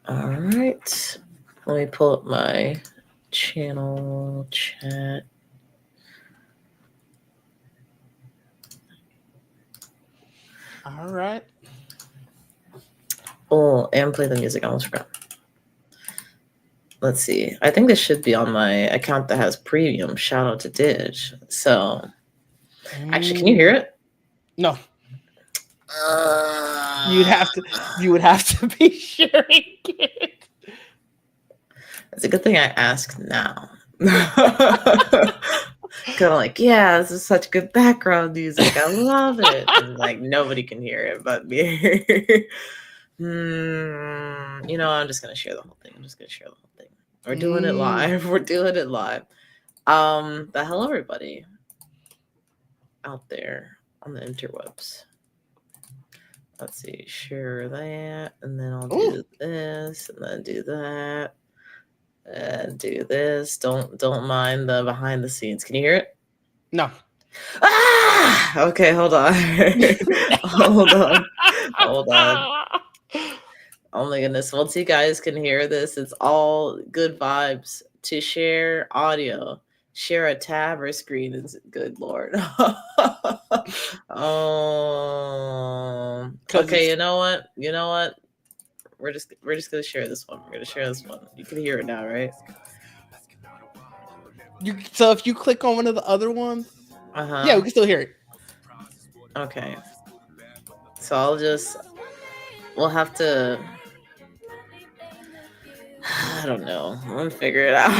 All right. Let me pull up my channel chat. All right. Oh, and play the music. I almost forgot. Let's see. I think this should be on my account that has premium. Shout out to Dig. So, actually, can you hear it? No. Uh, You would have to be sharing it. it's a good thing I asked now. Kind of like, yeah, this is such good background music. I love it. And like, nobody can hear it but me. I'm just gonna share the whole thing. We're doing it live. We're doing it live. Hello everybody out there on the interwebs. Let's see, share that, and then I'll do this, and then do that, and do this. Don't mind the behind the scenes. Can you hear it? No. Okay, hold on. hold on. Oh my goodness. Once you guys can hear this, it's all good vibes. To share audio, share a tab or screen is good lord. Okay, you know what? We're just gonna share this one. We're gonna share this one. You can hear it now, right? So if you click on one of the other ones, yeah, we can still hear it. Okay. So we'll have to, I don't know. I'm gonna figure it out.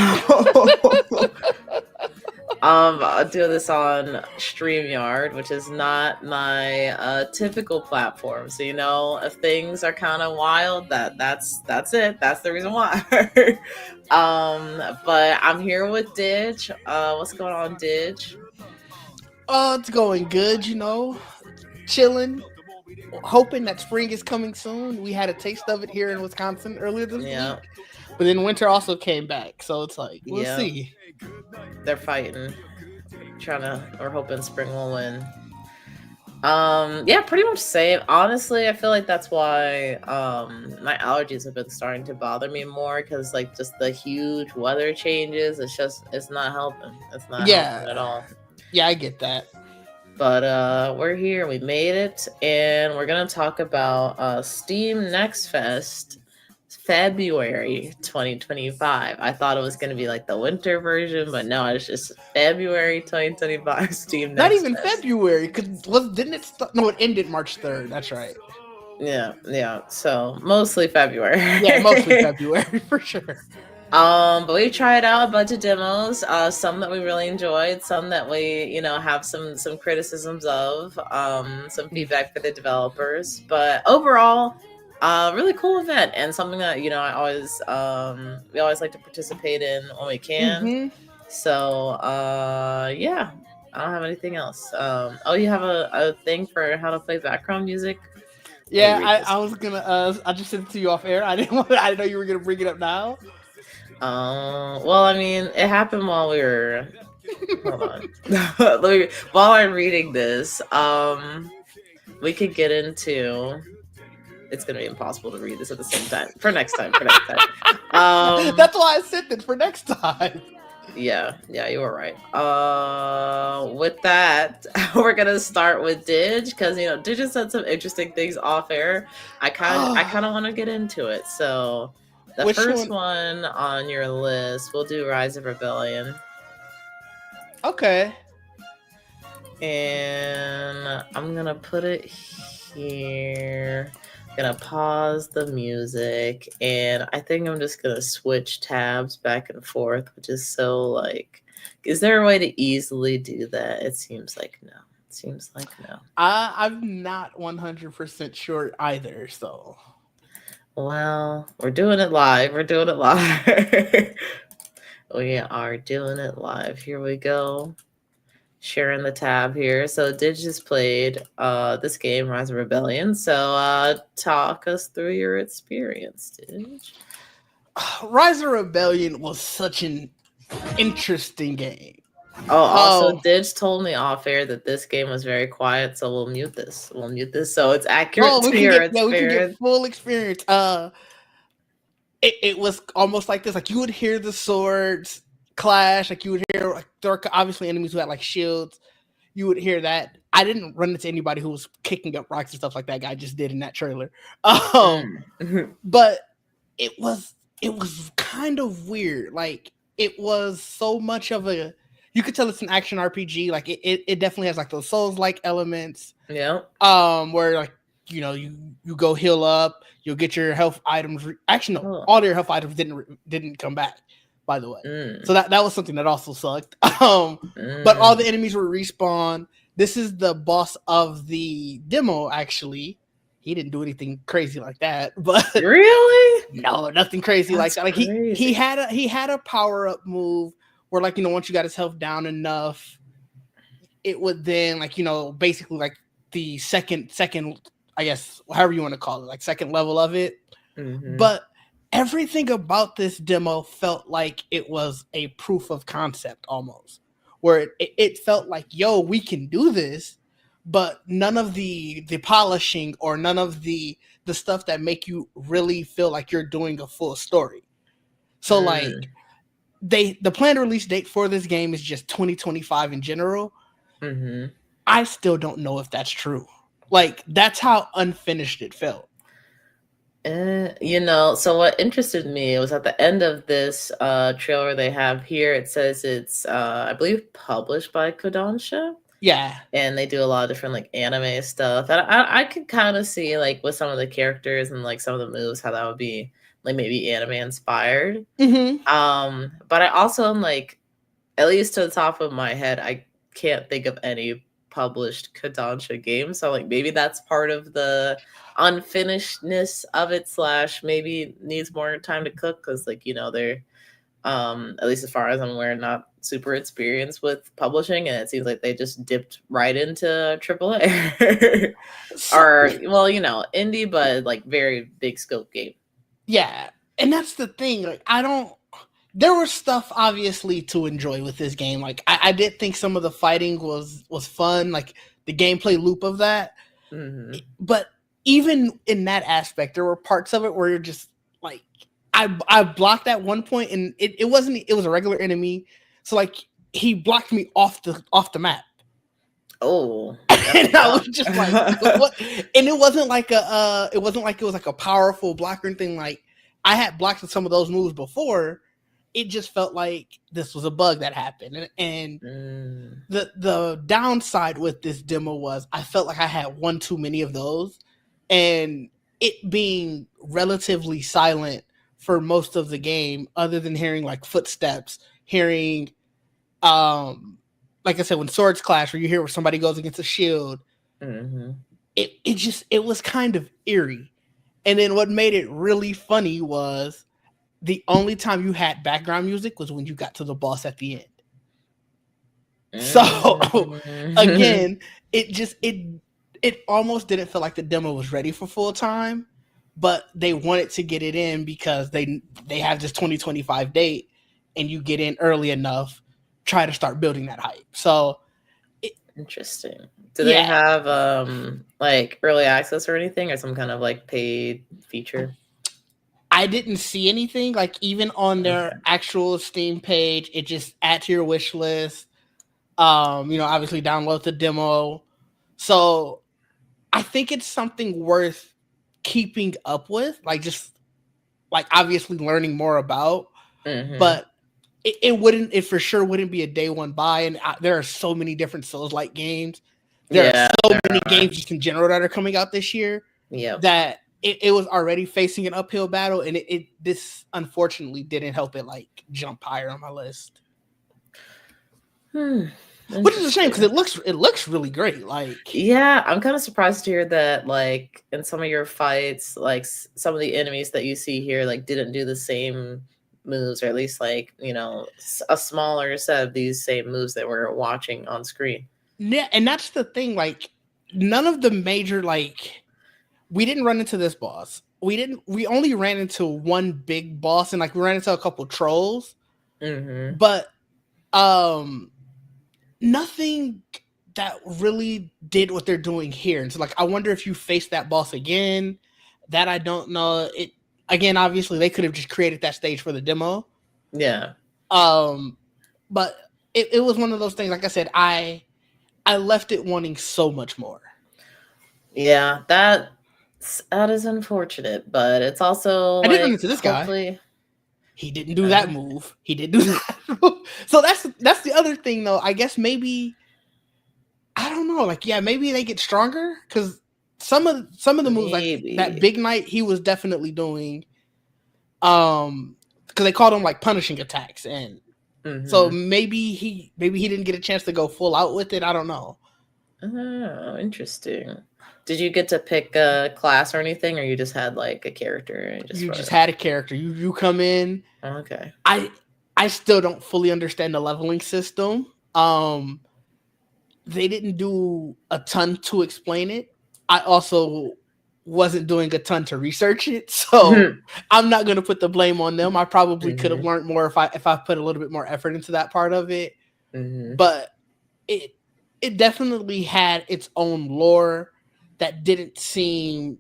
I'll do this on StreamYard, which is not my typical platform. So if things are kind of wild, that's it. That's the reason why. But I'm here with Dig. What's going on, Dig? It's going good. Chilling. Hoping that spring is coming soon. We had a taste of it here in Wisconsin earlier this week, but then winter also came back. So it's like we'll see. They're fighting, we're hoping spring will win. Yeah, pretty much same. Honestly, I feel like that's why my allergies have been starting to bother me more, because like just the huge weather changes. It's not helping. It's not helping at all. Yeah, I get that. But we're here. We made it, and we're gonna talk about Steam Next Fest February 2025. I thought it was going to be like the winter version, but no, it's just February 2025 Steam Next Not even Fest. February, because didn't it start? No, it ended March 3rd. That's right. Yeah. So mostly February. Yeah, mostly February for sure. But we tried out a bunch of demos, some that we really enjoyed, some that we, have some criticisms of, some feedback for the developers. But overall, really cool event, and something that we always like to participate in when we can. Mm-hmm. So yeah, I don't have anything else. You have a thing for how to play background music? Yeah, I was gonna. I just sent it to you off air. I didn't know you were gonna bring it up now. Well, I mean, it happened while we were. Hold on. While I'm reading this, we could get into. It's gonna be impossible to read this at the same time. For next time. That's why I sent it for next time. Yeah, you were right. With that, we're gonna start with Dig, because Dig has said some interesting things off air. I kind of want to get into it. So the first one on your list, we'll do Rise of Rebellion. Okay. And I'm gonna put it here. Gonna pause the music, and I think I'm just gonna switch tabs back and forth, which is so like, is there a way to easily do that? It seems like no. I'm not 100% sure either, so. Well, we're doing it live. We are doing it live. Here we go. Sharing the tab here. So Dig just played this game, Rise of Rebellion. So talk us through your experience, Dig. Rise of Rebellion was such an interesting game. Also, Dig told me off air that this game was very quiet, so we'll mute this. So it's accurate to your experience. Yeah, we can get full experience. it was almost like this. Like you would hear the swords clash. Like you would hear like there are obviously enemies who had like shields. You would hear that. I didn't run into anybody who was kicking up rocks and stuff like that guy just did in that trailer. But it was kind of weird. Like it was so much of a, you could tell it's an action RPG. Like it definitely has like those Souls-like elements. Yeah. Where like, you know, you go heal up, you'll get your health items. Actually, no, all your health items didn't come back, by the way. So that was something that also sucked. But all the enemies were respawn. This is the boss of the demo, actually. He didn't do anything crazy like that, but really, no, nothing crazy like that. Like he had a power up move where, like, you know, once you got his health down enough, it would then, like, you know, basically like the second, I guess, however you want to call it, like second level of it. But everything about this demo felt like it was a proof of concept almost, where it felt like, yo, we can do this, but none of the polishing or none of the stuff that make you really feel like you're doing a full story. So like the planned release date for this game is just 2025 in general. I still don't know if that's true. Like, that's how unfinished it felt. You know, so what interested me was at the end of this trailer they have here, it says it's I believe published by Kodansha. Yeah. And they do a lot of different like anime stuff. And I could kind of see like with some of the characters and like some of the moves how that would be like maybe anime inspired. But I also am like, at least to the top of my head, I can't think of any published Kodansha game. So like maybe that's part of the unfinishedness of it, / maybe needs more time to cook, because like, you know, they're at least as far as I'm aware, not super experienced with publishing, and it seems like they just dipped right into AAA or, well, you know, indie, but like very big scope game. Yeah, and that's the thing. Like, there was stuff obviously to enjoy with this game. Like I did think some of the fighting was fun, like the gameplay loop of that. But even in that aspect, there were parts of it where you're just like, I blocked at one point, and it was a regular enemy. So like he blocked me off the map. Oh, and I was just like, what? And it wasn't like it was like a powerful block or anything. Like, I had blocked some of those moves before. It just felt like this was a bug that happened. And the downside with this demo was I felt like I had one too many of those, and it being relatively silent for most of the game, other than hearing like footsteps, hearing like I said, when swords clash, where you hear where somebody goes against a shield, it was kind of eerie. And then what made it really funny was the only time you had background music was when you got to the boss at the end. So again, it almost didn't feel like the demo was ready for full time, but they wanted to get it in because they have this 2025 date, and you get in early enough, try to start building that hype. So interesting. Do they have like early access or anything, or some kind of like paid feature? I didn't see anything. Like, even on their actual Steam page, it just add to your wish list. You know, obviously download the demo. So I think it's something worth keeping up with, like just like obviously learning more about. But it for sure wouldn't be a day one buy. And there are so many different Souls-like games. There are so many games just in general that are coming out this year. That it was already facing an uphill battle, and this unfortunately didn't help it like jump higher on my list. Which is a shame, because it looks really great. Like, yeah, I'm kind of surprised to hear that like in some of your fights, like some of the enemies that you see here like didn't do the same moves, or at least like, you know, a smaller set of these same moves that we're watching on screen. Yeah, and that's the thing. Like, none of the major, like, we didn't run into this boss. We only ran into one big boss, and like we ran into a couple trolls. But nothing that really did what they're doing here. And so like, I wonder if you face that boss again. That I don't know. again, obviously they could have just created that stage for the demo. Yeah. But it was one of those things. Like I said, I left it wanting so much more. Yeah, that is unfortunate, but it's also I did run into this guy. He didn't do that move. He didn't do that move. So that's the other thing, though. I guess maybe I don't know. Like, yeah, maybe they get stronger because some of the moves, like that Big Knight, he was definitely doing. Because they called them like punishing attacks, and so maybe he didn't get a chance to go full out with it. I don't know. Oh, interesting. Did you get to pick a class or anything, or you just had like a character? And just had a character. You come in. Okay. I still don't fully understand the leveling system. They didn't do a ton to explain it. I also wasn't doing a ton to research it, so I'm not going to put the blame on them. I probably could have learned more if I put a little bit more effort into that part of it. But it definitely had its own lore that didn't seem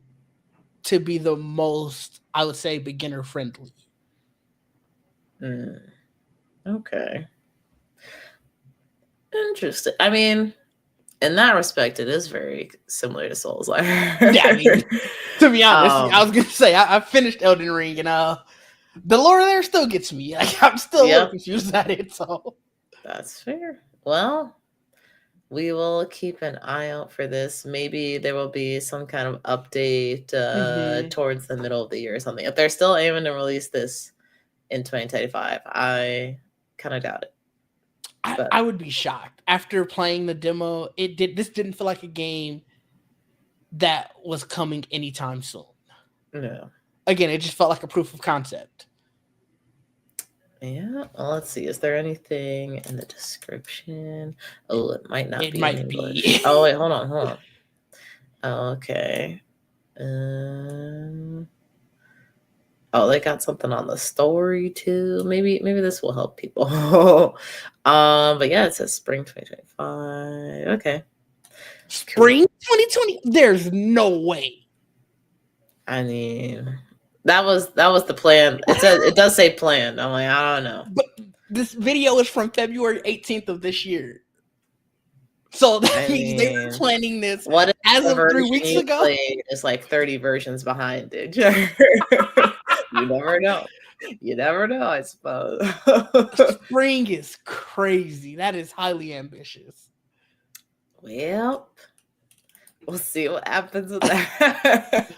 to be the most, I would say, beginner friendly. Okay. Interesting. I mean, in that respect, it is very similar to Souls-like. Yeah, I mean, to be honest, I was gonna say I finished Elden Ring, and the lore there still gets me. Like, I'm still a little confused at it. So that's fair. Well, we will keep an eye out for this. Maybe there will be some kind of update towards the middle of the year or something. If they're still aiming to release this in 2025, I kind of doubt it. I would be shocked after playing the demo. This didn't feel like a game that was coming anytime soon. No. Again, it just felt like a proof of concept. Yeah. Well, let's see. Is there anything in the description? Oh, it might not be. It might be. Oh, wait. Hold on. Okay. Oh, they got something on the story too. Maybe this will help people. But yeah, it says spring 2025. Okay. Spring 2020? There's no way. I mean, that was the plan. It does say planned. I'm like, I don't know. But this video is from February 18th of this year. So that means they were planning this as of 3 weeks ago. It's like 30 versions behind it. You never know. You never know, I suppose. Spring is crazy. That is highly ambitious. Well, we'll see what happens with that.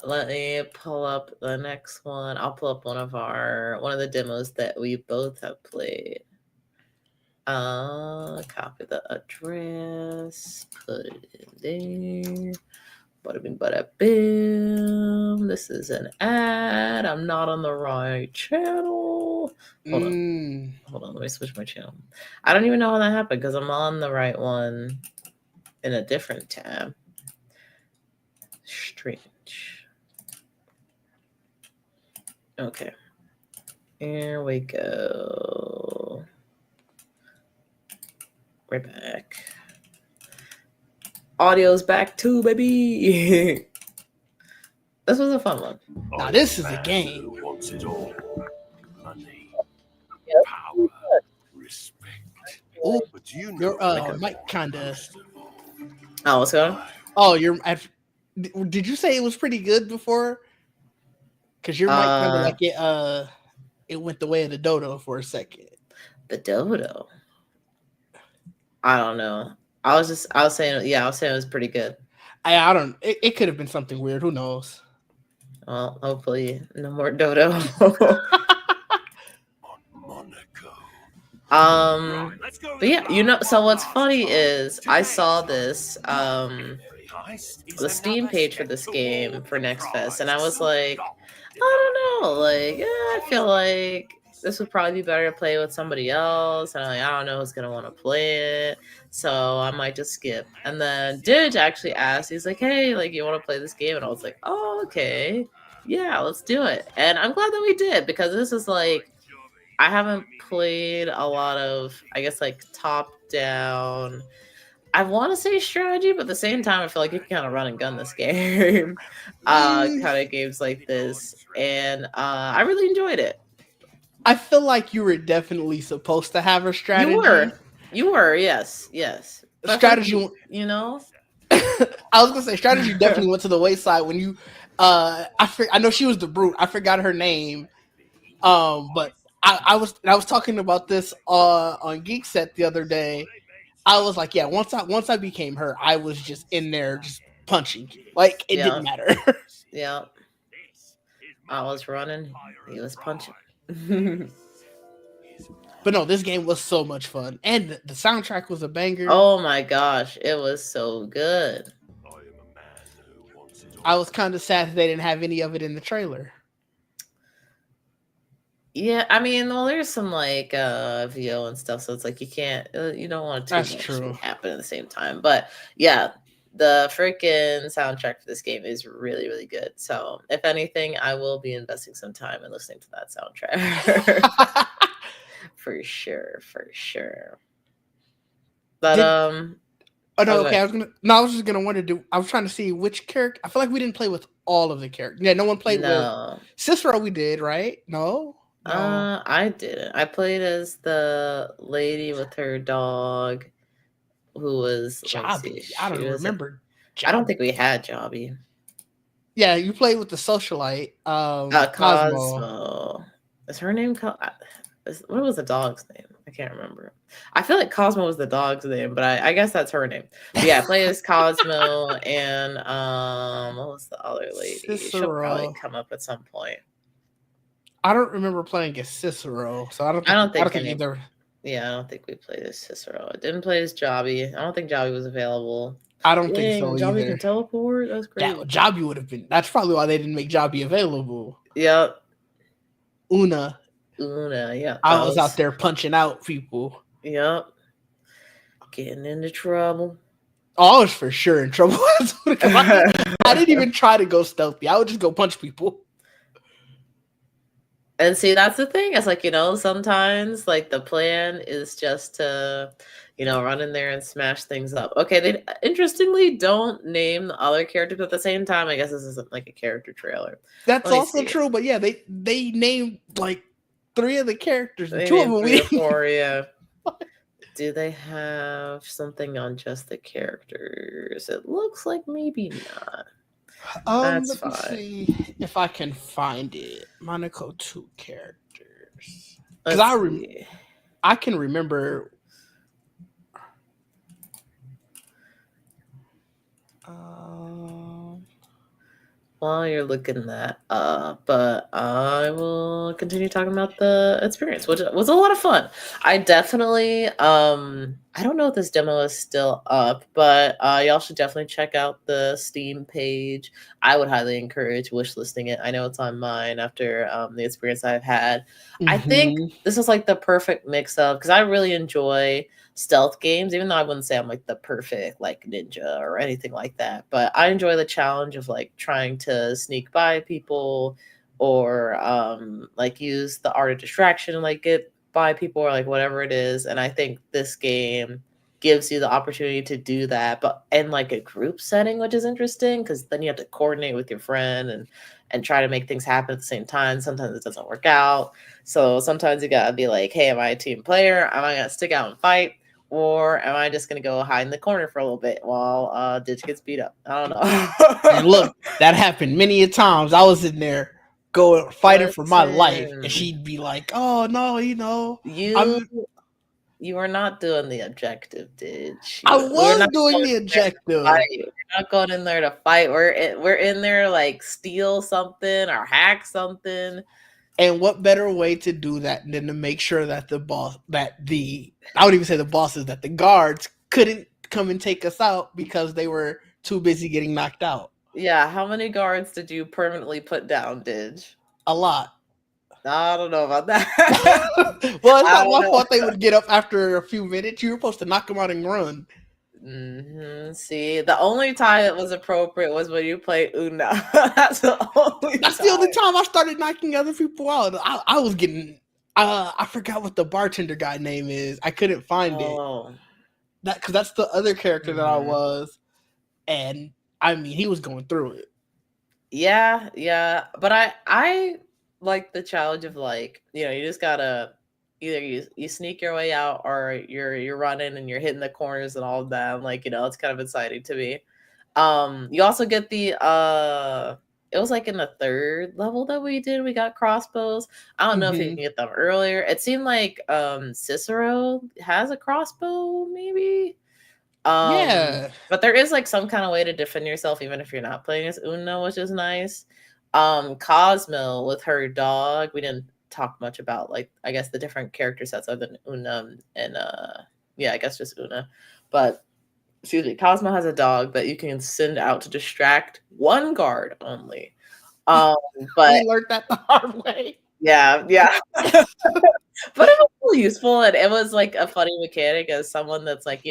Let me pull up the next one. I'll pull up one of the demos that we both have played. Copy the address, put it in there. Bada bing, bada bim. This is an ad. I'm not on the right channel. Hold on. Let me switch my channel. I don't even know how that happened because I'm on the right one in a different tab. Strange. Okay. Here we go. We're back. Audio's back too, baby. This was a fun one. Now this is a game. Wants it all. Money, power, respect. Oh, your mic kind of. Oh, what's going on? Oh, did you say it was pretty good before? Because your mic kind of like it went the way of the dodo for a second. The dodo. I don't know. I was saying it was pretty good. I don't. It could have been something weird. Who knows? Well, hopefully no more dodo. But yeah, so what's funny is I saw this the Steam page for this game for Next Fest, and I was like, I don't know, like I feel like this would probably be better to play with somebody else, and I'm like, I don't know who's gonna want to play it, so I might just skip. And then Didge actually asked, he's like, hey, like, you want to play this game? And I was like, oh, okay, yeah, let's do it. And I'm glad that we did, because this is like, I haven't played a lot of, I guess, like top down. I want to say strategy, but at the same time, I feel like you can kind of run and gun this game. Kind of games like this, and I really enjoyed it. I feel like you were definitely supposed to have a strategy. You were, yes. But strategy, you know. I was gonna say strategy definitely went to the wayside when you. I know she was the brute. I forgot her name. But I was talking about this on Geek Set the other day. I was like, yeah, once I became her, I was just in there just punching. Like it didn't matter. Yeah. I was running, he was punching. But no, this game was so much fun. And the soundtrack was a banger. Oh my gosh, it was so good. I was kind of sad that they didn't have any of it in the trailer. Yeah, I mean, well, there's some like VO and stuff, so it's like you can't, you don't want to happen at the same time. But yeah, the freaking soundtrack for this game is really, really good. So if anything, I will be investing some time in listening to that soundtrack. For sure. But okay. I was just gonna I was trying to see which character. I feel like we didn't play with all of the characters. Yeah, no one played with Cicero. We did, right? No. I didn't. I played as the lady with her dog, who was Jobby. I don't remember. I don't think we had Jobby. Yeah, you played with the socialite. Cosmo. Is her name? What was the dog's name? I can't remember. I feel like Cosmo was the dog's name, but I guess that's her name. But yeah, I played as Cosmo and what was the other lady? Cicero. She'll probably come up at some point. I don't remember playing as Cicero, so I don't think either. Yeah, I don't think we played as Cicero. I didn't play as Jobby. I don't think Jobby was available. I don't think so Jobby either. Can teleport? That's great. Yeah, Jobby would have been. That's probably why they didn't make Jobby available. Yep. Una, yeah. I was out there punching out people. Yep. Getting into trouble. Oh, I was for sure in trouble. I didn't even try to go stealthy. I would just go punch people. And see, that's the thing. It's like, sometimes like the plan is just to, run in there and smash things up. Okay, they interestingly don't name the other characters, but at the same time, I guess this isn't like a character trailer. That's also true, but yeah, they named like 3 of the characters. 2 of them 3 or 4, yeah. Do they have something on just the characters? It looks like maybe not. That's fine. Let me see if I can find it. Monaco 2 characters. Because I can remember. While you're looking that up, but I will continue talking about the experience, which was a lot of fun. I definitely, I don't know if this demo is still up, but y'all should definitely check out the Steam page. I would highly encourage wishlisting it. I know it's on mine after the experience I've had. Mm-hmm. I think this is like the perfect mix of, because I really enjoy stealth games, even though I wouldn't say I'm like the perfect like ninja or anything like that, but I enjoy the challenge of like trying to sneak by people or like use the art of distraction and like get by people or like whatever it is. And I think this game gives you the opportunity to do that, but in like a group setting, which is interesting because then you have to coordinate with your friend and try to make things happen at the same time. Sometimes it doesn't work out, so sometimes you gotta be like, hey, am I a team player? Am I gonna stick out and fight? Or am I just going to go hide in the corner for a little bit while Ditch gets beat up? I don't know. And look, that happened many a times. I was in there fighting for my life. And she'd be like, oh, no, You were not doing the objective, Ditch. I was doing the objective. We're not going in there to fight. We're in there like steal something or hack something. And what better way to do that than to make sure that I would even say the bosses, that the guards couldn't come and take us out because they were too busy getting knocked out. Yeah, how many guards did you permanently put down, Ditch? A lot. I don't know about that. Well, it's not my fault they would get up after a few minutes. You were supposed to knock them out and run. Mm-hmm. See, the only time it was appropriate was when you played Una. That's the only time I started knocking other people out. I was getting I forgot what the bartender guy name is. I couldn't find it. because that's the other character that I Mhm. was, and I mean he was going through it. Yeah. But I like the challenge of like, you just gotta either you sneak your way out or you're running and you're hitting the corners and all of that. And like, it's kind of exciting to me. You also get the it was like in the third level that we did, we got crossbows. I don't know if you can get them earlier. It seemed like Cicero has a crossbow, maybe. Yeah, But there is like some kind of way to defend yourself even if you're not playing as Una, which is nice. Cosmo with her dog, we didn't talk much about like I guess the different character sets other than Una and yeah, I guess just Una. But excuse me, Cosmo has a dog that you can send out to distract one guard only. But we learned that the hard way. yeah. But it was really useful, and it was like a funny mechanic as someone that's like,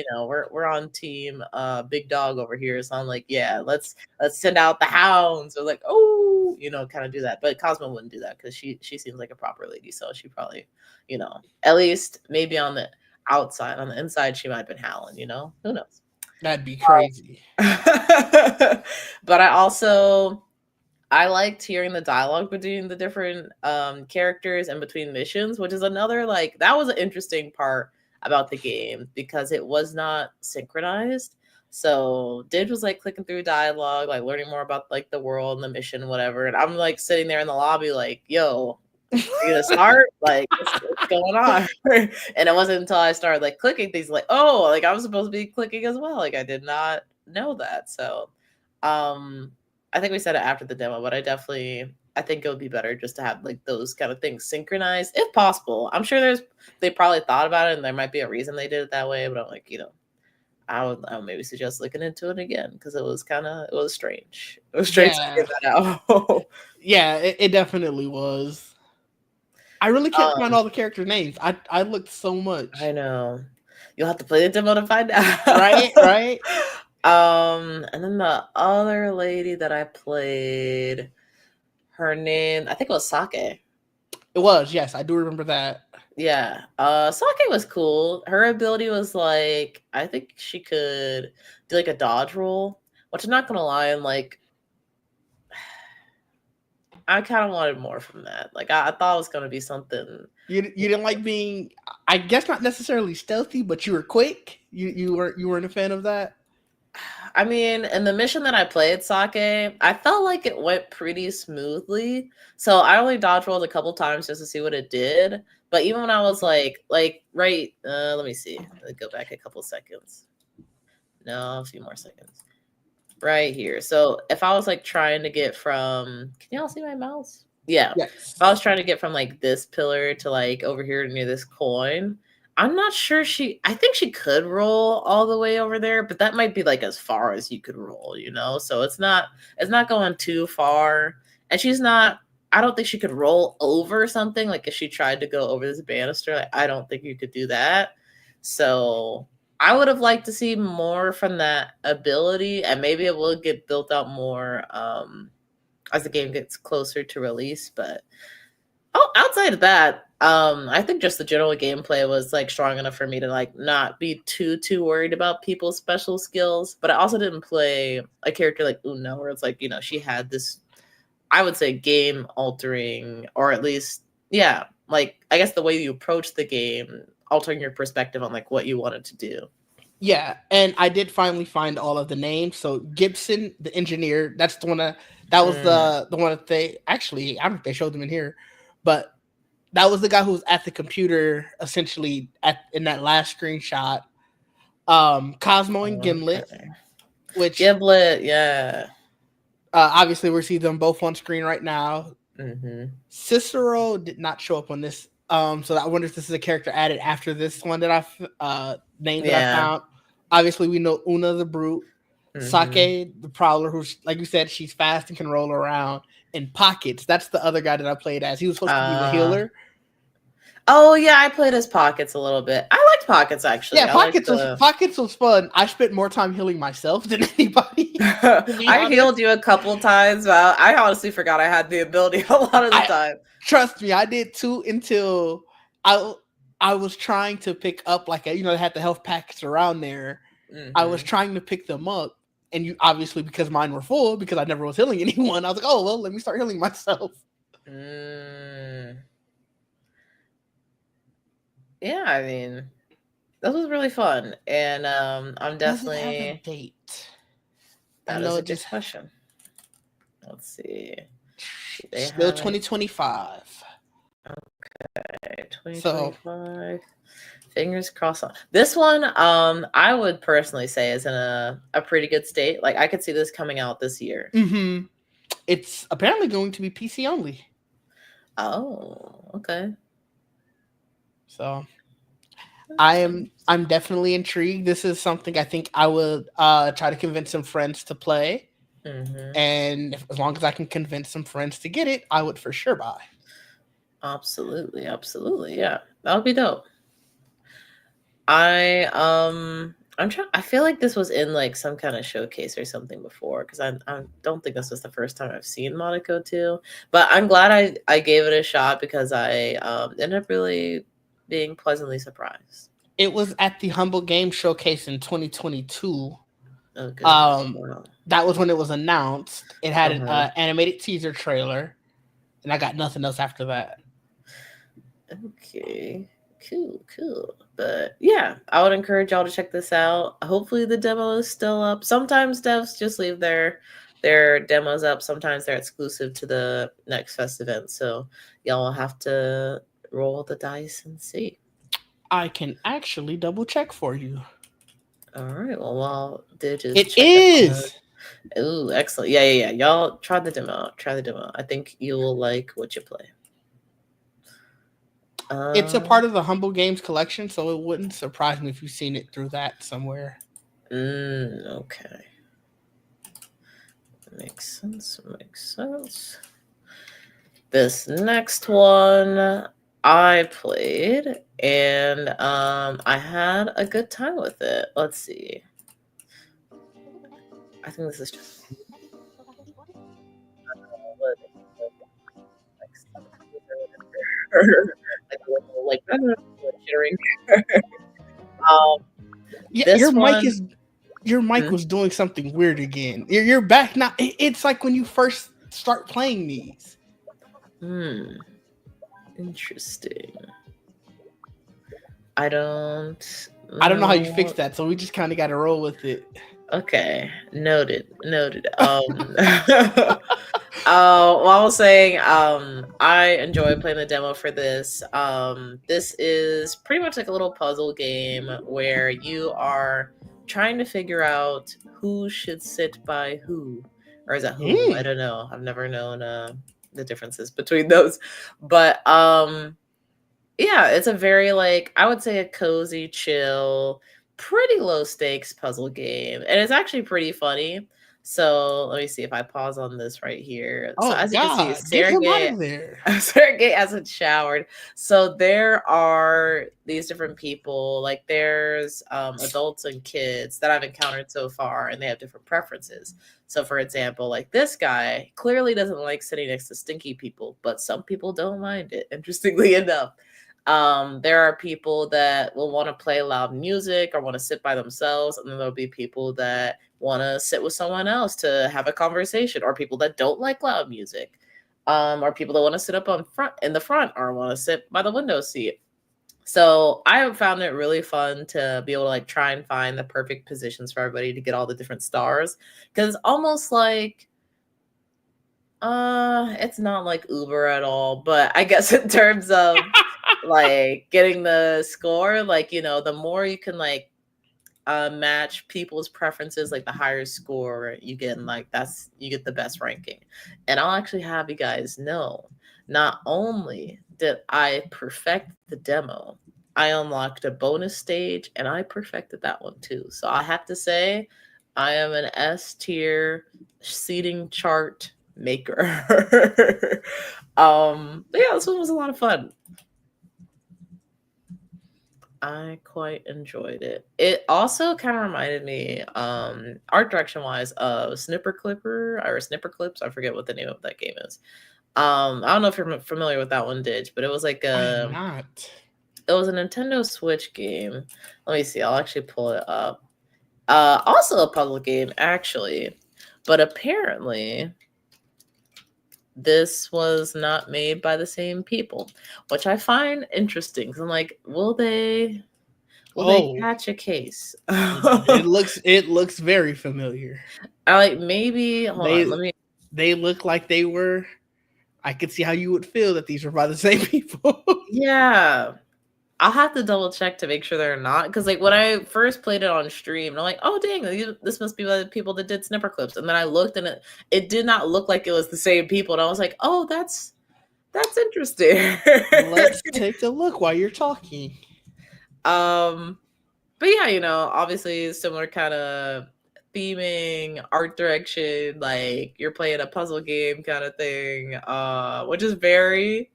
we're on team big dog over here. So I'm like, yeah, let's send out the hounds, or like, oh, kind of do that. But Cosmo wouldn't do that because she seems like a proper lady, so she probably, at least maybe on the outside, on the inside, she might have been howling, who knows? That'd be crazy. But I liked hearing the dialogue between the different characters and between missions, which is another that was an interesting part about the game because it was not synchronized. So Didge was like clicking through dialogue, like learning more about like the world and the mission, whatever. And I'm like sitting there in the lobby, like, yo, are you gonna start? Like, what's going on? And it wasn't until I started like clicking things like, oh, like I was supposed to be clicking as well. Like I did not know that. So I think we said it after the demo, but I think it would be better just to have like those kind of things synchronized if possible. I'm sure they probably thought about it and there might be a reason they did it that way, but I'm like, I would maybe suggest looking into it again because it was strange. It was strange to get that out. Yeah, it definitely was. I really can't find all the character names. I looked so much. I know. You'll have to play the demo to find out. Right. And then the other lady that I played, her name, I think it was Sake. It was, yes, I do remember that. Yeah. Sake was cool. Her ability was like, I think she could do like a dodge roll, which I'm not gonna lie, and like I kind of wanted more from that. Like I thought it was gonna be something. You didn't like being, I guess not necessarily stealthy, but you were quick. You weren't a fan of that. I mean, in the mission that I played, Sake, I felt like it went pretty smoothly. So I only dodge rolled a couple times just to see what it did. But even when I was let me see. Let me go back a couple seconds. No, a few more seconds. Right here. So if I was like trying to get from, can y'all see my mouse? Yeah. Yes. If I was trying to get from like this pillar to like over here near this coin, I'm not sure I think she could roll all the way over there, but that might be like as far as you could roll, So it's not going too far. And I don't think she could roll over something. Like if she tried to go over this banister, like, I don't think you could do that. So I would have liked to see more from that ability, and maybe it will get built out more as the game gets closer to release. But outside of that, I think just the general gameplay was like strong enough for me to like not be too worried about people's special skills. But I also didn't play a character like Una, where it's like she had this, I would say, game altering, or at least like I guess the way you approach the game, altering your perspective on like what you wanted to do. Yeah, and I did finally find all of the names. So Gibson, the engineer, that's the one that was the one that they actually, I don't know if they showed them in here, but that was the guy who was at the computer essentially in that last screenshot. Cosmo and Gimlet, yeah. Obviously we see them both on screen right now. Mm-hmm. Cicero did not show up on this. So I wonder if this is a character added after this one that I named that I found. Obviously, we know Una the Brute, Sake the Prowler, who's like you said, she's fast and can roll around. And Pockets, that's the other guy that I played as. He was supposed to be the healer. Oh yeah, I played as Pockets a little bit. I liked Pockets actually. Yeah, Pockets was fun. I spent more time healing myself than anybody. I healed you a couple times, but I honestly forgot I had the ability a lot of the time. Trust me, I did too until I was trying to pick up like they had the health packets around there. I was Mm-hmm. trying to pick them up, and you obviously because mine were full because I never was healing anyone. I was like, oh well, let me start healing myself. Yeah, I mean, this was really fun, and I'm Does it have a definitely. date? That is a good question. Let's see. They Still have 2025. Okay, 2025. So Fingers crossed on this one. I would personally say is in a pretty good state. Like I could see this coming out this year. Mm-hmm. It's apparently going to be PC only. Oh, okay. So I'm definitely intrigued. This is something I think I would try to convince some friends to play. Mm-hmm. And as long as I can convince some friends to get it, I would for sure buy. Absolutely, absolutely. Yeah. That would be dope. I'm trying. I feel like this was in like some kind of showcase or something before because I don't think this was the first time I've seen Monaco 2. But I'm glad I gave it a shot because I ended up really being pleasantly surprised. It was at the Humble Game Showcase in 2022. Oh, good. Wow. That was when it was announced. It had an Uh-huh. animated teaser trailer, and I got nothing else after that. Okay. Cool. But yeah, I would encourage y'all to check this out. Hopefully the demo is still up. Sometimes devs just leave their demos up. Sometimes they're exclusive to the Next Fest event. So y'all will have to roll the dice and see. I can actually double check for you. All right. Well, while Dig it is. Oh, excellent. Yeah. Y'all try the demo. I think you will like what you play. It's a part of the Humble Games collection, so it wouldn't surprise me if you've seen it through that somewhere. Okay. Makes sense. This next one I played and I had a good time with it. Let's see. I think this is just like yeah, your mic was doing something weird again. You're back now. It's like when you first start playing these. Interesting. I don't know how you fix that, so we just kind of got to roll with it. Okay, noted. While I was saying, I enjoyed playing the demo for this. This is pretty much like a little puzzle game where you are trying to figure out who should sit by who, or is that who? I don't know. I've never known the differences between those, but yeah, it's a very like I would say a cozy, chill, pretty low stakes puzzle game, and it's actually pretty funny. So let me see if I pause on this right here. Oh, so as God, you can see, get him out of there. Sergey hasn't showered. So there are these different people, like there's adults and kids that I've encountered so far, and they have different preferences. So for example, like this guy clearly doesn't like sitting next to stinky people, but some people don't mind it, interestingly enough. There are people that will want to play loud music or want to sit by themselves, and then there'll be people that want to sit with someone else to have a conversation, or people that don't like loud music, or people that want to sit up in the front or want to sit by the window seat. So I have found it really fun to be able to like try and find the perfect positions for everybody to get all the different stars, because it's almost like it's not like Uber at all, but I guess in terms of like getting the score, like the more you can like match people's preferences, like the higher score you get, and like you get the best ranking. And I'll actually have you guys know, not only did I perfect the demo, I unlocked a bonus stage and I perfected that one too. So I have to say I am an S tier seating chart maker. But yeah, this one was a lot of fun. I quite enjoyed it. It also kind of reminded me, art direction wise, of Snipper Clips. I forget what the name of that game is. I don't know if you're familiar with that one, Dig, but it was like I'm not. It was a Nintendo Switch game. Let me see. I'll actually pull it up. Also a puzzle game, actually. But apparently, this was not made by the same people, which I find interesting. Because I'm like, will they catch a case? it looks very familiar. I like maybe hold on, let me. They look like they were. I could see how you would feel that these were by the same people. Yeah. I'll have to double check to make sure they're not. Because like when I first played it on stream, I'm like, oh dang, this must be by the people that did Snipper Clips. And then I looked and it did not look like it was the same people. And I was like, oh, that's interesting. Let's take a look while you're talking. But yeah, you know, obviously similar kind of theming, art direction, like you're playing a puzzle game kind of thing, which is very,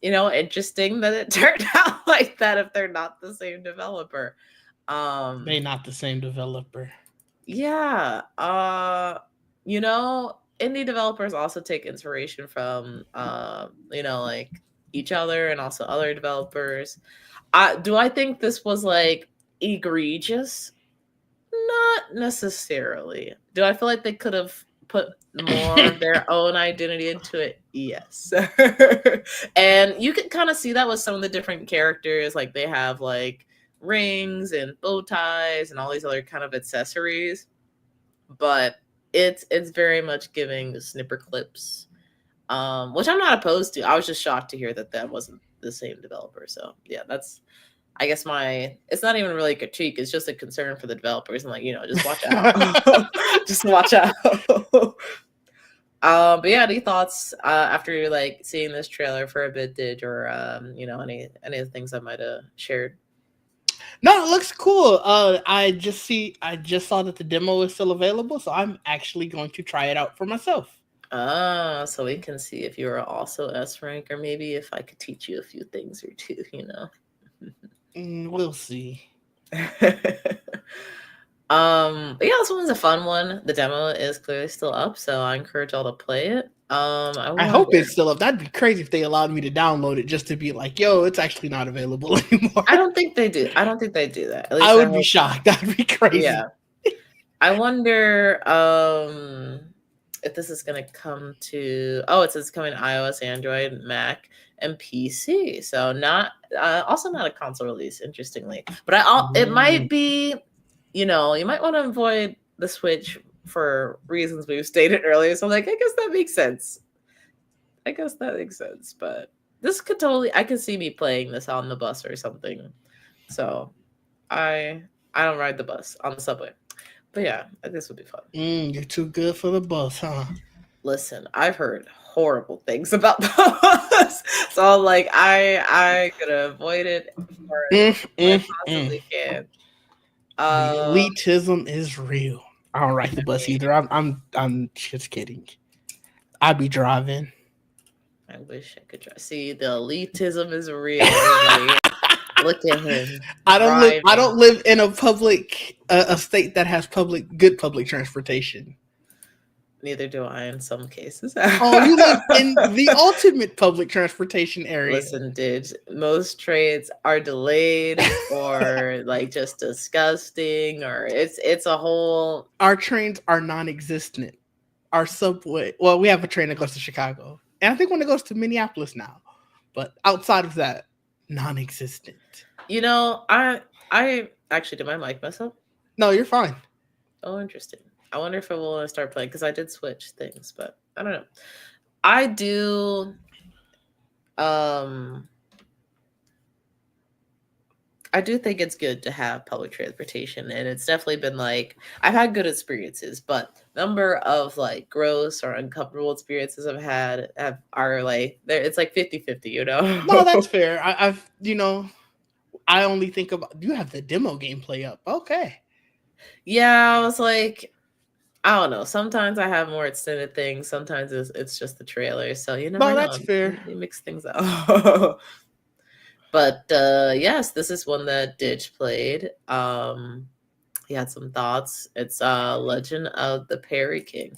you know, interesting that it turned out like that if they're not the same developer. They not the same developer. Yeah. You know, indie developers also take inspiration from you know, like each other and also other developers. Do I think this was like egregious? Not necessarily. Do I feel like they could have put more of their own identity into it? Yes. And you can kind of see that with some of the different characters. Like they have like rings and bow ties and all these other kind of accessories. But it's very much giving Snipper Clips, which I'm not opposed to. I was just shocked to hear that wasn't the same developer. So yeah, that's I guess it's not even really a critique. It's just a concern for the developers. And like, you know, just watch out. Just watch out. But yeah, any thoughts after you're like seeing this trailer for a bit, Did or you know, any of the things I might have shared? No, it looks cool. I just saw that the demo is still available, so I'm actually going to try it out for myself. So we can see if you are also S rank, or maybe if I could teach you a few things or two, you know. We'll see. But yeah, this one's a fun one. The demo is clearly still up, so I encourage y'all to play it. I hope it's still up. That'd be crazy if they allowed me to download it just to be like, yo, it's actually not available anymore. I don't think they do. I don't think they do that. At least I would be shocked. That'd be crazy. Yeah. I wonder if this is gonna come to it says coming to iOS, Android, Mac, and PC. So not also not a console release, interestingly. But it might be, you know, you might want to avoid the Switch for reasons we've stated earlier. So like, I guess that makes sense. But this could I could see me playing this on the bus or something. So I don't ride the bus, on the subway. But yeah, this would be fun. You're too good for the bus, huh? Listen, I've heard horrible things about the bus. So like I could avoid it as I possibly can. Elitism is real. I don't ride the bus either. I'm just kidding. I be driving. I wish I could drive. See, the elitism is real. Look at him. I don't live in a state that has good public transportation. Neither do I in some cases. Oh, you live in the ultimate public transportation area. Listen, dude, most trains are delayed or like just disgusting, or it's a whole. Our trains are non-existent. Our subway. Well, we have a train that goes to Chicago, and I think one that goes to Minneapolis now. But outside of that, non-existent. You know, I actually, did my mic mess up? No, you're fine. Oh, interesting. I wonder if I will want to start playing, because I did switch things, but I don't know. I do think it's good to have public transportation, and it's definitely been like I've had good experiences, but number of like gross or uncomfortable experiences I've had are like it's like 50-50, you know. No, that's fair. I've I only think about you have the demo gameplay up. Okay. Yeah, I was like, I don't know. Sometimes I have more extended things. Sometimes it's just the trailer. So you know. No, that's fair. You mix things up. But yes, this is one that Ditch played. He had some thoughts. It's Legend of the Perry King.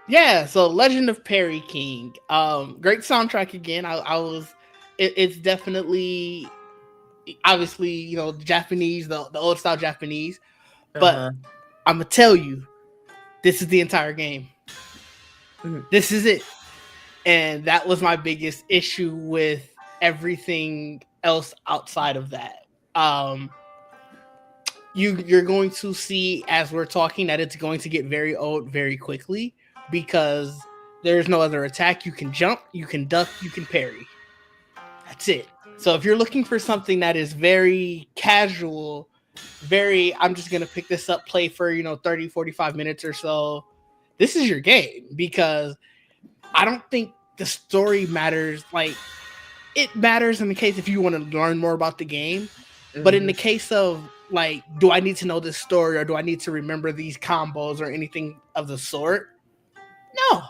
Yeah, so Legend of Perry King. Great soundtrack again. It's definitely obviously, Japanese, the old style Japanese. But I'm gonna tell you, this is the entire game. This is it. And that was my biggest issue with everything else outside of that. You're going to see as we're talking that it's going to get very old very quickly because there's no other attack. You can jump, you can duck, you can parry. That's it. So if you're looking for something that is very casual, I'm just going to pick this up, play for, 30, 45 minutes or so, this is your game, because I don't think the story matters. Like, it matters in the case if you want to learn more about the game, but in the case of, like, do I need to know this story or do I need to remember these combos or anything of the sort? No.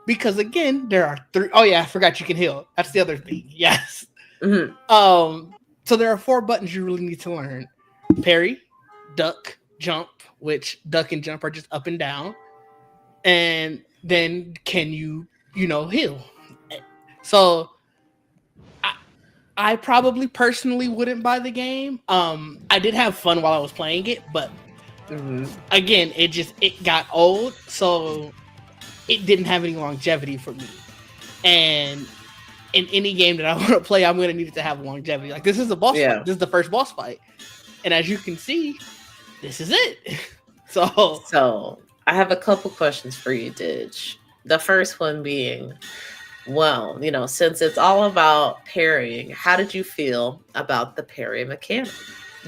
Because, again, there are 3... Oh, yeah, I forgot you can heal. That's the other thing. Yes. So there are 4 buttons you really need to learn. Parry, duck, jump, which duck and jump are just up and down. And then can you, heal? So I probably personally wouldn't buy the game. I did have fun while I was playing it, but again, it got old, so it didn't have any longevity for me. And in any game that I want to play, I'm going to need it to have longevity. Like, this is the boss fight. This is the first boss fight. And as you can see, this is it. So I have a couple questions for you, Didge. The first one being, well, since it's all about parrying, how did you feel about the parry mechanic?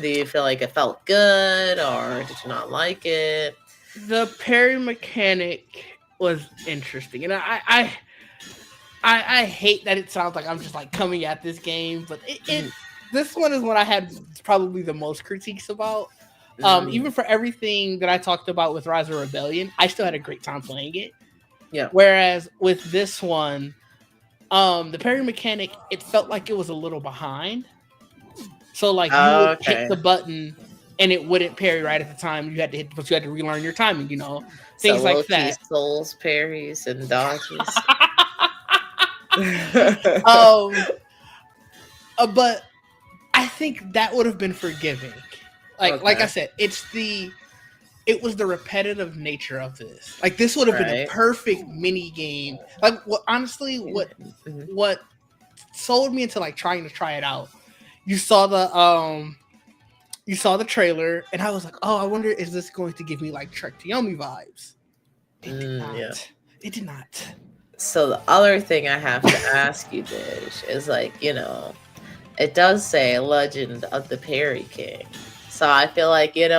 Do you feel like it felt good, or did you not like it? The parry mechanic was interesting. And I hate that it sounds like I'm just like coming at this game, but this one is what I had probably the most critiques about. Even for everything that I talked about with Rise of Rebellion, I still had a great time playing it. Yeah. Whereas with this one, the parry mechanic, it felt like it was a little behind. So like you would hit the button and it wouldn't parry right at the time you had to hit, but you had to relearn your timing, things like that. Souls, parries, and dodges. But I think that would have been forgiving. Like I said, it was the repetitive nature of this. Like, this would have been a perfect mini game. Like, what sold me into like trying to try it out. You saw the trailer, and I was like, oh, I wonder, is this going to give me like Trek to Yomi vibes? It did not. Yeah. It did not. So the other thing I have to ask you, Dish, is like, it does say Legend of the Perry King. So I feel like, it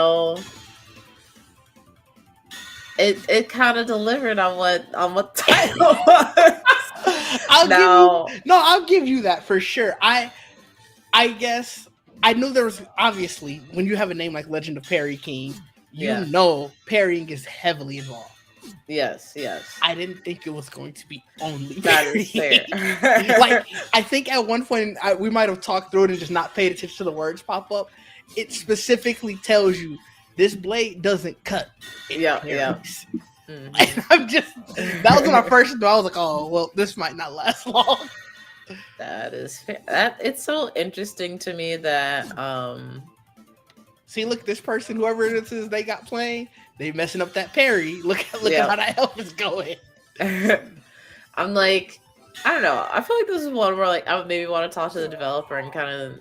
kind of delivered on what title was. I'll give you that for sure. I guess I knew there was, obviously, when you have a name like Legend of Perry King, parrying is heavily involved. Yes. I didn't think it was going to be only that is fair. Like, I think at one point we might have talked through it and just not paid attention to the words pop up. It specifically tells you this blade doesn't cut. Yeah. And that was when I first knew. I was like, oh, well, this might not last long. That is fair. It's so interesting to me that see, look, this person, whoever it is, they got playing, they messing up that parry. Look at how that health is going. I'm like, I don't know. I feel like this is one where like I would maybe want to talk to the developer and kind of,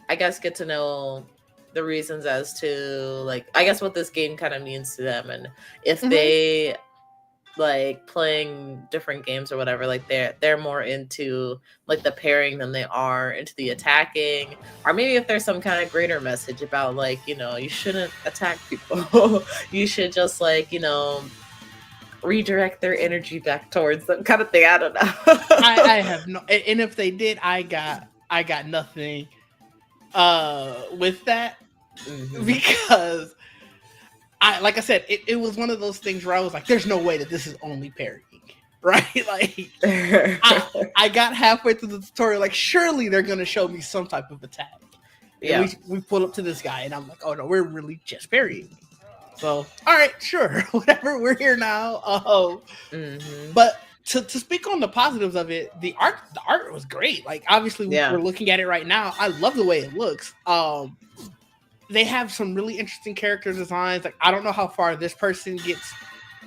I guess, get to know the reasons as to like, I guess, what this game kind of means to them, and if they like playing different games or whatever, like they're more into like the pairing than they are into the attacking, or maybe if there's some kind of greater message about like, you shouldn't attack people. You should just like, redirect their energy back towards them, kind of thing. I don't know. I have no, and if they did, I got nothing with that, because like I said, it was one of those things where I was like, there's no way that this is only parrying, right? Like, I got halfway through the tutorial, like, surely they're going to show me some type of attack. Yeah. And we pull up to this guy, and I'm like, oh no, we're really just parrying. So, all right, sure, whatever. We're here now. Mm-hmm. But to speak on the positives of it, the art was great. Like, obviously, Yeah. we're looking at it right now. I love the way it looks. They have some really interesting character designs. Like, I don't know how far this person gets.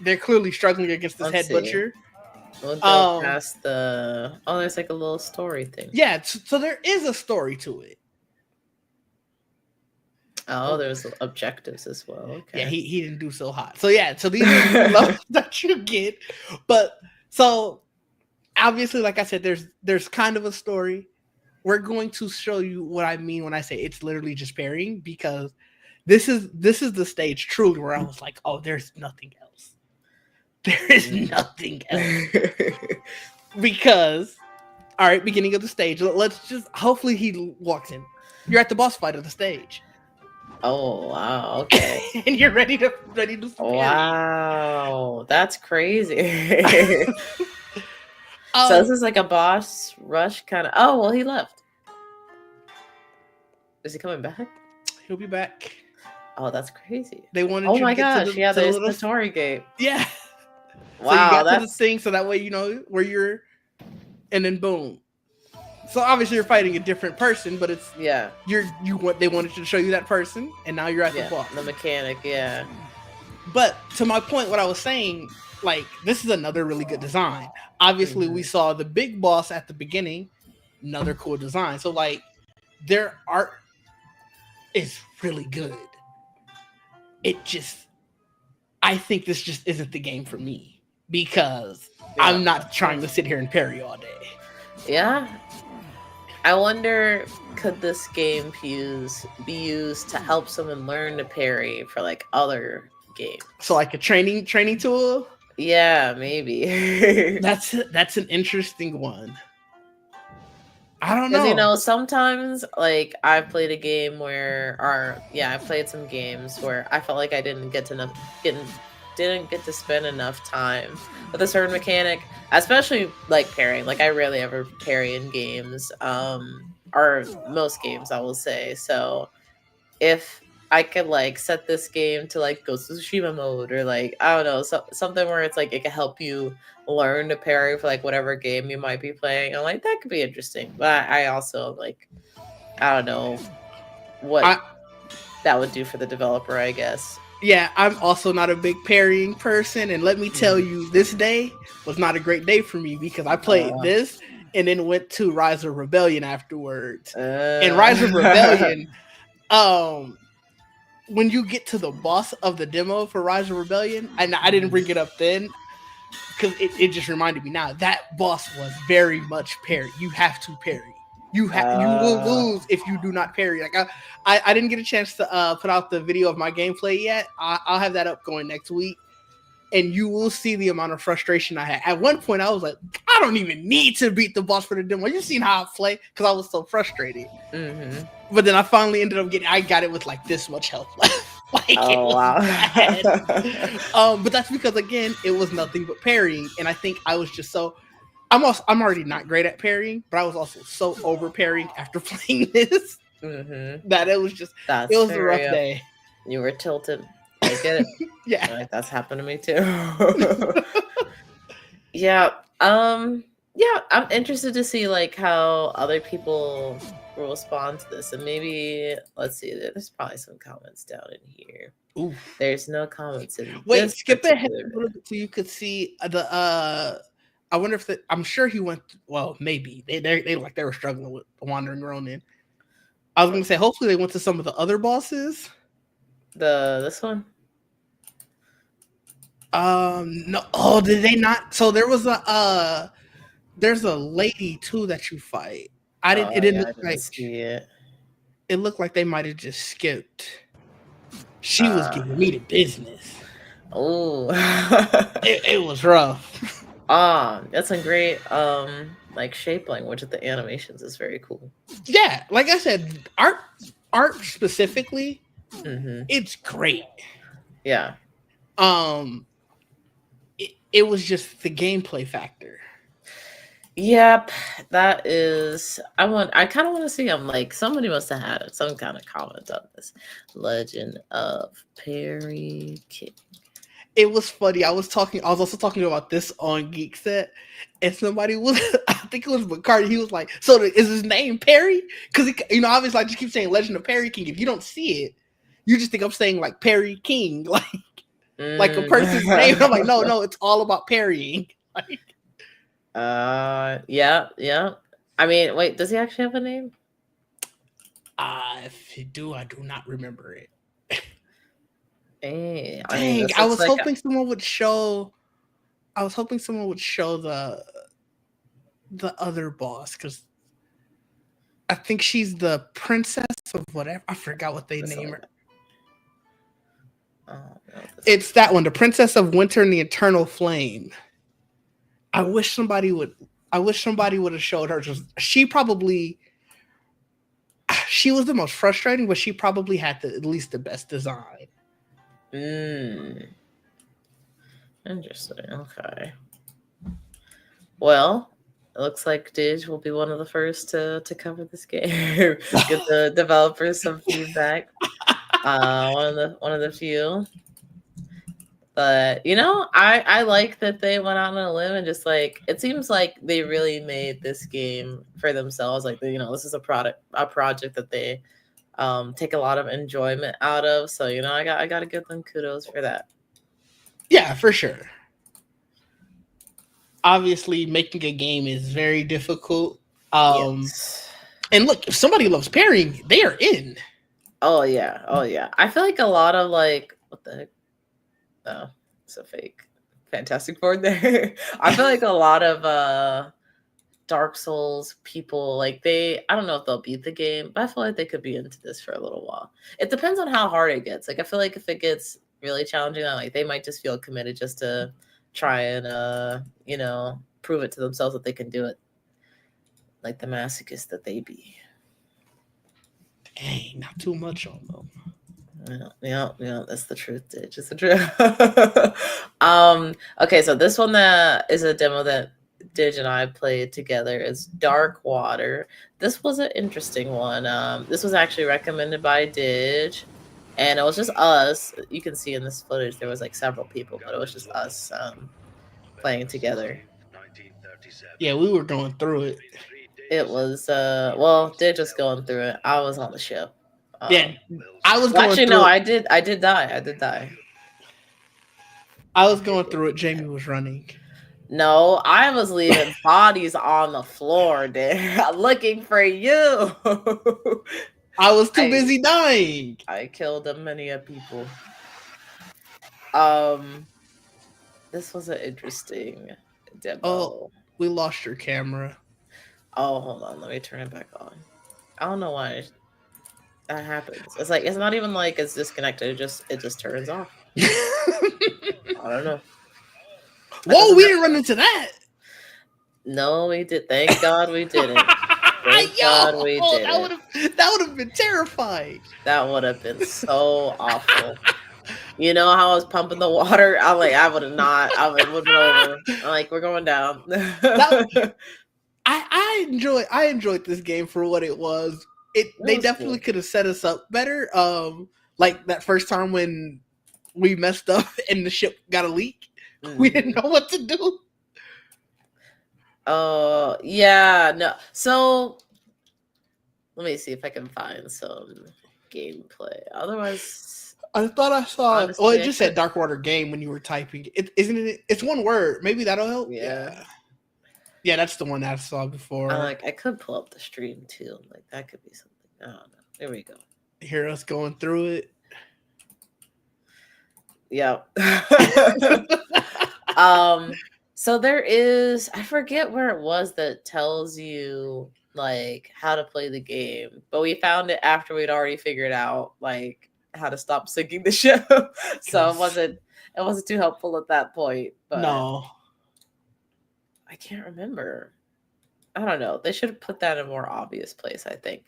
They're clearly struggling against this Let's head see. butcher. We'll go past the. Oh, there's like a little story thing. Yeah, so there is a story to it. Oh, there's objectives as well. Okay. Yeah, he didn't do so hot. So yeah, so these are the levels that you get. But so obviously, like I said, there's kind of a story. We're going to show you what I mean when I say it's literally just parrying, because this is the stage truly where I was like, oh, there's nothing else. There is nothing else. Because, all right, beginning of the stage. Let's just hopefully he walks in. You're at the boss fight of the stage. Oh wow! Okay. And you're ready to Wow, that's crazy. So this is like a boss rush kind of. Oh well, he left. Is he coming back? He'll be back. Oh, that's crazy. They wanted. Oh you my to get gosh! to Yeah, there's little the story gate. Yeah. Wow, so you got that's to the thing, so that way you know where you're, and then boom. So obviously you're fighting a different person, but it's they wanted to show you that person, and now you're at the boss. The mechanic, yeah. But to my point, what I was saying, like, this is another really good design. Obviously, we saw the big boss at the beginning, another cool design. So like, their art is really good. I think this just isn't the game for me, because I'm not trying to sit here and parry all day. Yeah. I wonder, could this game be used to help someone learn to parry for like other games? So like a training tool? Yeah, maybe. That's an interesting one. I don't know. Because, you know, sometimes, like, I've played a game I've played some games where I felt like I didn't get to spend enough time with a certain mechanic, especially, like, parrying. Like, I rarely ever parry in games, or most games, I will say. So, if I could, like, set this game to, like, Ghost of Tsushima mode, or, like, I don't know, something where it's, like, it can help you learn to parry for, like, whatever game you might be playing. I'm like, that could be interesting. But I also, like, I don't know what that would do for the developer, I guess. Yeah, I'm also not a big parrying person. And let me tell you, this day was not a great day for me, because I played this and then went to Rise of Rebellion afterwards. And Rise of Rebellion, when you get to the boss of the demo for Rise of Rebellion, and I didn't bring it up then, because it just reminded me now, that boss was very much parry. You have to parry. You will lose if you do not parry. Like I didn't get a chance to put out the video of my gameplay yet. I'll have that up going next week, and you will see the amount of frustration I had. At one point, I was like, I don't even need to beat the boss for the demo. You seen how I play? Because I was so frustrated. Mm-hmm. But then I finally ended up I got it with like this much health left. Like, wow. But that's because, again, it was nothing but parrying, and I think I was just so. I'm already not great at parrying, but I was also so over parrying after playing this that it was just it was a rough day. You were tilted. I get it. Yeah, like, that's happened to me too. Yeah. Yeah. I'm interested to see like how other people will respond to this, and maybe let's see. There's probably some comments down in here. Ooh. There's no comments in. Wait, skip ahead a little bit so you could see the. I wonder if I'm sure he went. Well, maybe they like they were struggling with Wandering Ronin. I was going to say hopefully they went to some of the other bosses. This one. No. Oh, did they not? So there was there's a lady too that you fight. It didn't look like see it. It looked like they might have just skipped. She was giving me the business. Oh, it was rough. That's a great like shape language of the animations is very cool. Yeah, like I said, art specifically, it's great. Yeah. It was just the gameplay factor. Yep, that is. I kind of want to see. I'm like, somebody must have had some kind of comment on this. Legend of Perry King. It was funny. I was also talking about this on Geek Set, and somebody was, I think it was McCarty. He was like, "So is his name Perry?" Because obviously, I just keep saying Legend of Perry King. If you don't see it, you just think I'm saying like Perry King, like a person's name. I'm like, no, it's all about parrying. Like, yeah. I mean, wait, does he actually have a name? if you do, I do not remember it. Hey, Dang, I was hoping someone would show. I was hoping someone would show the other boss, because I think she's the princess of whatever. I forgot what they name her. It's that one, the Princess of Winter and the Eternal Flame. I wish somebody would have showed her. She was the most frustrating, but she probably had at least the best design. Interesting. Okay. Well, it looks like Dig will be one of the first to cover this game. Get the developers some feedback. One of the few. But I like that they went out on a limb and just like, it seems like they really made this game for themselves. Like, this is a project that they take a lot of enjoyment out of. So I got to give them kudos for that. Yeah, for sure. Obviously, making a game is very difficult. Yes. And look, if somebody loves parrying, they are in. Oh yeah. I feel like a lot of like, what the heck? Oh, it's a fake Fantastic Four there. I feel like a lot of Dark Souls people, like I don't know if they'll beat the game, but I feel like they could be into this for a little while. It depends on how hard it gets. Like, I feel like if it gets really challenging, like they might just feel committed just to try and prove it to themselves that they can do it. Like the masochist that they be. Dang, not too much on them. Yeah, that's the truth, Ditch. It's the truth. Okay, so this one that is a demo that Dig and I played together is Dark Water. This was an interesting one. This was actually recommended by Dig, and it was just us. You can see in this footage there was like several people, but it was just us playing together. Yeah, we were going through it. It was Dig was going through it. I was on the show. Yeah, I was going actually through no, it. I did die. I was going through it. Jamie was running. No, I was leaving bodies on the floor there looking for you. I was too busy dying. I killed many a people. This was an interesting demo. Oh, we lost your camera. Oh, hold on. Let me turn it back on. I don't know why that happens. It's like, it's not even like it's disconnected. It just turns off. I don't know. Whoa, we didn't run into that. No, we did. Thank God we didn't. Thank God we didn't. That would have been terrifying. That would have been so awful. You know how I was pumping the water? I would have not. I would have been over. I'm like, we're going down. I enjoyed this game for what it was. They definitely could have set us up better. Like that first time when we messed up and the ship got a leak. We didn't know what to do. Oh, yeah, no. So let me see if I can find some gameplay. Otherwise, I thought I saw. Honestly, well, it just said Darkwater game when you were typing. Isn't it? It's one word. Maybe that'll help. Yeah. Yeah, that's the one that I saw before. I could pull up the stream too. Like that could be something. I don't know. There we go. Hear us going through it. Yep. So there is, I forget where it was that tells you like how to play the game, but we found it after we'd already figured out like how to stop sinking the ship. So it wasn't too helpful at that point. But no, I can't remember. I don't know. They should have put that in a more obvious place, I think.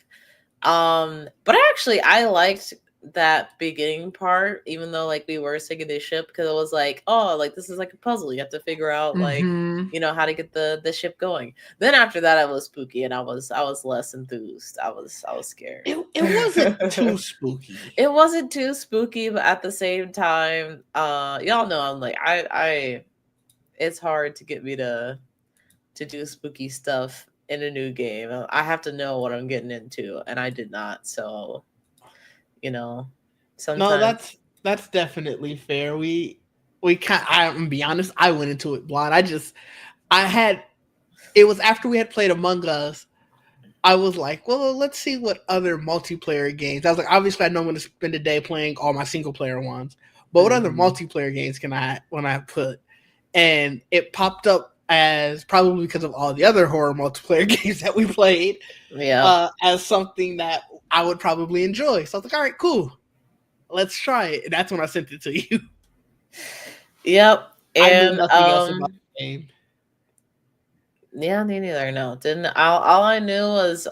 But actually I liked that beginning part, even though like we were singing the ship, because it was like, oh, like this is like a puzzle. You have to figure out like how to get the ship going. Then after that, it was spooky, and I was less enthused. I was scared. It wasn't too spooky. It wasn't too spooky, but at the same time, y'all know I'm like I it's hard to get me to do spooky stuff in a new game. I have to know what I'm getting into, and I did not. So, sometimes. No, that's definitely fair. We I'm gonna be honest, I went into it blind. It was after we had played Among Us. I was like, well, let's see what other multiplayer games. I was like, obviously I know I'm gonna spend a day playing all my single player ones, but what other multiplayer games can I put? And it popped up as, probably because of all the other horror multiplayer games that we played, as something that I would probably enjoy. So I was like, all right, cool, let's try it. And that's when I sent it to you. Yep. And I knew nothing else about the game. Yeah, me neither. No, didn't. All I knew was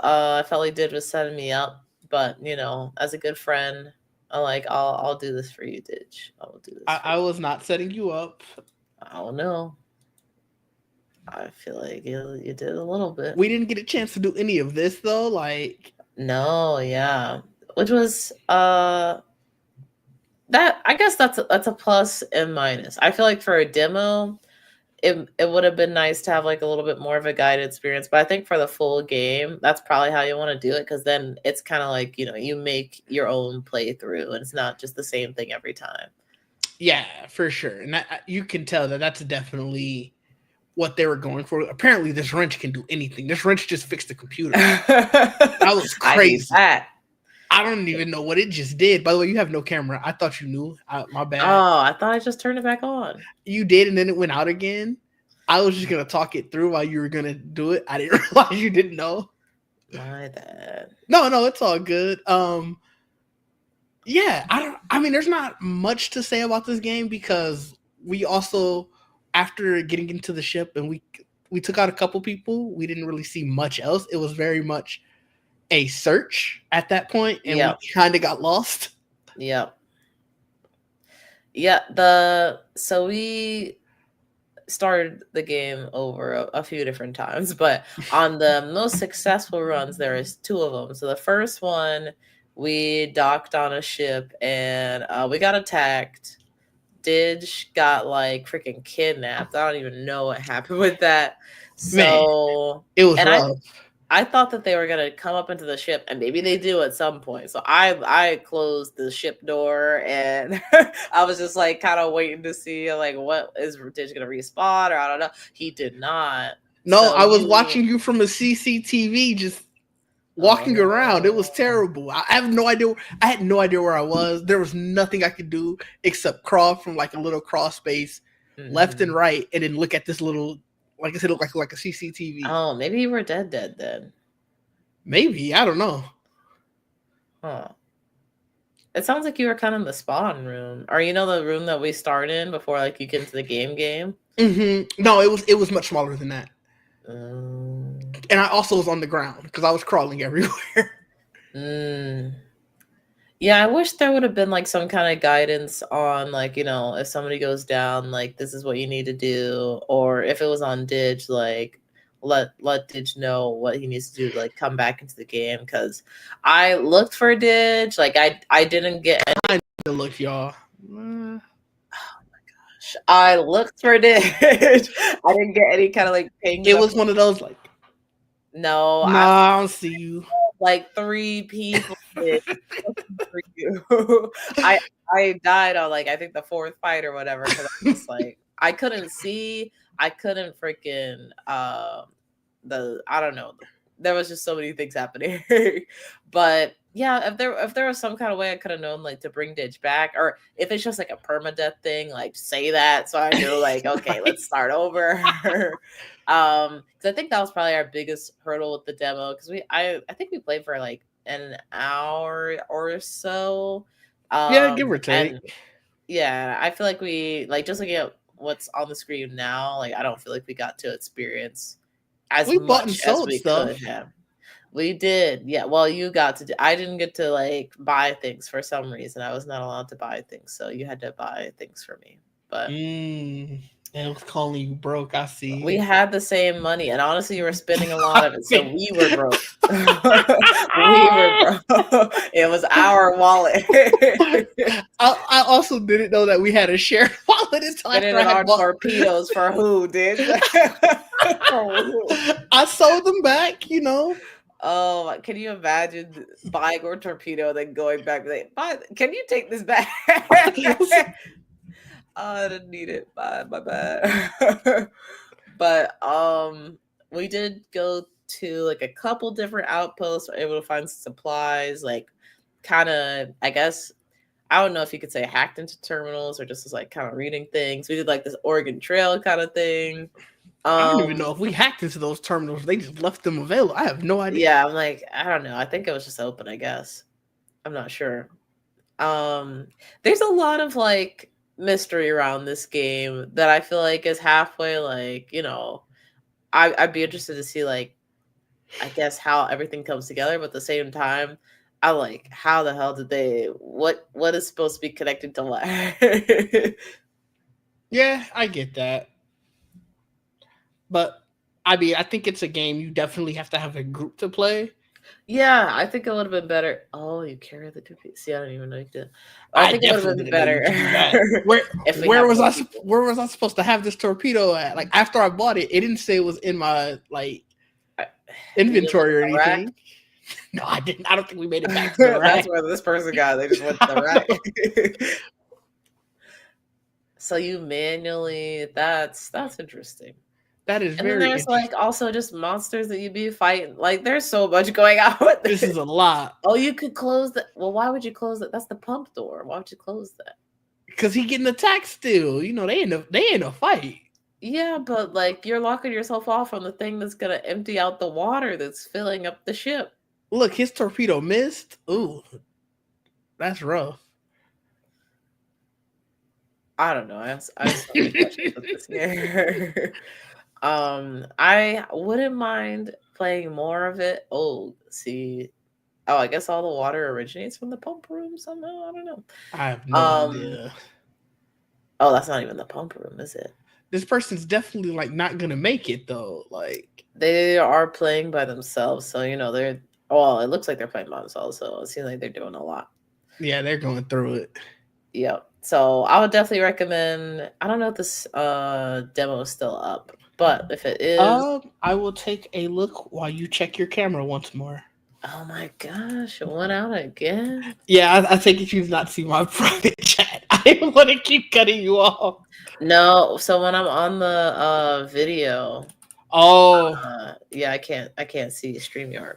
Felly did was setting me up. But as a good friend, I'll do this for you, Ditch. I will do this. I was not setting you up. I don't know. I feel like you did a little bit. We didn't get a chance to do any of this though. No, yeah, which was that. I guess that's a plus and minus. I feel like for a demo, it would have been nice to have like a little bit more of a guided experience. But I think for the full game, that's probably how you want to do it, because then it's kind of like you make your own playthrough, and it's not just the same thing every time. Yeah, for sure, and you can tell that's definitely what they were going for. Apparently, this wrench can do anything. This wrench just fixed the computer. That was crazy. I don't even know what it just did. By the way, you have no camera. I thought you knew. My bad. Oh, I thought I just turned it back on. You did, and then it went out again. I was just gonna talk it through while you were gonna do it. I didn't realize you didn't know. My bad. No, it's all good. Yeah, I mean, there's not much to say about this game, because we also, after getting into the ship and we took out a couple people, we didn't really see much else. It was very much a search at that point, and we kind of got lost. Yep. Yeah. So we started the game over a few different times, but on the most successful runs, there is 2 of them. So the first one, we docked on a ship and we got attacked. Didge got like freaking kidnapped. I don't even know what happened with that. So it was rough. I thought that they were gonna come up into the ship, and maybe they do at some point. So I closed the ship door, and I was just like kind of waiting to see like what is Didge gonna respawn, or I don't know. He did not. No, so I was watching you from a CCTV, just walking around. It was terrible. I have no idea. I had no idea where I was. There was nothing I could do except crawl from like a little crawl space left and right, and then look at this little, like I said, it looked like a CCTV. Oh, maybe you were dead then. Maybe, I don't know. Huh. It sounds like you were kind of in the spawn room, or the room that we start in before like you get into the game. Mm-hmm. No, it was much smaller than that. And I also was on the ground because I was crawling everywhere. Yeah, I wish there would have been like some kind of guidance on like, if somebody goes down, like this is what you need to do. Or if it was on Didge, like let Didge know what he needs to do to like come back into the game. Because I looked for Didge, like I didn't get any. I need to look, y'all. Oh my gosh. I looked for Didge. I didn't get any kind of like ping. It was one of those like, no, I don't see you. Like 3 people did for you. I died on like I think the 4th fight or whatever. Because I was like I couldn't see. I couldn't freaking I don't know. There was just so many things happening. But yeah, if there was some kind of way I could have known like to bring Didge back, or if it's just like a permadeath thing, like say that so I knew like okay, let's start over. Because I think that was probably our biggest hurdle with the demo, because I think we played for like an hour or so. Yeah, give or take. Yeah, I feel like we like just looking at what's on the screen now, like I don't feel like we got to experience as much as we could have. We did. Yeah. Well, you got to do, I didn't get to like buy things for some reason. I was not allowed to buy things. So you had to buy things for me. But and it was calling you broke. I see. we had the same money, and honestly, you were spending a lot of it, so we were broke. We were broke. It was our wallet. I also didn't know that we had a shared wallet until Spending after I it had on bought. torpedoes for who, dude? For who? I sold them back, you know. Oh, can you imagine buying a torpedo, then going back and like, can you take this back? I didn't need it. Bye, my bad. But we did go to like a couple different outposts, were able to find supplies, like kind of, I guess, I don't know if you could say hacked into terminals or just was like kind of reading things. We did like this Oregon Trail kind of thing. I don't even know if we hacked into those terminals. They just left them available. I have no idea. Yeah, I'm like, I don't know. I think it was just open, I guess. I'm not sure. There's a lot of like mystery around this game that I feel like is halfway like, you know, I'd be interested to see like, I guess how everything comes together, but at the same time, I like how the hell did they what is supposed to be connected to what? Yeah, I get that. But I mean, I think it's a game you definitely have to have a group to play. Yeah, I think it would have been better. Oh, you carry the two pieces. See, I don't even know you did. I think it would have been better. Where was I supposed to have this torpedo at? Like after I bought it, it didn't say it was in my like inventory or anything. No, I didn't. I don't think we made it back to the rack. That's where this person got. They just went to the rack. So you manually. That's interesting. That is and very. Then there's like also just monsters that you'd be fighting. Like there's so much going on with this. This is a lot. Oh, you could close that. Well, why would you close that? That's the pump door. Why would you close that? Because he getting attacked still. You know they in a fight. Yeah, but like you're locking yourself off from the thing that's gonna empty out the water that's filling up the ship. Look, his torpedo missed. Ooh, that's rough. I don't know. I so many questions with this game. I wouldn't mind playing more of it. Oh, see. Oh, I guess all the water originates from the pump room somehow. I don't know. I have no idea. Oh, that's not even the pump room, is it? This person's definitely like not gonna make it though. Like they are playing by themselves, so you know they're. Well, it looks like they're playing by themselves, so it seems like they're doing a lot. Yeah, they're going through it. Yep. So I would definitely recommend. I don't know if this demo is still up, but if it is, I will take a look while you check your camera once more. Oh my gosh, it went out again. Yeah, I think you've not seen my private chat. I didn't want to keep cutting you off. No, so when I'm on the video, yeah, I can't see StreamYard.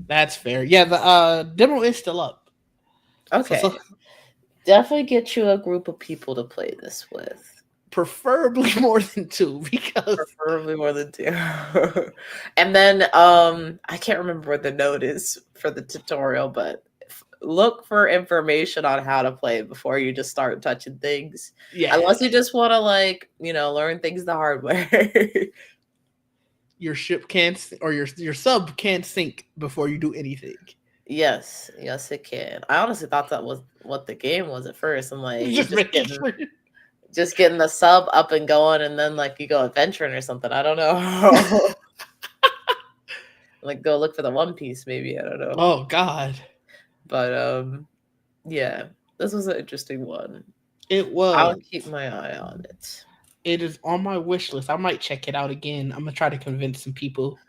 That's fair. Yeah, the demo is still up. Okay. So definitely get you a group of people to play this with. Preferably more than two, because preferably more than two. And then I can't remember what the note is for the tutorial, but look for information on how to play before you just start touching things. Yeah. Unless you just want to like, you know, learn things the hard way. Your ship can't, or your sub can't sink before you do anything. Yes, it can. I honestly thought that was what the game was at first. I'm like, just getting the sub up and going, and then like you go adventuring or something. I don't know. Like go look for the One Piece, maybe. I don't know. Oh God. But yeah, this was an interesting one. It was. I'll keep my eye on it. It is on my wish list. I might check it out again. I'm gonna try to convince some people.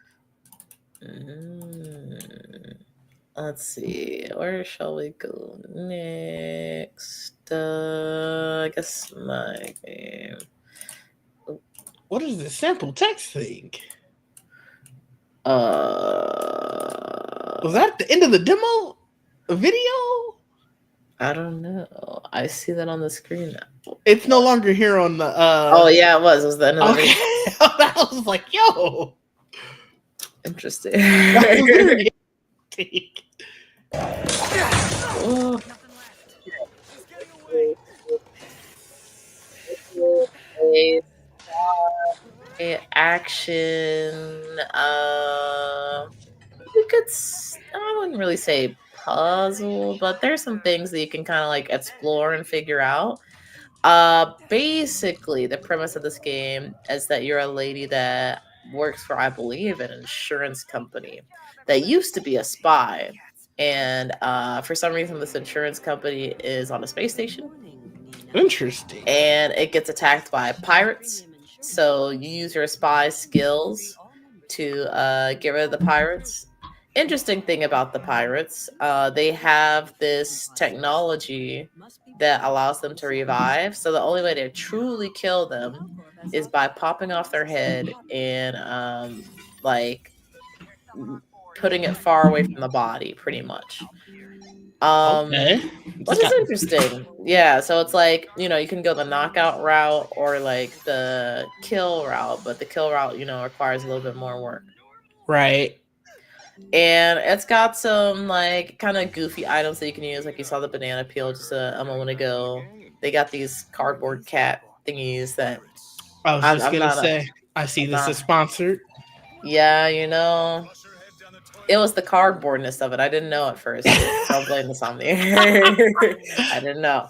Let's see. Where shall we go next? I guess my game. What is this sample text thing? Was that the end of the demo video? I don't know. I see that on the screen now. It's no longer here on the. Oh yeah, it was. It was the end of the video. That was like, yo, interesting. Action. I wouldn't really say puzzle, but there's some things that you can kind of like explore and figure out. Basically, the premise of this game is that you're a lady that works for, I believe, an insurance company that used to be a spy. And for some reason, this insurance company is on a space station. Interesting. And it gets attacked by pirates. So you use your spy skills to get rid of the pirates. Interesting thing about the pirates, they have this technology that allows them to revive. So the only way to truly kill them is by popping off their head and like putting it far away from the body, pretty much. Okay. Which is interesting. Yeah, so it's like, you know, you can go the knockout route or like the kill route, but the kill route, you know, requires a little bit more work. Right. And it's got some like kind of goofy items that you can use, like you saw the banana peel just a moment ago. They got these cardboard cat thingies that I was just gonna say. I see this is sponsored. Yeah, you know, it was the cardboardness of it. I didn't know at first. Don't blame this on me. I didn't know.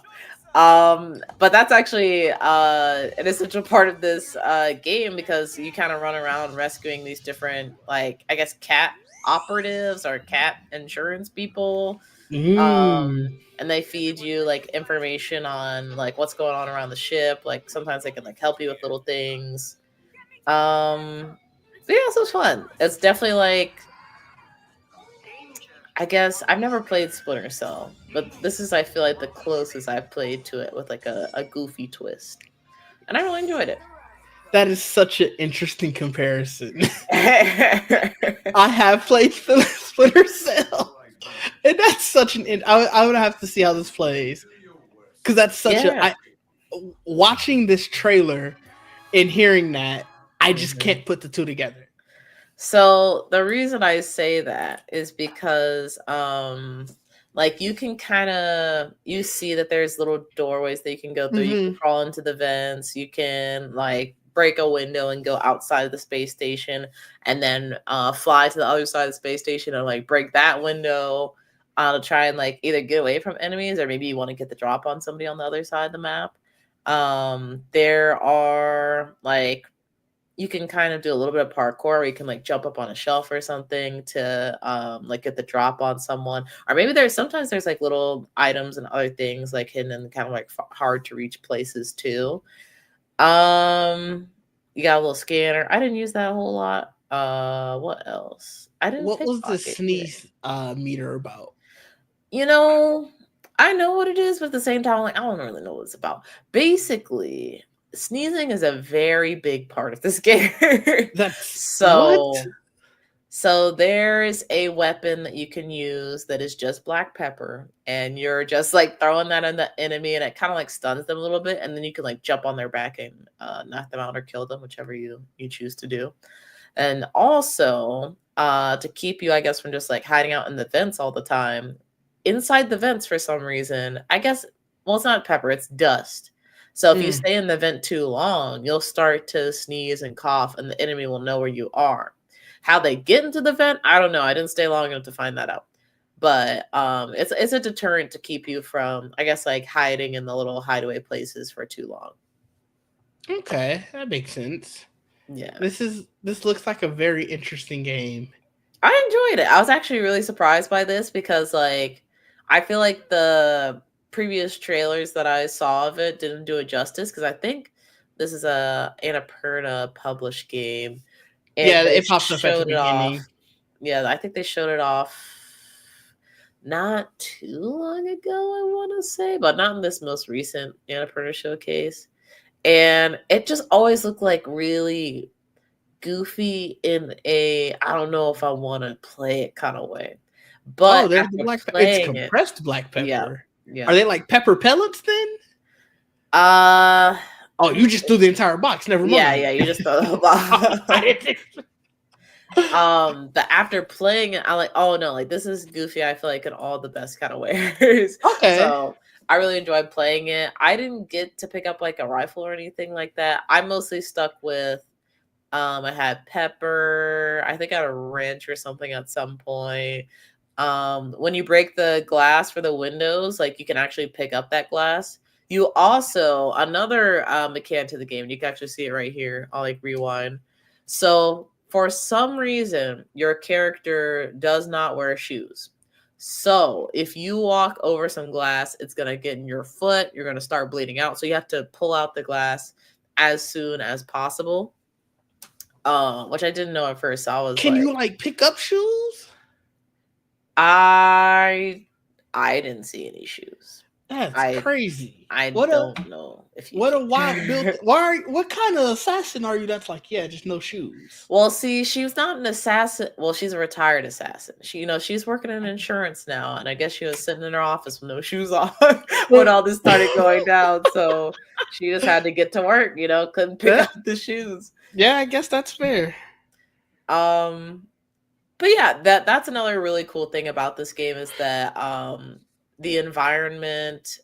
But that's actually an essential part of this game because you kind of run around rescuing these different, like, I guess, cat operatives or cat insurance people. And they feed you like information on like what's going on around the ship. Like sometimes they can like help you with little things. Yeah, so it's fun. It's definitely like, I guess I've never played Splinter Cell, but this is, I feel like, the closest I've played to it with like a goofy twist. And I really enjoyed it. That is such an interesting comparison. I have played Splinter Cell. And that's such an... I would have to see how this plays. Because that's such watching this trailer and hearing that, I just can't put the two together. So the reason I say that is because like you can you see that there's little doorways that you can go through. You can crawl into the vents. You can like break a window and go outside of the space station and then fly to the other side of the space station and like break that window to try and like either get away from enemies or maybe you want to get the drop on somebody on the other side of the map. There are like, you can kind of do a little bit of parkour where you can like jump up on a shelf or something to like get the drop on someone. Or maybe sometimes there's like little items and other things like hidden in kind of like hard to reach places too. You got a little scanner. I didn't use that a whole lot. What else? What was the sneeze meter about? You know, I know what it is, but at the same time, like, I don't really know what it's about. Basically, sneezing is a very big part of this game. So there's a weapon that you can use that is just black pepper, and you're just like throwing that on the enemy, and it kind of like stuns them a little bit, and then you can like jump on their back and knock them out or kill them, whichever you choose to do. And also to keep you, I guess, from just like hiding out in the vents all the time. Inside the vents, for some reason, I guess, well, it's not pepper, it's dust. So if you stay in the vent too long, you'll start to sneeze and cough, and the enemy will know where you are. How they get into the vent, I don't know. I didn't stay long enough to find that out. But it's a deterrent to keep you from, I guess, like hiding in the little hideaway places for too long. Okay, that makes sense. Yeah. This looks like a very interesting game. I enjoyed it. I was actually really surprised by this because, like, I feel like the previous trailers that I saw of it didn't do it justice because I think this is a Annapurna published game. And yeah, it pops up at the beginning. Yeah, I think they showed it off not too long ago, I want to say, but not in this most recent Annapurna showcase. And it just always looked like really goofy in a, I don't know if I want to play it kind of way. But there's the black pepper. It's compressed black pepper. Yeah. Are they like pepper pellets then? Oh, you just threw the entire box. Never mind. Yeah, you just threw the box. But after playing it, I'm like, oh no, like this is goofy. I feel like in all the best kind of ways. Okay. So I really enjoyed playing it. I didn't get to pick up like a rifle or anything like that. I mostly stuck with I had pepper. I think I had a wrench or something at some point. When you break the glass for the windows, like you can actually pick up that glass. You also another mechanic to the game. You can actually see it right here. I'll like rewind. So for some reason, your character does not wear shoes. So if you walk over some glass, it's gonna get in your foot. You're gonna start bleeding out. So you have to pull out the glass as soon as possible. Which I didn't know at first. So I was Can like, you like pick up shoes? I didn't see any shoes. That's crazy. I don't know if you what a wild build. What kind of assassin are you? That's like, yeah, just no shoes. Well, see, she's not an assassin. Well, she's a retired assassin. She's working in insurance now, and I guess she was sitting in her office with no shoes on when all this started going down. So she just had to get to work. Couldn't pick up the shoes. Yeah, I guess that's fair. But yeah, that's another really cool thing about this game is that the environment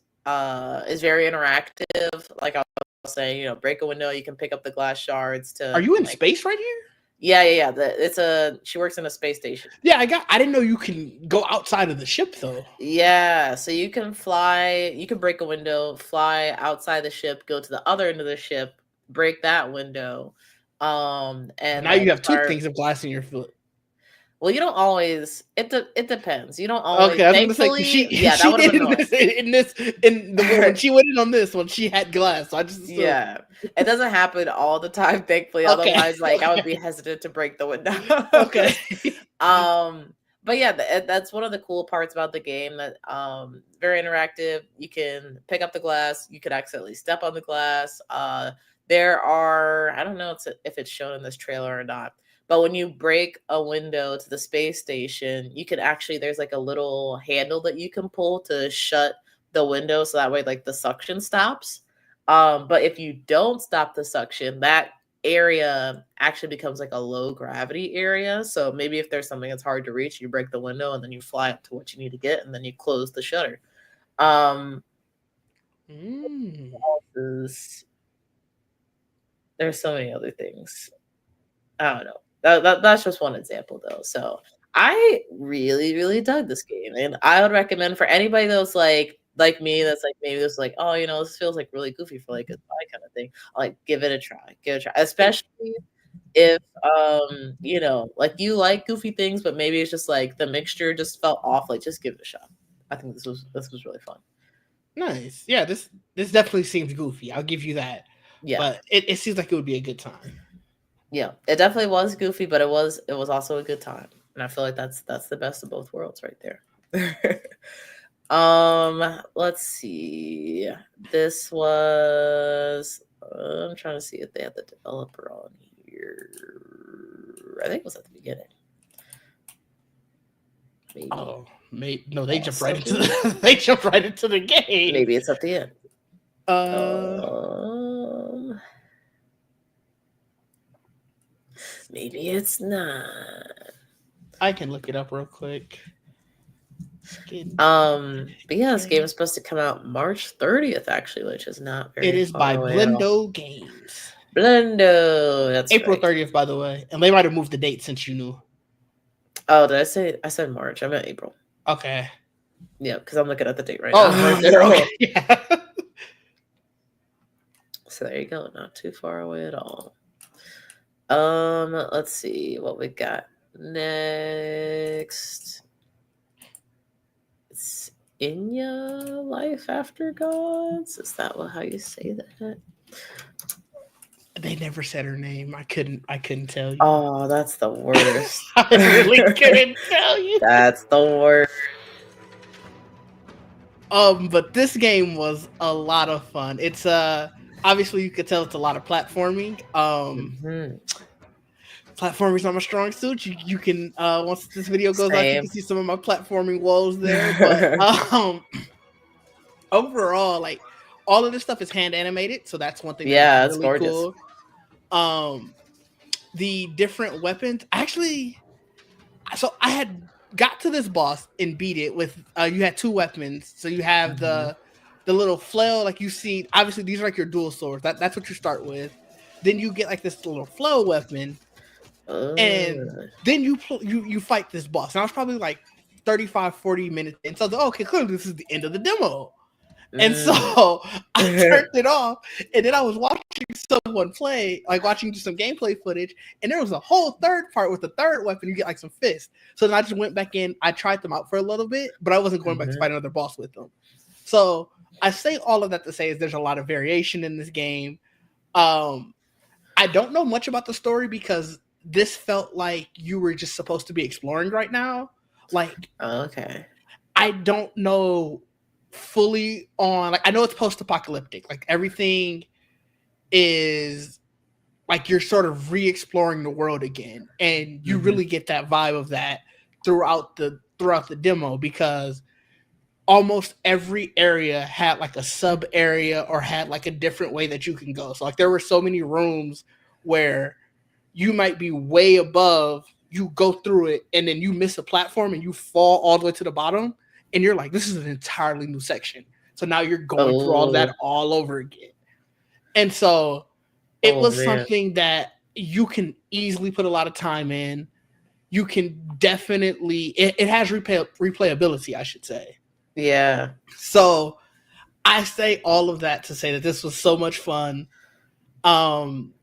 is very interactive. Like I was saying, break a window, you can pick up the glass shards to. Are you in space right here? Yeah. She works in a space station. Yeah, I didn't know you can go outside of the ship though. Yeah, so you can fly. You can break a window, fly outside the ship, go to the other end of the ship, break that window. And now you have two things of glass in your foot. Well, you don't always. It depends. You don't always. Okay, I was gonna say she when she went in on this one, she had glass. So I just it doesn't happen all the time, thankfully. Okay. Otherwise, I would be hesitant to break the window. Okay. But yeah, that's one of the cool parts about the game. That very interactive. You can pick up the glass. You could accidentally step on the glass. There are, I don't know if it's shown in this trailer or not, but when you break a window to the space station, you can actually, there's like a little handle that you can pull to shut the window. So that way, the suction stops. But if you don't stop the suction, that area actually becomes like a low gravity area. So maybe if there's something that's hard to reach, you break the window and then you fly up to what you need to get and then you close the shutter. There's so many other things. I don't know. That's just one example, though. So I really, really dug this game, and I would recommend for anybody that's like me, that's maybe that's oh, this feels really goofy for a spy kind of thing. Give it a try. Give it a try, especially if you like goofy things, but maybe it's just the mixture just felt off. Just give it a shot. I think this was really fun. Nice. Yeah, this definitely seems goofy. I'll give you that. Yeah, but it seems like it would be a good time. Yeah, it definitely was goofy, but it was also a good time, and I feel like that's the best of both worlds right there. Let's see. This was. I'm trying to see if they had the developer on here. I think it was at the beginning. Maybe. Oh, no, they jumped right into the game. Maybe it's at the end. Maybe it's not. I can look it up real quick. But yeah, this game is supposed to come out March 30th, actually, which is not very. It is by Blendo Games. Blendo. That's April 30th, by the way, and they might have moved the date since you knew. Oh, did I say? I said March. I meant April. Okay. Yeah, because I'm looking at the date right now. Okay. Yeah. So there you go. Not too far away at all. Let's see what we got next. It's Inya Life After Gods. Is that how you say that? They never said her name. I couldn't tell you. Oh, that's the worst. I really couldn't tell you. That's the worst. But this game was a lot of fun. It's obviously you could tell it's a lot of platforming. Platforming is not my strong suit. You can once this video goes out, you can see some of my platforming woes there. But overall, all of this stuff is hand animated, so that's one thing. Yeah, that's really gorgeous. Cool. The different weapons. Actually, so I had got to this boss and beat it with. You had two weapons, so you have the little flail, you see. Obviously, these are your dual swords. That's what you start with. then you get like this little flow weapon, and then you fight this boss. And I was probably like 35, 40 minutes in. So I was like, okay, clearly this is the end of the demo. And so I turned it off, and then I was watching someone play, like watching some gameplay footage, and there was a whole third part with the third weapon. You get like some fists. So then I just went back in. I tried them out for a little bit, but I wasn't going back to fight another boss with them. So I say all of that to say is there's a lot of variation in this game. I don't know much about the story because this felt like you were just supposed to be exploring right now. Like, okay, I don't know fully on, like, I know it's post-apocalyptic, like everything is like you're sort of re-exploring the world again, and you really get that vibe of that throughout the demo, because almost every area had like a sub area or had like a different way that you can go. So like there were so many rooms where you might be way above, you go through it, and then you miss a platform and you fall all the way to the bottom, and you're like, this is an entirely new section. So now you're going through all that all over again. And so it was something that you can easily put a lot of time in. You can definitely, it has replayability, I should say. Yeah. So I say all of that to say that this was so much fun.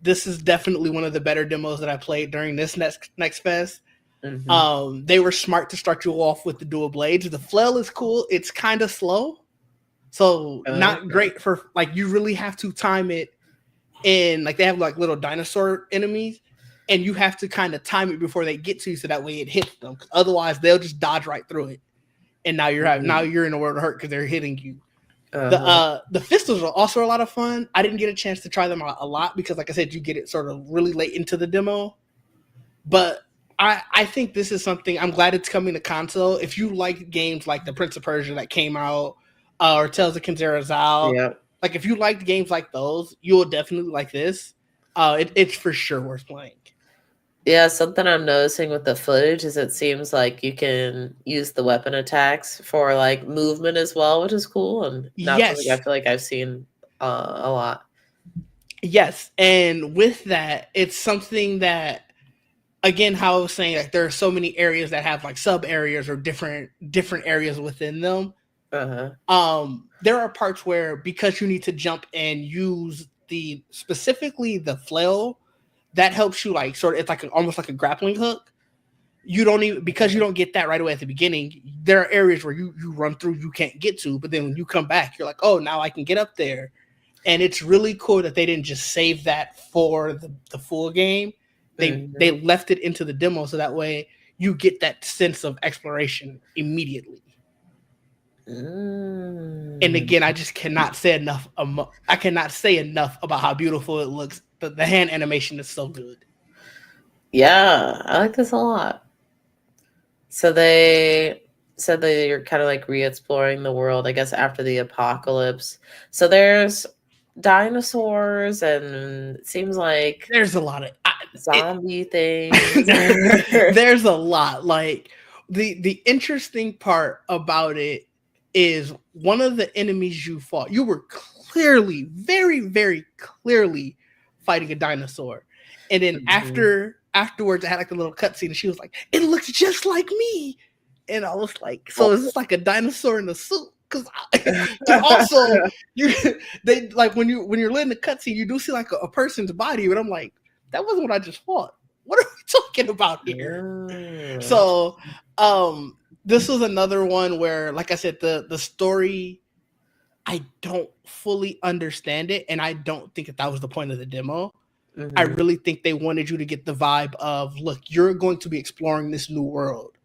This is definitely one of the better demos that I played during this next fest. They were smart to start you off with the dual blades. The flail is cool. It's kind of slow. So not great for, like, you really have to time it in, like, they have like little dinosaur enemies, and you have to kind of time it before they get to you so that way it hits them. Otherwise they'll just dodge right through it. And now you're in a world of hurt because they're hitting you. The pistols are also a lot of fun. I didn't get a chance to try them out a lot because, like I said, you get it sort of really late into the demo. But I think this is something, I'm glad it's coming to console. If you like games like the Prince of Persia that came out, or Tales of Kinzera, like if you liked games like those, you will definitely like this. It's for sure worth playing. Yeah, something I'm noticing with the footage is it seems like you can use the weapon attacks for like movement as well, which is cool, and not something I feel like I've seen a lot. Yes, and with that, it's something that, again, how I was saying, like there are so many areas that have like sub areas or different areas within them. There are parts where, because you need to jump and use specifically the flail, that helps you, like, sort of, it's like almost like a grappling hook. You don't even, because you don't get that right away at the beginning, there are areas where you run through you can't get to, but then when you come back, you're like, oh, now I can get up there. And it's really cool that they didn't just save that for the full game. They left it into the demo so that way you get that sense of exploration immediately. And again, I just cannot say enough. I cannot say enough about how beautiful it looks. The hand animation is so good. Yeah, I like this a lot. So they said that you're kind of like re-exploring the world, I guess, after the apocalypse. So there's dinosaurs, and it seems like there's a lot of zombie things. There's a lot. Like the interesting part about it is one of the enemies you fought, you were clearly, very, very clearly fighting a dinosaur. And then afterwards I had like a little cutscene and she was like, it looks just like me. And I was like, so is this like a dinosaur in a suit? Because also they like when you're letting the cutscene, you do see like a person's body, but I'm like, that wasn't what I just fought. What are we talking about here? So this was another one where, like I said, the story, I don't fully understand it, and I don't think that was the point of the demo. I really think they wanted you to get the vibe of, look, you're going to be exploring this new world.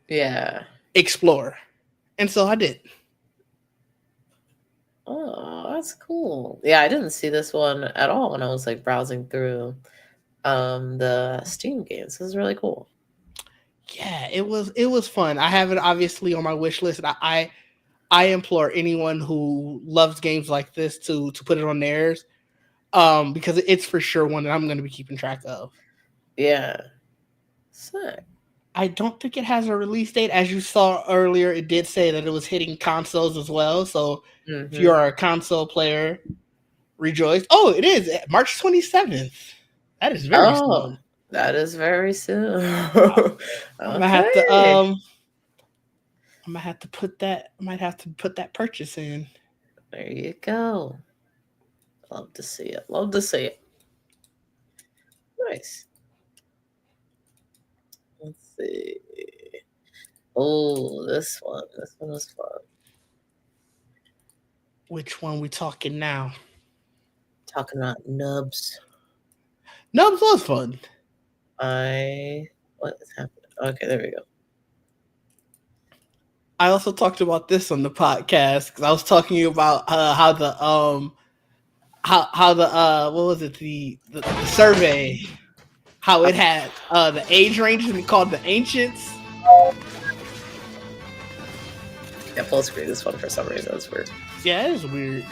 Yeah. Explore. And so I did. Oh, that's cool. Yeah, I didn't see this one at all when I was like browsing through the Steam games. This is really cool. Yeah, it was fun. I have it obviously on my wish list. I implore anyone who loves games like this to put it on theirs, because it's for sure one that I'm going to be keeping track of. Yeah. Sick. I don't think it has a release date. As you saw earlier, it did say that it was hitting consoles as well. So if you are a console player, Rejoice. Oh, it is March 27th. That is very soon. That is very soon. I'm gonna have to put that. I might have to put that purchase in. There you go. Love to see it. Love to see it. Nice. Let's see. Oh, this one. This one was fun. Which one we talking now? Talking about Nubs. Nubs was fun. What is happening? Okay, there we go. I also talked about this on the podcast because I was talking about how the what was it, the survey, how it had the age ranges and called the ancients. Yeah, full screen this one for some reason. That's weird. Yeah, it is weird.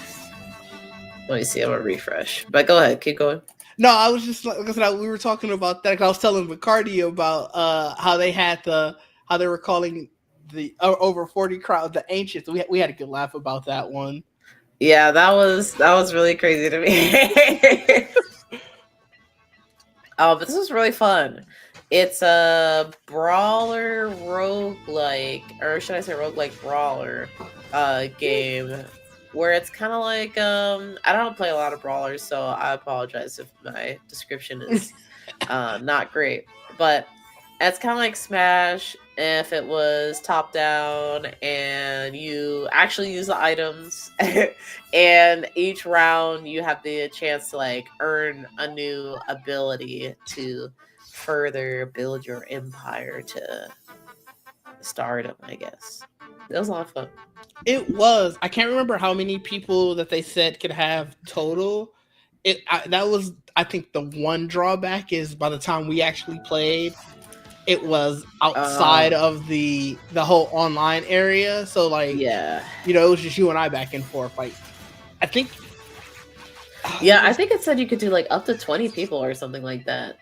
Let me see. I'm gonna refresh. But go ahead, keep going. No, I was just like I said, we were talking about that. I was telling Bacardi about how they had how they were calling the over 40 crowd the ancients. We had a good laugh about that one. Yeah, that was really crazy to me. But this was really fun. It's a brawler roguelike, or should I say roguelike brawler game where it's kind of like I don't play a lot of brawlers, so I apologize if my description is not great, but it's kind of like Smash if it was top down and you actually use the items and each round you have the chance to like earn a new ability to further build your empire to stardom, I guess. It was a lot of fun. It was. I can't remember how many people that they said could have total. That was, I think, the one drawback is by the time we actually played, it was outside of the whole online area. So like, yeah, it was just you and I back and forth. Like, I think. I think it said you could do like up to 20 people or something like that.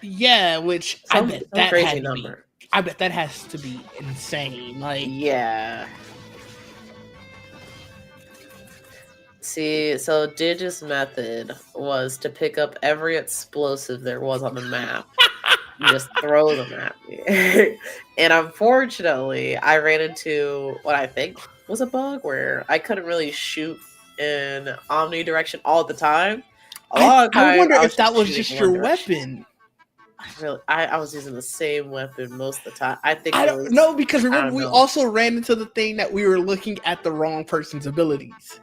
Yeah, which I bet that crazy number. I bet that has to be insane. Like, yeah. See, so Dig's method was to pick up every explosive there was on the map. And just throw them at me. And unfortunately, I ran into what I think was a bug where I couldn't really shoot in omnidirection all the time. I wonder if that was just your weapon. I was using the same weapon most of the time. I don't know, because remember we also ran into the thing that we were looking at the wrong person's abilities.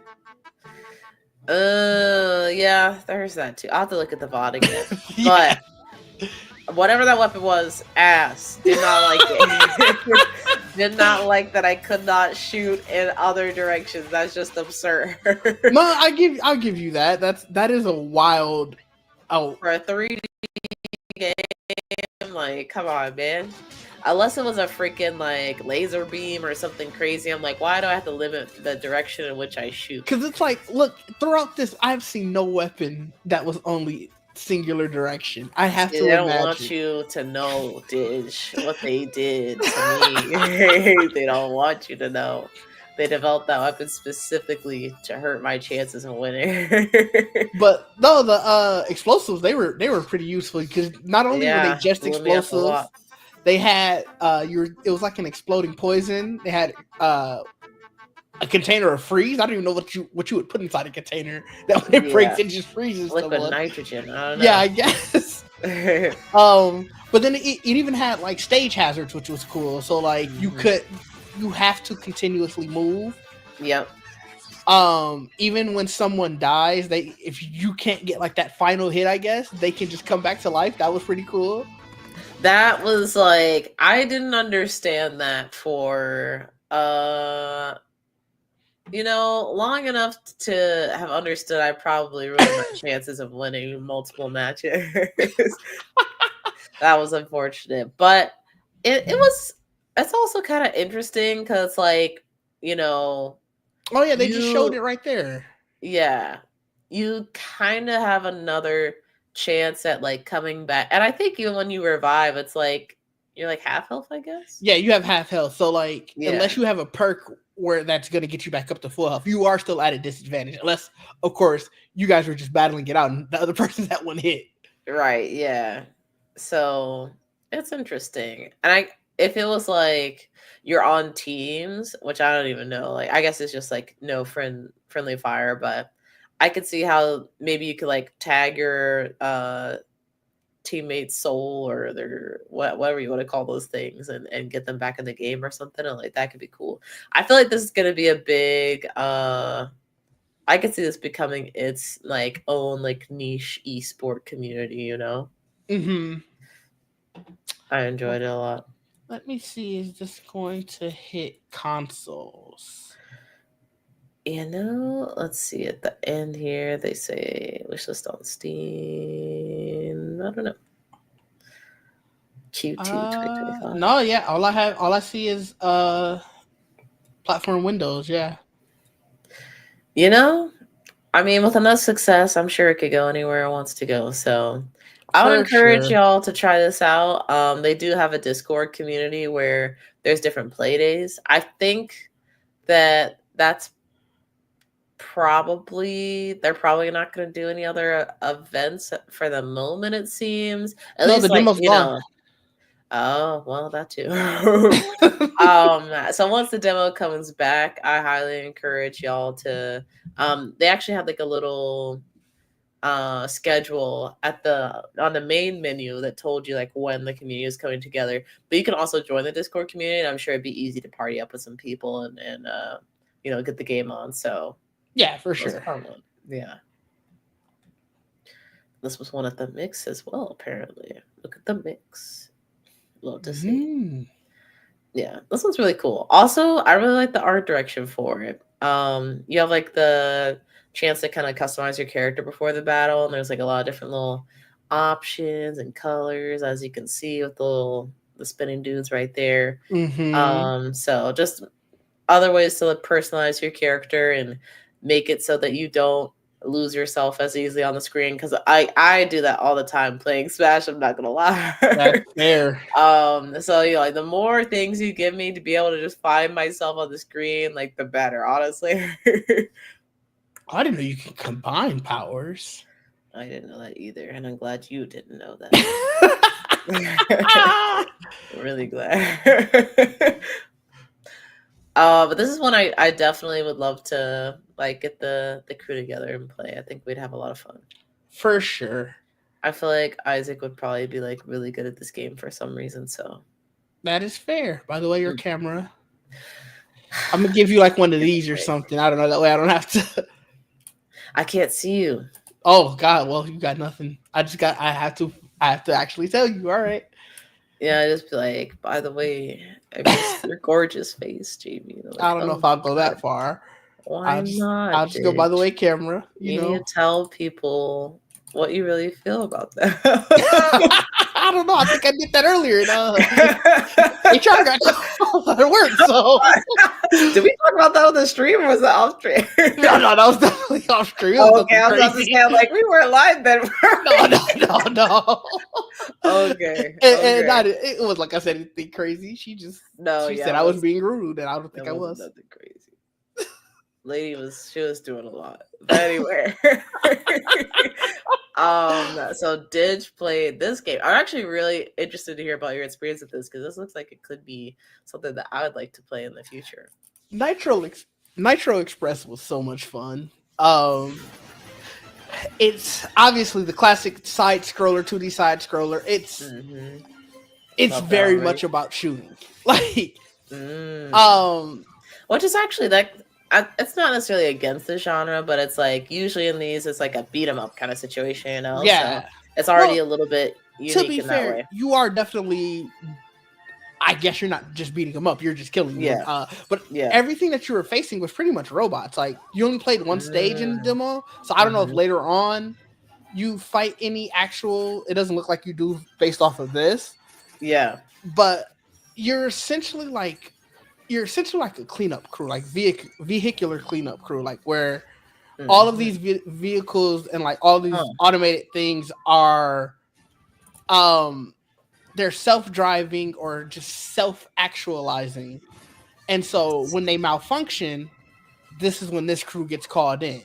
Yeah, there's that too. I'll have to look at the VOD again. Yeah. But whatever that weapon was, ass. Did not like it. Did not like that I could not shoot in other directions. That's just absurd. No, I'll give you that. That is a wild for a 3D game. Like, come on, man. Unless it was a freaking like laser beam or something crazy, I'm like, why do I have to limit the direction in which I shoot? Because it's like, look, throughout this, I've seen no weapon that was only singular direction. I have to. They don't want you to know, Dig, what they did to me. They don't want you to know. They developed that weapon specifically to hurt my chances of winning. But no, the explosives they were pretty useful because not only were they just explosives, they had it was like an exploding poison. They had a container of freeze. I don't even know what you would put inside a container that when it breaks it just freezes. Liquid nitrogen. I don't know. Yeah, I guess. But then it even had like stage hazards, which was cool. So like you have to continuously move. Yep. Even when someone dies, if you can't get like that final hit, I guess they can just come back to life. That was pretty cool. That was like, I didn't understand that for long enough to have understood I probably ruined my chances of winning multiple matches. That was unfortunate, but it's also kind of interesting because like, oh yeah, they just showed it right there. Yeah, you kind of have another chance at like coming back, and I think even when you revive, it's like you're like half health, I guess. Yeah, you have half health, so like unless you have a perk where that's going to get you back up to full health. You are still at a disadvantage, unless, of course, you guys were just battling it out and the other person's at one hit. Right, yeah. So it's interesting. And if it was like you're on teams, which I don't even know, like I guess it's just like no friendly fire, but I could see how maybe you could like tag your teammate's soul or their whatever you want to call those things and get them back in the game or something, and like that could be cool. I feel like this is gonna be a big I could see this becoming its like own like niche esport community, you know. Mm-hmm. I enjoyed it a lot. Let me see, is this going to hit consoles? You know, let's see at the end here. They say wishlist on Steam. I don't know. Q2 2025. No, yeah. All I see is platform Windows. Yeah. You know, I mean, with enough success, I'm sure it could go anywhere it wants to go. So I would encourage y'all to try this out. They do have a Discord community where there's different play days. I think that's they're probably not going to do any other events for the moment, it seems. At least, the demo's gone. Oh, well, that too. So once the demo comes back, I highly encourage y'all to they actually have like a little schedule on the main menu that told you like when the community is coming together. But you can also join the Discord community, and I'm sure it'd be easy to party up with some people and get the game on. So yeah, for sure. Yeah. This was one of the mix as well, apparently. Look at the mix. Love to see. Yeah, this one's really cool. Also, I really like the art direction for it. You have like the chance to kind of customize your character before the battle, and there's like a lot of different little options and colors, as you can see with the spinning dudes right there. So just other ways to personalize your character and make it so that you don't lose yourself as easily on the screen, because I do that all the time playing Smash. I'm not gonna lie. That's fair. So like the more things you give me to be able to just find myself on the screen, like the better, honestly. I didn't know you could combine powers. I didn't know that either, and I'm glad you didn't know that. Really glad. But this is one I definitely would love to like get the crew together and play. I think we'd have a lot of fun. For sure. I feel like Isaac would probably be like really good at this game for some reason. So that is fair. By the way, your camera. I'm gonna give you like one of these or something. I don't know. That way I don't have to. I can't see you. Oh God. Well, you got nothing. I have to actually tell you. All right. Yeah, I just be like, by the way, I missed your gorgeous face, Jamie. Like, I don't know if I'll go that far. Why not? I'll just go by the way, camera. You know? Need to tell people what you really feel about that. I don't know. I think I did that earlier. HR got called at work, so. Did we talk about that on the stream, or was that off stream? No, that was definitely off stream. Okay, I was about to say, like, we weren't live then. No. Okay. And it was, like I said, anything crazy. She said I was being rude, and I don't think I was. Nothing crazy. Lady was doing a lot. But anyway. So Didge played this game. I'm actually really interested to hear about your experience with this, because this looks like it could be something that I would like to play in the future. Nitro Express was so much fun. It's obviously the classic side scroller, 2D side scroller. It's very much about shooting. Like which is actually like, it's not necessarily against the genre, but it's like usually in these it's like a beat 'em up kind of situation, you know? Yeah. So it's already a little bit unique. To be fair, that way. You are definitely, I guess you're not just beating them up, you're just killing them. But everything that you were facing was pretty much robots. Like, you only played one stage in the demo, so I don't know if later on you fight any actual, it doesn't look like you do based off of this. Yeah. But you're essentially like a cleanup crew, like vehicular cleanup crew, like where all of these vehicles and like all these automated things are, they're self-driving or just self-actualizing, And so when they malfunction, this is when this crew gets called in.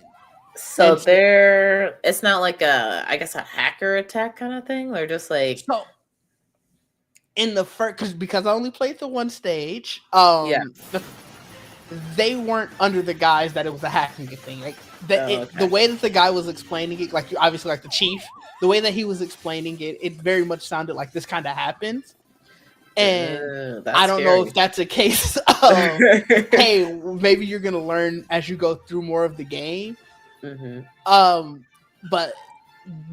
So they're it's not like a a hacker attack kind of thing. They're just like so in the first because I only played the one stage. They weren't under the guise that it was a hacking thing. Like the way that the guy was explaining it, like you obviously like the chief, the way that he was explaining it, it very much sounded like this kind of happens. And I don't know if that's a case of hey, maybe you're gonna learn as you go through more of the game. But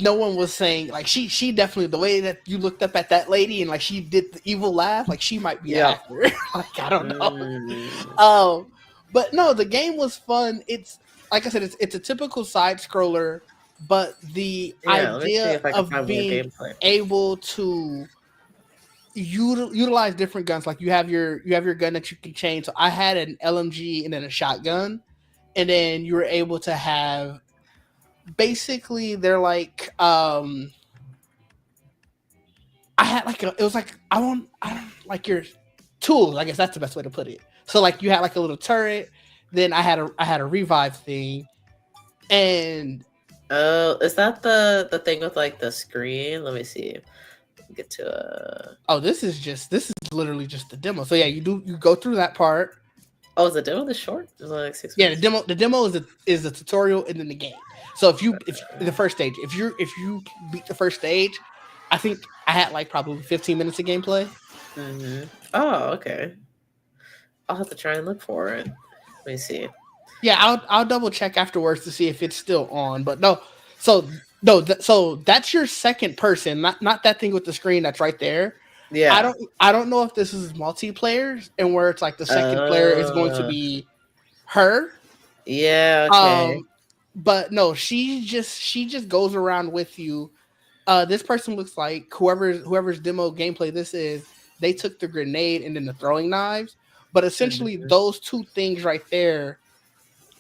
no one was saying like she definitely the way that you looked up at that lady and like she did the evil laugh, like she might be an actor. Like I don't know. But no, the game was fun. It's like I said, it's a typical side scroller, but the idea of being able to utilize different guns, like you have your gun that you can change. So I had an LMG and then a shotgun, and then you were able to have basically they're like I had like it was like I don't like your tools, I guess that's the best way to put it. So like you had like a little turret, then I had a revive thing, and is that the thing with like the screen? Let me see. Get to this is literally just the demo. So yeah, you go through that part. Oh, is the demo this short? Is it like 6 minutes? Yeah, the demo is the tutorial and then the game. So if the first stage, if you beat the first stage, I think I had like probably 15 minutes of gameplay. Oh, okay. I'll have to try and look for it. Let me see. Yeah, I'll double check afterwards to see if it's still on. But no, so that's your second person, not that thing with the screen that's right there. Yeah, I don't know if this is multiplayer and where it's like the second player is going to be her. Yeah. Okay. But no, she just goes around with you. This person looks like whoever's demo gameplay this is. They took the grenade and then the throwing knives, but essentially those two things right there,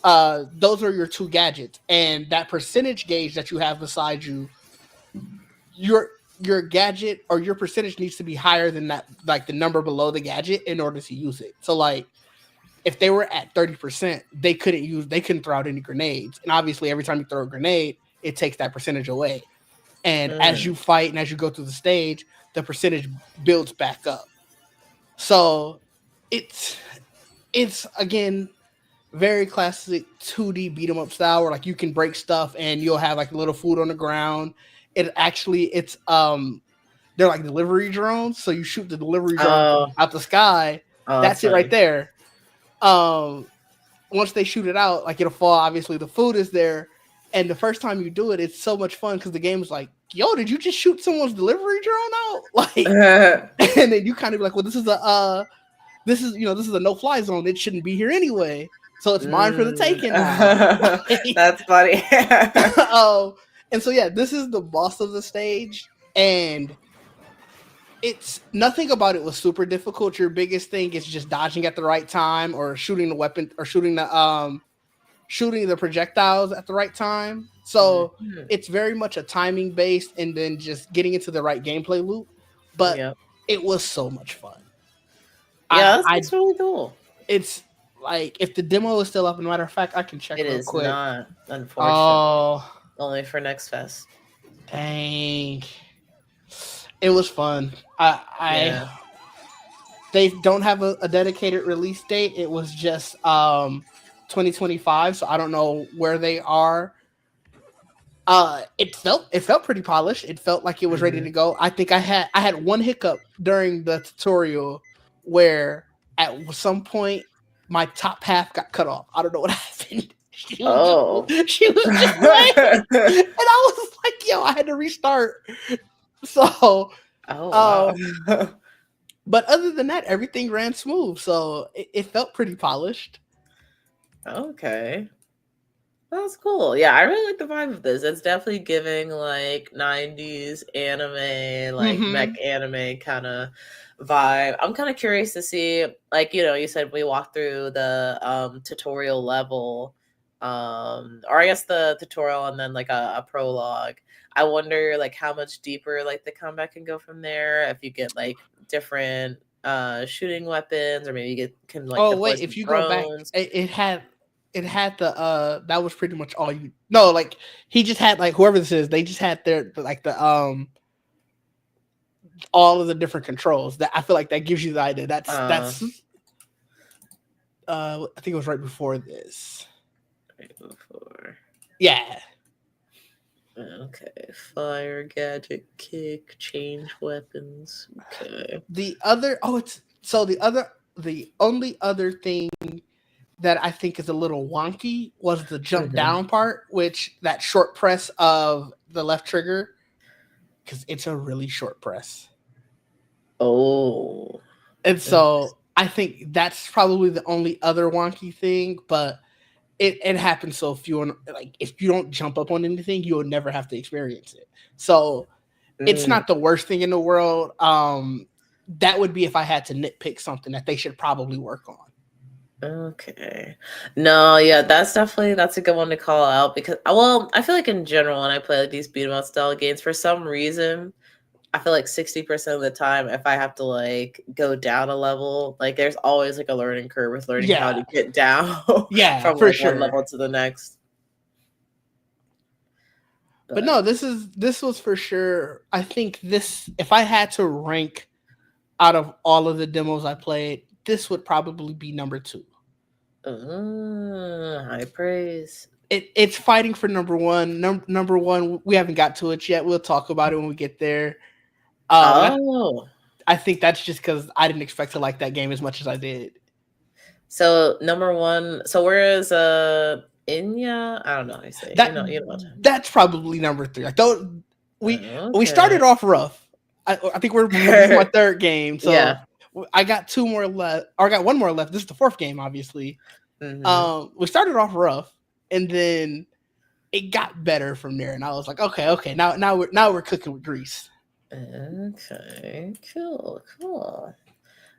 those are your two gadgets, and that percentage gauge that you have beside you, your gadget or your percentage needs to be higher than that, like the number below the gadget, in order to use it. So like, if they were at 30%, they couldn't throw out any grenades. And obviously every time you throw a grenade, it takes that percentage away. And as you fight and as you go through the stage, the percentage builds back up. So it's again, very classic 2D beat 'em up style where like you can break stuff and you'll have like a little food on the ground. It's they're like delivery drones. So you shoot the delivery drone out the sky. That's it right there. Once they shoot it out, like it'll fall. Obviously, the food is there, and the first time you do it, it's so much fun because the game is like, "Yo, did you just shoot someone's delivery drone out?" Like, and then you kind of be like, "Well, this is a no-fly zone. It shouldn't be here anyway, so it's mine for the taking." That's funny. And so yeah, this is the boss of the stage, and it's nothing about it was super difficult. Your biggest thing is just dodging at the right time or shooting the weapon or shooting the projectiles at the right time. So it's very much a timing based and then just getting into the right gameplay loop. But it was so much fun. Yeah, that's really cool. It's like if the demo is still up, as a matter of fact, I can check real quick. It is not, unfortunately. Only for Next Fest. Dang. It was fun. They don't have a dedicated release date. It was just 2025, so I don't know where they are. It felt pretty polished. It felt like it was ready to go. I think I had one hiccup during the tutorial where at some point my top half got cut off. I don't know what happened. She was just playing, and I was like, "Yo!" I had to restart. So, wow. But other than that, everything ran smooth. So it felt pretty polished. Okay. That's cool. Yeah, I really like the vibe of this. It's definitely giving like 90s anime, like mech anime kind of vibe. I'm kind of curious to see, like, you said we walked through the tutorial level, or I guess the tutorial and then like a prologue. I wonder like how much deeper like the combat can go from there, if you get like different shooting weapons, or maybe you can like Oh deploy wait, some if you go back, drones. it had the that was pretty much all you. No, like he just had like whoever this is, they just had their like the all of the different controls. That I feel like that gives you the idea. That's I think it was right before this. Right before. Yeah. Okay. Fire, gadget, kick, change weapons. Okay. The only other thing that I think is a little wonky was the jump down part, which that short press of the left trigger, because it's a really short press. Oh. And so I think that's probably the only other wonky thing, but it happens so few. Like if you don't jump up on anything, you'll never have to experience it. So it's not the worst thing in the world. That would be if I had to nitpick something that they should probably work on. Okay. No, yeah, that's a good one to call out because, well, I feel like in general when I play like these beat 'em up style games, for some reason, I feel like 60% of the time, if I have to like go down a level, like there's always like a learning curve with learning how to get down from for like sure. one level to the next. But no, this was for sure. I think this, if I had to rank out of all of the demos I played, this would probably be number 2. High praise. It's fighting for number 1. Number 1, we haven't got to it yet. We'll talk about it when we get there. I think that's just because I didn't expect to like that game as much as I did. So number 1. So where is Inya? I don't know how you say. That's probably number 3. Like we started off rough. I think this is my 3rd game. So yeah. I got 2 more left, or I got 1 more left. This is the 4th game, obviously. Mm-hmm. We started off rough, and then it got better from there. And I was like, okay, now we're cooking with grease. Okay, cool. Well,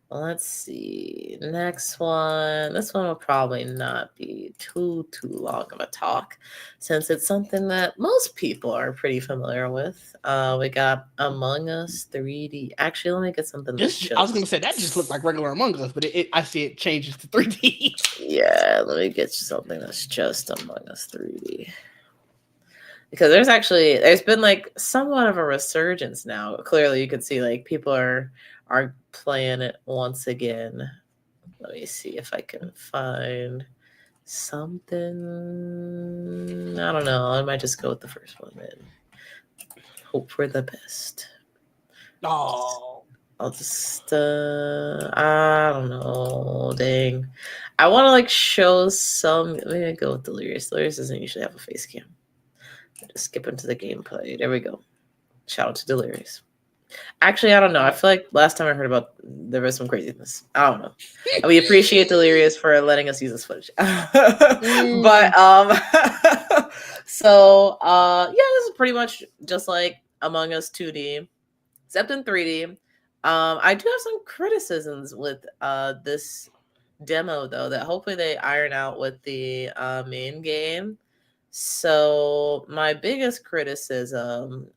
let's see. Next one. This one will probably not be too long of a talk, since it's something that most people are pretty familiar with. We got Among Us 3D. Actually, let me get something. I was going to say that just looked like regular Among Us, but I see it changes to 3D. Yeah, let me get you something that's just Among Us 3D. Because there's been like somewhat of a resurgence now. Clearly, you can see like people are playing it once again. Let me see if I can find something. I don't know. I might just go with the first one and hope for the best. Oh, I'll just I don't know. Dang. I want to like show some. Maybe go with Delirious. Delirious doesn't usually have a face cam. Just skip into the gameplay. There we go. Shout out to Delirious. Actually, I don't know. I feel like last time I heard about, there was some craziness. I don't know. We appreciate Delirious for letting us use this footage. But so yeah, this is pretty much just like Among Us 2D, except in 3D. I do have some criticisms with this demo though, that hopefully they iron out with the main game. So my biggest criticism,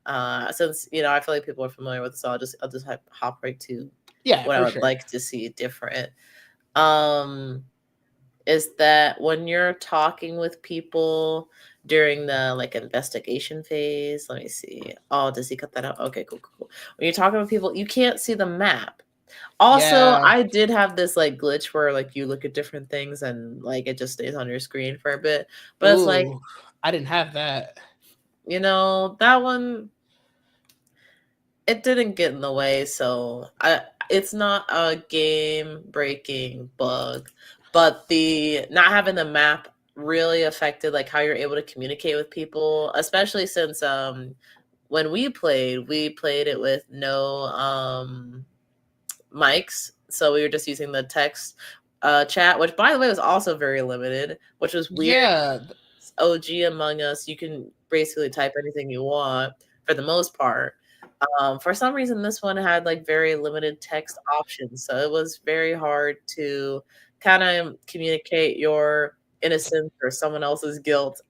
since I feel like people are familiar with, so I'll just hop right to what I would like to see different. Is that when you're talking with people during the like investigation phase? Let me see. Oh, does he cut that out? Okay, cool. When you're talking with people, you can't see the map. Also, I did have this like glitch where like you look at different things and like it just stays on your screen for a bit. But it's like, I didn't have that. That one, it didn't get in the way. So it's not a game-breaking bug, but the not having the map really affected like how you're able to communicate with people, especially since when we played it with no mics, so we were just using the text chat, which by the way was also very limited, which was weird. Yeah. OG Among Us, you can basically type anything you want for the most part. For some reason, this one had like very limited text options, so it was very hard to kind of communicate your innocence or someone else's guilt.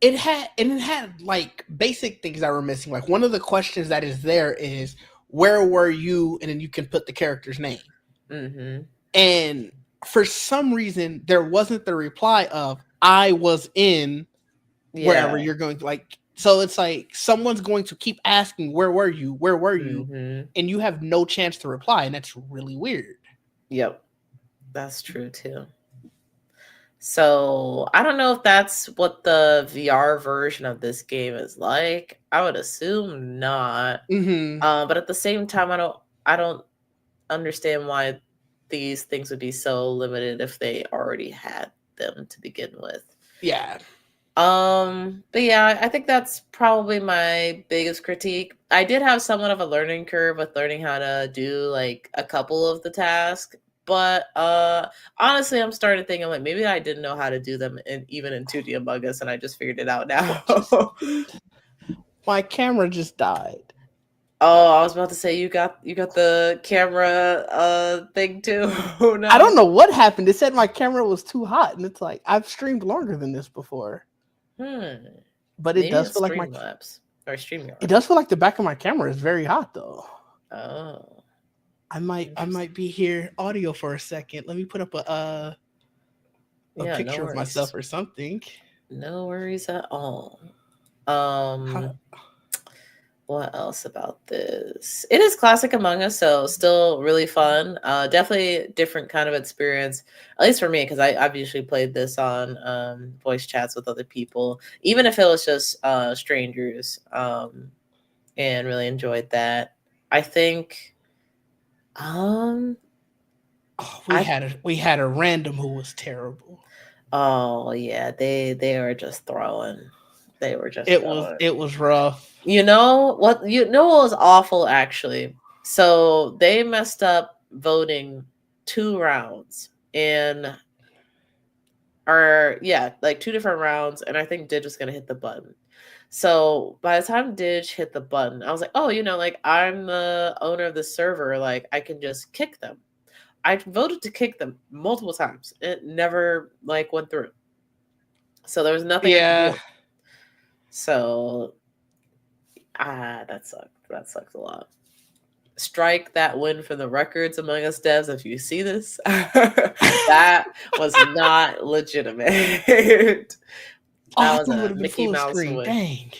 It had like basic things that were missing. Like one of the questions that is there is, where were you, and then you can put the character's name. Mm-hmm. And for some reason, there wasn't the reply of I was in wherever you're going to, like. So it's like someone's going to keep asking, where were you? Where were you? Mm-hmm. And you have no chance to reply, and that's really weird. Yep, that's true too. So I don't know if that's what the VR version of this game is like. I would assume not. Mm-hmm. But at the same time, I don't understand why these things would be so limited if they already had them to begin with. Yeah. But yeah, I think that's probably my biggest critique. I did have somewhat of a learning curve with learning how to do like a couple of the tasks, but honestly, I'm starting to think, I'm like, maybe I didn't know how to do them even in 2D Among Us, and I just figured it out now. My camera just died. Oh, I was about to say you got the camera thing too. No. I don't know what happened. It said my camera was too hot, and it's like I've streamed longer than this before. But it does feel like my Streamlabs or StreamYard. It does feel like the back of my camera is very hot though. Oh. I might be here audio for a second. Let me put up a picture of myself or something. No worries at all. What else about this? It is classic Among Us, so still really fun. Definitely different kind of experience, at least for me, because I've usually played this on voice chats with other people, even if it was just strangers, and really enjoyed that. I think we had a random who was terrible. Oh yeah, they were just throwing. They were just it was rough. You know what was awful actually? So they messed up voting 2 rounds in like 2 different rounds, and I think Didge was gonna hit the button. So by the time Didge hit the button, I was like, oh, like I'm the owner of the server, like I can just kick them. I voted to kick them multiple times. It never like went through. So there was nothing I could do. So that sucked. That sucks a lot. Strike that win from the records, Among Us devs. If you see this, that was not legitimate. That was a Mickey Mouse win. Dang.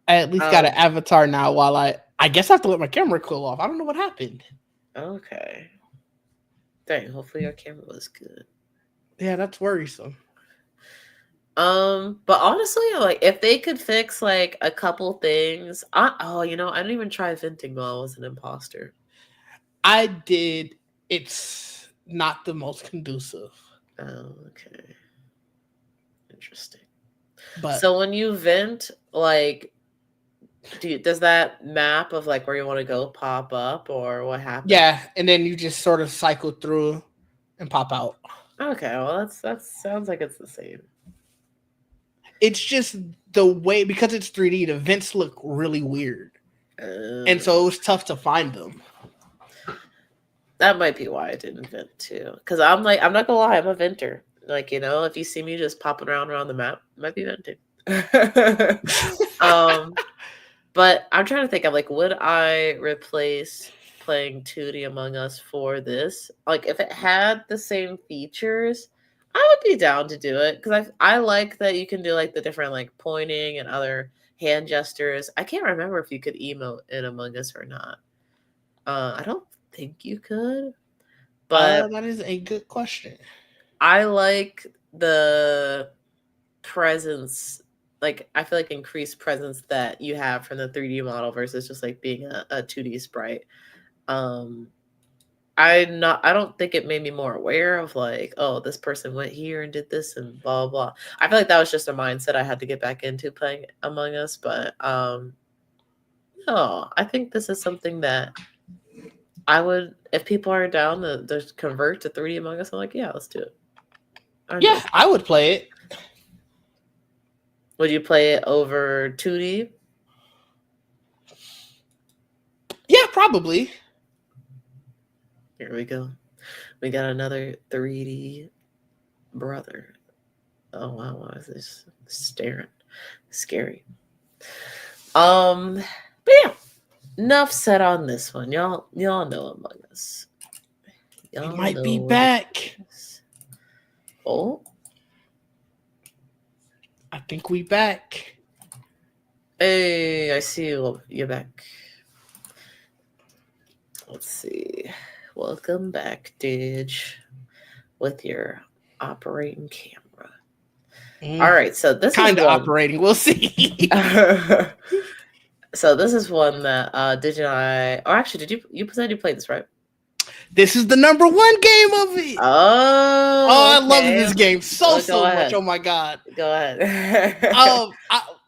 I at least got an avatar now while I guess I have to let my camera cool off. I don't know what happened. Okay. Dang, hopefully your camera was good. Yeah, that's worrisome. But honestly, like if they could fix like a couple things, I didn't even try venting while I was an imposter. I did. It's not the most conducive. Oh, okay. Interesting. But so when you vent, like, does that map of like where you want to go pop up, or what happens? Yeah, and then you just sort of cycle through and pop out. Okay, well that sounds like it's the same. It's just the way, because it's 3D, the vents look really weird. And so it was tough to find them. That might be why I didn't vent too. Because I'm not gonna lie, I'm a venter. Like, if you see me just popping around the map, I might be venting. But I'm trying to think of like, would I replace playing 2D Among Us for this? Like, if it had the same features, I would be down to do it, because I like that you can do like the different like pointing and other hand gestures. I can't remember if you could emote in Among Us or not. I don't think you could, but that is a good question. I like the presence, like I feel like increased presence that you have from the 3D model versus just like being a 2D sprite. I don't think it made me more aware of like, oh, this person went here and did this and blah blah. I feel like that was just a mindset I had to get back into playing Among Us. But no, I think this is something that I would, if people are down to convert to 3D Among Us, I'm like, yeah, let's do it. I would play it. Would you play it over 2D? Yeah, probably. Here we go. We got another 3D brother. Oh wow, why is this staring? Scary. But yeah. enough said on this one. Y'all know Among Us. We Y'all might be know back. Oh, I think we back. hey, I see you. You're back. Let's see. Welcome back, Didge, with your operating camera. All right, so this kind is of one... operating. We'll see. So this is one that Didge and I... Or actually, you said you played this, right? This is the number 1 game of it. Oh, I love this game so much. Ahead. Oh my god. Go ahead.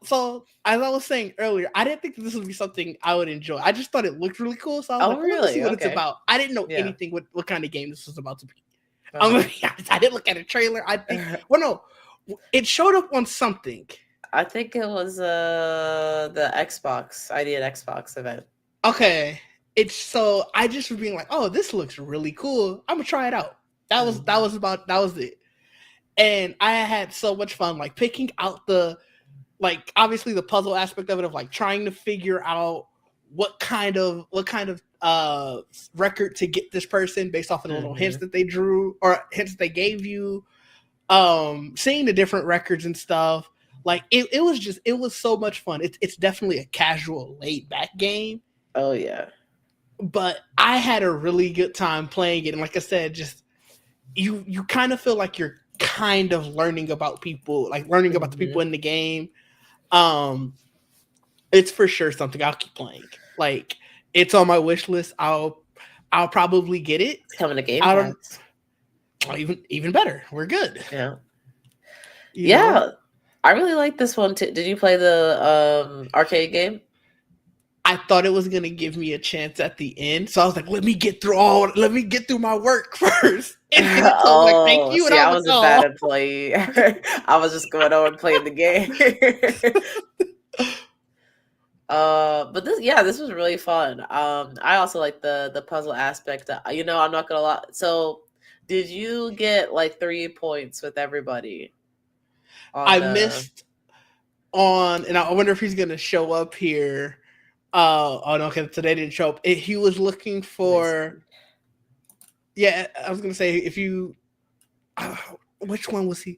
So as I was saying earlier, I didn't think this would be something I would enjoy. I just thought it looked really cool. So I was like, really? let's see what it's about. I didn't know anything what kind of game this was about to be. I'm gonna be honest, I didn't look at a trailer. I think it showed up on something. I think it was the Xbox ID at Xbox event. Okay. So I just was being like, oh, this looks really cool. I'm gonna try it out. That was it. And I had so much fun, like picking out obviously the puzzle aspect of it, of like trying to figure out what kind of record to get this person based off of the little hints that they drew or hints they gave you. Seeing the different records and stuff. Like it was so much fun. It's definitely a casual, laid back game. Oh yeah. But I had a really good time playing it. And like I said, just you kind of feel like you're kind of learning about people, like learning about the people in the game. It's for sure something I'll keep playing. Like it's on my wish list. I'll probably get it. It's coming to Game Pass. Even better. We're good. Yeah. You know? I really like this one too. Did you play the arcade game? I thought it was gonna give me a chance at the end, so I was like, "Let me get through my work first." And like, "Thank you." See, I was a bad employee. I was just going over and playing the game. But this was really fun. I also like the puzzle aspect. I'm not gonna lie. So, did you get like 3 points with everybody? Missed on, and I wonder if he's gonna show up here. Oh no, okay, so they didn't show up. He was looking for. Yeah, I was gonna say if you. Which one was he?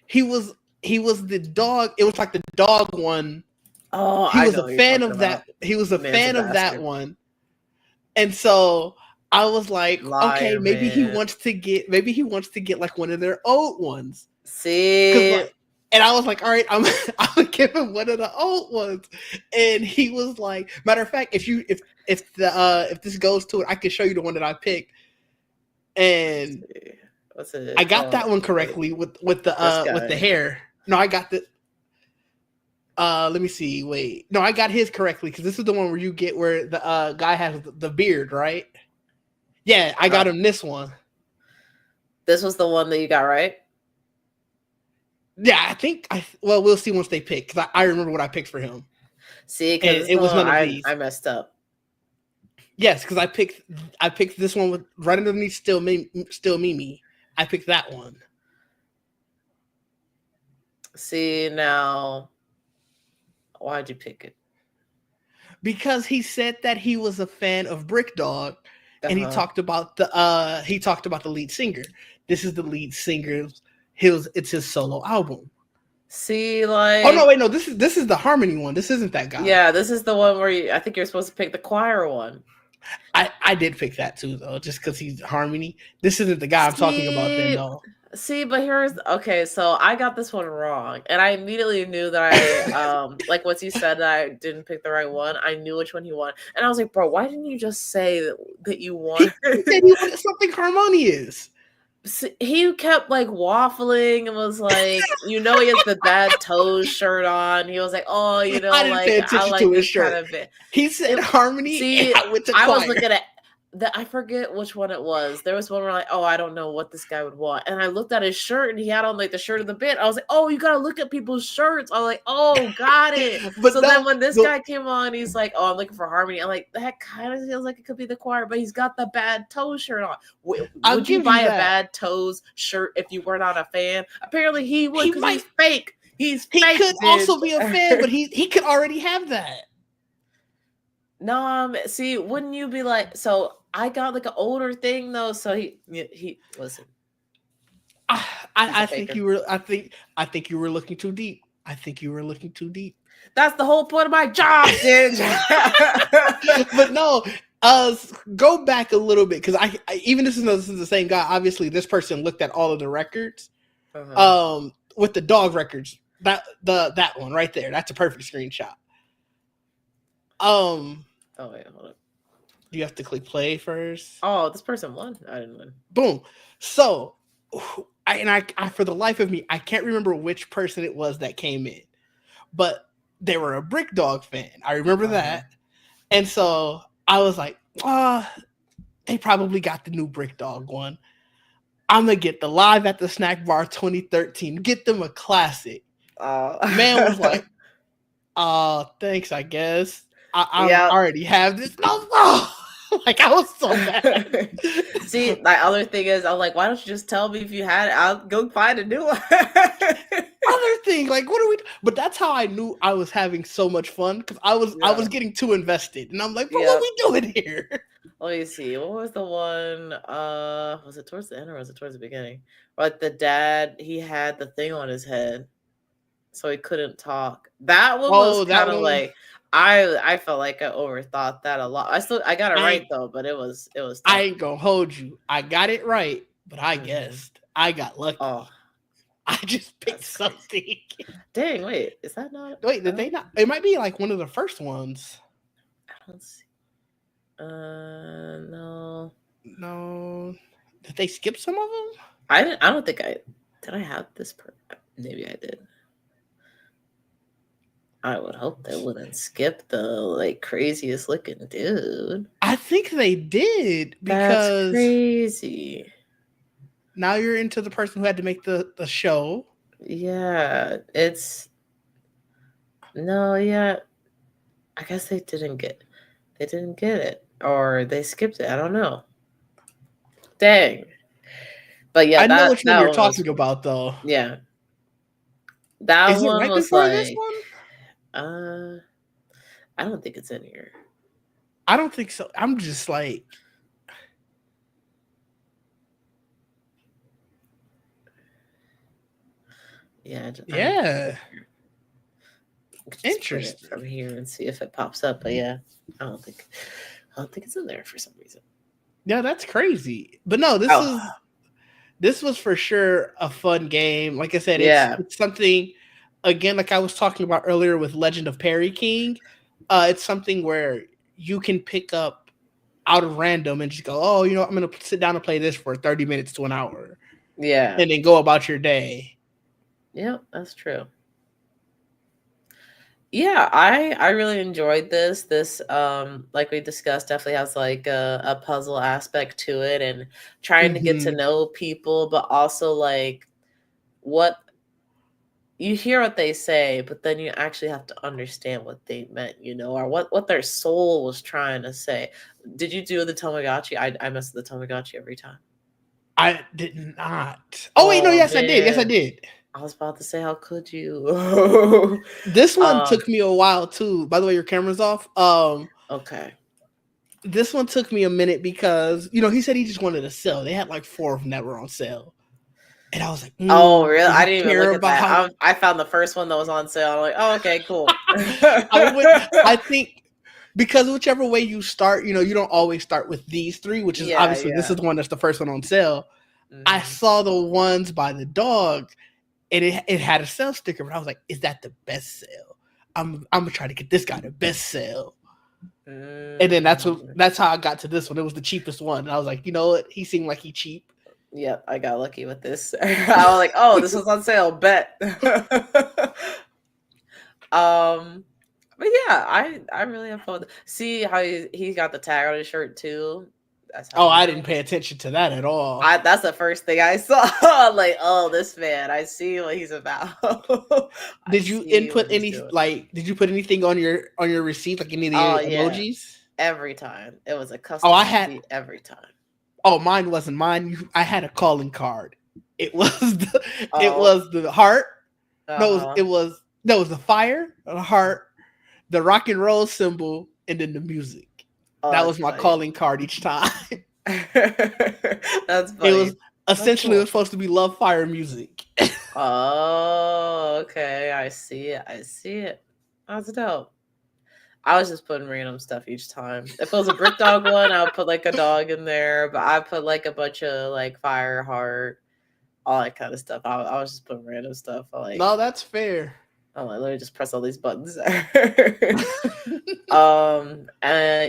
He was the dog. It was like the dog one. Oh, he was a fan of that. He was a fan of that one, and so I was like, okay, maybe he wants to get like one of their old ones. See. And I was like, all right, I'm gonna give him one of the old ones. And he was like, matter of fact, if this goes to it, I can show you the one that I picked. And what's it? I got that one correctly with the hair. No, I got the let me see. Wait. No, I got his correctly because this is the one where the guy has the beard, right? Yeah, I got him this one. This was the one that you got right? Yeah, I think we'll see once they pick because I remember what I picked for him. See, because it was none of these. I messed up. Yes, because I picked this one with right underneath Still Mimi. I picked that one. See, now why'd you pick it? Because he said that he was a fan of Brick Dog, and he talked about the lead singer. This is the lead singer's. It's his solo album. See, like, oh no, wait, no, this is the Harmony one. This isn't that guy. Yeah, this is the one where I think you're supposed to pick the choir one. I did pick that too, though, just because he's Harmony. This isn't the guy I'm talking about. Then, though. See, but so I got this one wrong, and I immediately knew that I like once you said that I didn't pick the right one, I knew which one he won, and I was like, bro, why didn't you just say that you won? He said he wanted something harmonious. He kept like waffling and was like, he has the Bad Toes shirt on. He was like, oh, I didn't pay attention to his shirt. Kind of he said Harmony. See, I was looking at I forget which one it was. There was one where like, oh, I don't know what this guy would want. And I looked at his shirt and he had on like the shirt of the bit. I was like, oh, you gotta look at people's shirts. I was like, oh, got it. Then when this guy came on, he's like, oh, I'm looking for Harmony. I'm like, that kind of feels like it could be the choir, but he's got the Bad Toes shirt on. Would you buy a Bad Toes shirt if you were not a fan? Apparently he would because he's fake. He could also be a fan, but he could already have that. No, see, wouldn't you be like? So I got like an older thing though. So he listen. I think you were. I think you were looking too deep. I think you were looking too deep. That's the whole point of my job, Sid. But no, go back a little bit because I even this is the same guy. Obviously, this person looked at all of the records. With the dog records, that one right there. That's a perfect screenshot. Oh wait, hold up. You have to click play first. Oh, this person won. I didn't win. Boom. So, I for the life of me, I can't remember which person it was that came in, but they were a Brick Dog fan. I remember that, and so I was like, they probably got the new Brick Dog one. I'm gonna get the Live at the Snack Bar 2013. Get them a classic. Man was like, thanks, I guess. I already have this. No. Like, I was so mad. See, my other thing is, I was like, why don't you just tell me if you had it? I'll go find a new one. Other thing, like, what are we? But that's how I knew I was having so much fun because I was getting too invested, and I'm like, what are we doing here? Let me see. What was the one? Was it towards the end or was it towards the beginning? Like the dad, he had the thing on his head, so he couldn't talk. That one was kind of like. I felt like I overthought that a lot. I got it right though, but it was tough. I ain't gonna hold you. I got it right, but I guessed. I got lucky. Oh, I just picked something. Dang, wait, is that not? Wait, did they not? It might be like one of the first ones. I don't see. No. Did they skip some of them? I didn't. I don't think I did. I have this. Maybe I did. I would hope they wouldn't skip the like craziest looking dude. I think they did because that's crazy. Now you're into the person who had to make the show. Yeah, it's no, yeah. I guess they didn't get it, or they skipped it. I don't know. Dang. But yeah, I know which one you're talking about, though. Yeah, that is one it right was before like. This one? I don't think it's in here. I don't think so. I'm just like. Yeah. Interesting. From here and see if it pops up, but yeah, I don't think it's in there for some reason. Yeah, that's crazy. But no, this was for sure a fun game. Like I said, it's something. Again, like I was talking about earlier with Legend of Perry King, it's something where you can pick up out of random and just go, oh, I'm going to sit down and play this for 30 minutes to an hour. Yeah. And then go about your day. Yeah, that's true. Yeah, I really enjoyed this. This, like we discussed, definitely has like a puzzle aspect to it and trying to get to know people, but also like what you hear what they say, but then you actually have to understand what they meant, or what their soul was trying to say. Did you do the Tamagotchi? I messed with the Tamagotchi every time. I did not. Oh wait, no, yes, man. I did. Yes, I did. I was about to say, how could you? This one took me a while too. By the way, your camera's off. Okay. This one took me a minute because he said he just wanted to sell. They had like 4 of them that were on sale. And I was like, oh, really? I didn't even look at that. I found the first one that was on sale. I'm like, oh, okay, cool. I think because whichever way you start, you don't always start with these 3, which is obviously this is the one that's the first one on sale. Mm-hmm. I saw the ones by the dog, and it had a sale sticker, but I was like, is that the best sale? I'm gonna try to get this guy the best sale. Mm-hmm. And then that's how I got to this one. It was the cheapest one. And I was like, you know what? He seemed like he cheap. Yep, I got lucky with this. I was like, oh, this was on sale, bet. But yeah, I really have fun. See how he got the tag on his shirt too. That's how I didn't pay attention to that at all. That's the first thing I saw. Like, oh, this man, I see what he's about. Did you input any did you put anything on your receipt, like any of the emojis? Every time. It was a custom receipt every time. Oh, mine wasn't mine. I had a calling card. It was the heart. No, it was the fire, the heart, the rock and roll symbol, and then the music. Oh, That that's was my funny. calling card each time. That's funny. It was essentially cool. it was supposed to be Love Fire music. Oh, okay. I see it. I see it. That's dope. I was just putting random stuff each time. If it was a Brick Dog one, I would put like a dog in there, but I put like a bunch of like Fire Heart, all that kind of stuff. I was just putting random stuff. No, that's fair. Let me just press all these buttons. And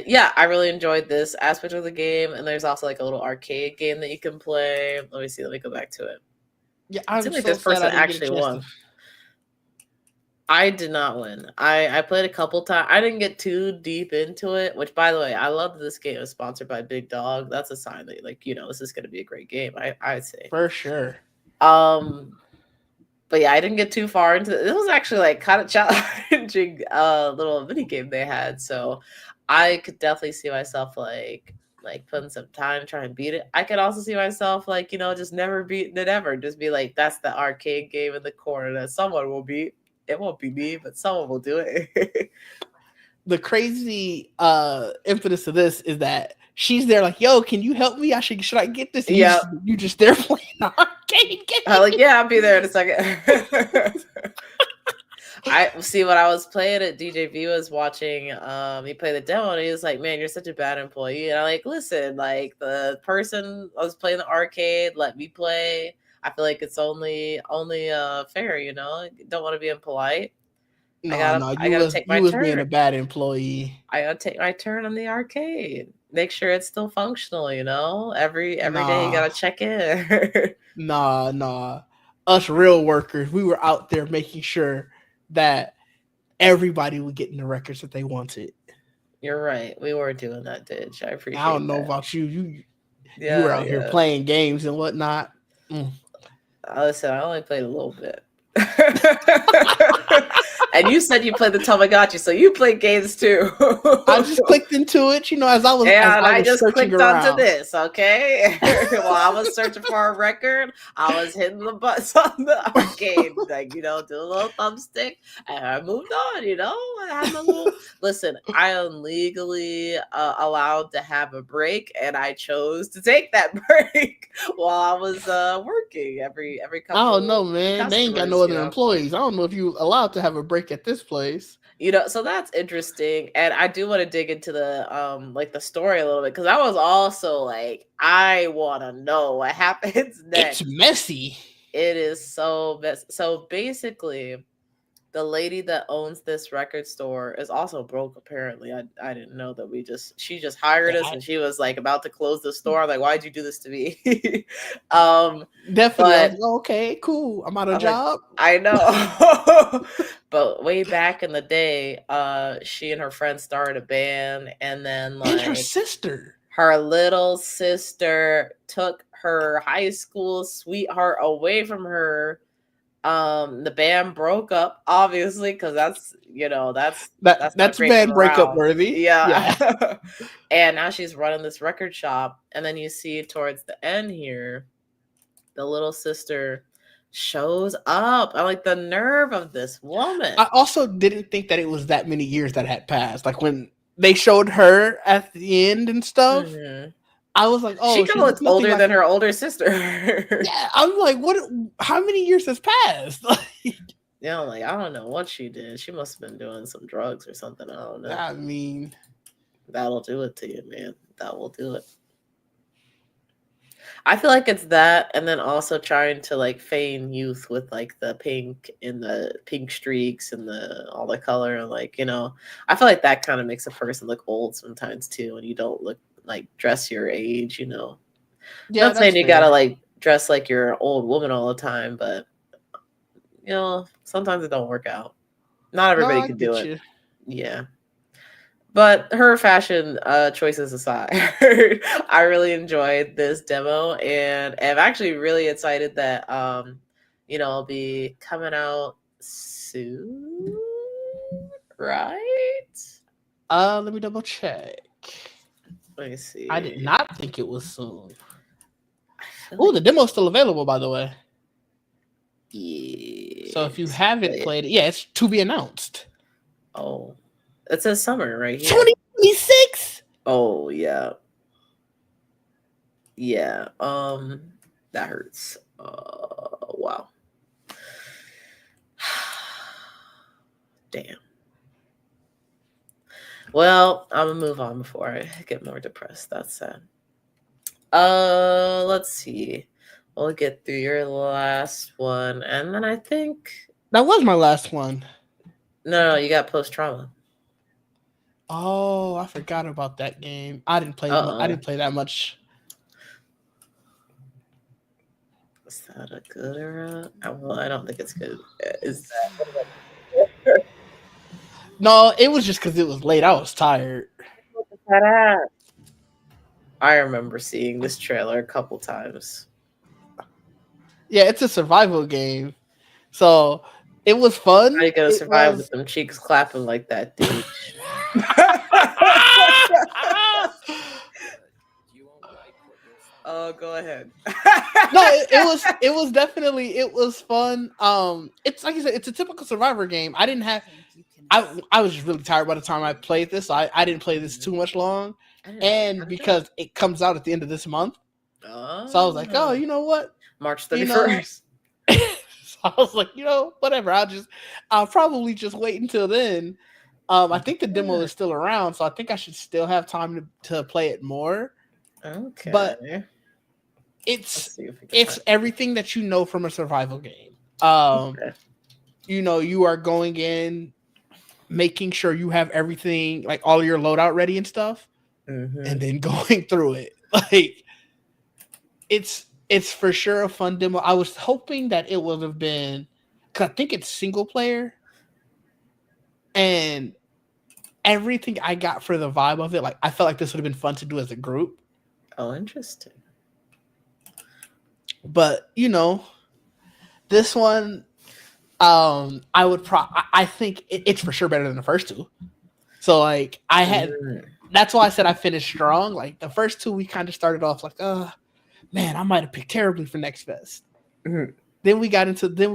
yeah, I really enjoyed this aspect of the game. And there's also like a little arcade game that you can play. Let me see. Let me go back to it. Yeah, I'm seems like so this person sad I didn't get a actually chance won. to- I did not win. I played a couple times. I didn't get too deep into it, which by the way, I love that this game is sponsored by Big Dog. That's a sign that like, this is gonna be a great game, I'd say. For sure. But yeah, I didn't get too far into it. It was actually like kind of challenging little mini game they had. So I could definitely see myself like putting some time to try and beat it. I could also see myself like, just never beating it ever. Just be like, that's the arcade game in the corner that someone will beat. It won't be me, but someone will do it. The crazy impetus of this is that she's there like, yo, can you help me? Should I get this? And Yeah. You just there playing the arcade game. I'm like, yeah, I'll be there in a second. I see what I was playing at DJ V was watching. He played the demo and he was like, man, you're such a bad employee. And I'm like, listen, like the person I was playing the arcade, let me play. I feel like it's only fair, Don't want to be impolite. No, I gotta take my you was turn. being a bad employee. I gotta take my turn on the arcade. Make sure it's still functional, Every day you gotta check in. Nah. Us real workers, we were out there making sure that everybody would get in the records that they wanted. You're right. We were doing that, Ditch. I appreciate. I don't know about you. You were out here playing games and whatnot. Listen, I only played a little bit. And you said you played the Tamagotchi, so you played games too. I just clicked into it, as I was. And I was just clicked around. onto this, okay? While I was searching for a record, I was hitting the buttons on the arcade, like do a little thumbstick, and I moved on. I had my little. Listen, I am legally allowed to have a break, and I chose to take that break while I was working every couple. I don't know, man. They ain't got no other employees. I don't know if you allowed to have a break at this place. So that's interesting, and I do want to dig into the the story a little bit because I was also like, I want to know what happens next. It's messy. It is so messy. So basically, the lady that owns this record store is also broke. Apparently, I didn't know that she just hired us, and she was like about to close the store. I'm like, why'd you do this to me? Definitely. Okay, cool. I'm out of job. I know. But way back in the day, she and her friend started a band, and then and her little sister took her high school sweetheart away from her. The band broke up, obviously, because that's band breakup worthy. Yeah. And now she's running this record shop, and then you see towards the end here, the little sister shows up. I'm like, the nerve of this woman. I also didn't think that it was that many years that had passed. Like when they showed her at the end and stuff. Mm-hmm. I was like, oh, she kind of looks older than her older sister. Yeah, I'm like, what? How many years has passed? Yeah, I don't know what she did. She must have been doing some drugs or something. I don't know. I mean, that'll do it to you, man. That will do it. I feel like it's that, and then also trying to feign youth with the pink and the pink streaks and all the color, and I feel like that kind of makes a person look old sometimes too, and you don't look dress your age, Yeah, not saying you gotta dress like you're an old woman all the time, but sometimes it don't work out. Not everybody can do it. Yeah. But her fashion choices aside, I really enjoyed this demo, and I'm actually really excited that it'll be coming out soon, right? Let me double check. Let me see. I did not think it was soon. Oh, the demo's still available, by the way. Yeah. So if you haven't played it, it's to be announced. Oh, it says summer right here. Oh yeah. Yeah. That hurts. Wow. Damn. Well, I'm gonna move on before I get more depressed. That's sad. Let's see. We'll get through your last one, and then I think That was my last one. no, you got post trauma. Oh, I forgot about that game. I didn't play. Uh-oh. I didn't play that much. Is that a good or a? Well, I don't think it's good. Is that? No, it was just because it was late. I was tired. I remember seeing this trailer a couple times. Yeah, it's a survival game, so it was fun. How you gonna survive with them cheeks clapping like that, dude? Oh, go ahead. No, it was definitely fun. It's like you said, it's a typical survivor game. I was just really tired by the time I played this. So I didn't play this too much long, and because it comes out at the end of this month, so I was like, oh, you know what, March 31st. So I was like, whatever. I'll probably just wait until then. I think the demo is still around, so I think I should still have time to play it more. Okay, but it's everything that you know from a survival game. You are going in, making sure you have everything, like all your loadout ready and stuff, and then going through it. Like it's for sure a fun demo. I was hoping that it would have been, because I think it's single player, and everything I got for the vibe of it, like I felt like this would have been fun to do as a group. Oh, interesting. But this one, I think it's for sure better than the first two. So like that's why I said I finished strong. Like the first two, we kind of started off like, man, I might have picked terribly for Next Fest. Mm-hmm. Then we got into the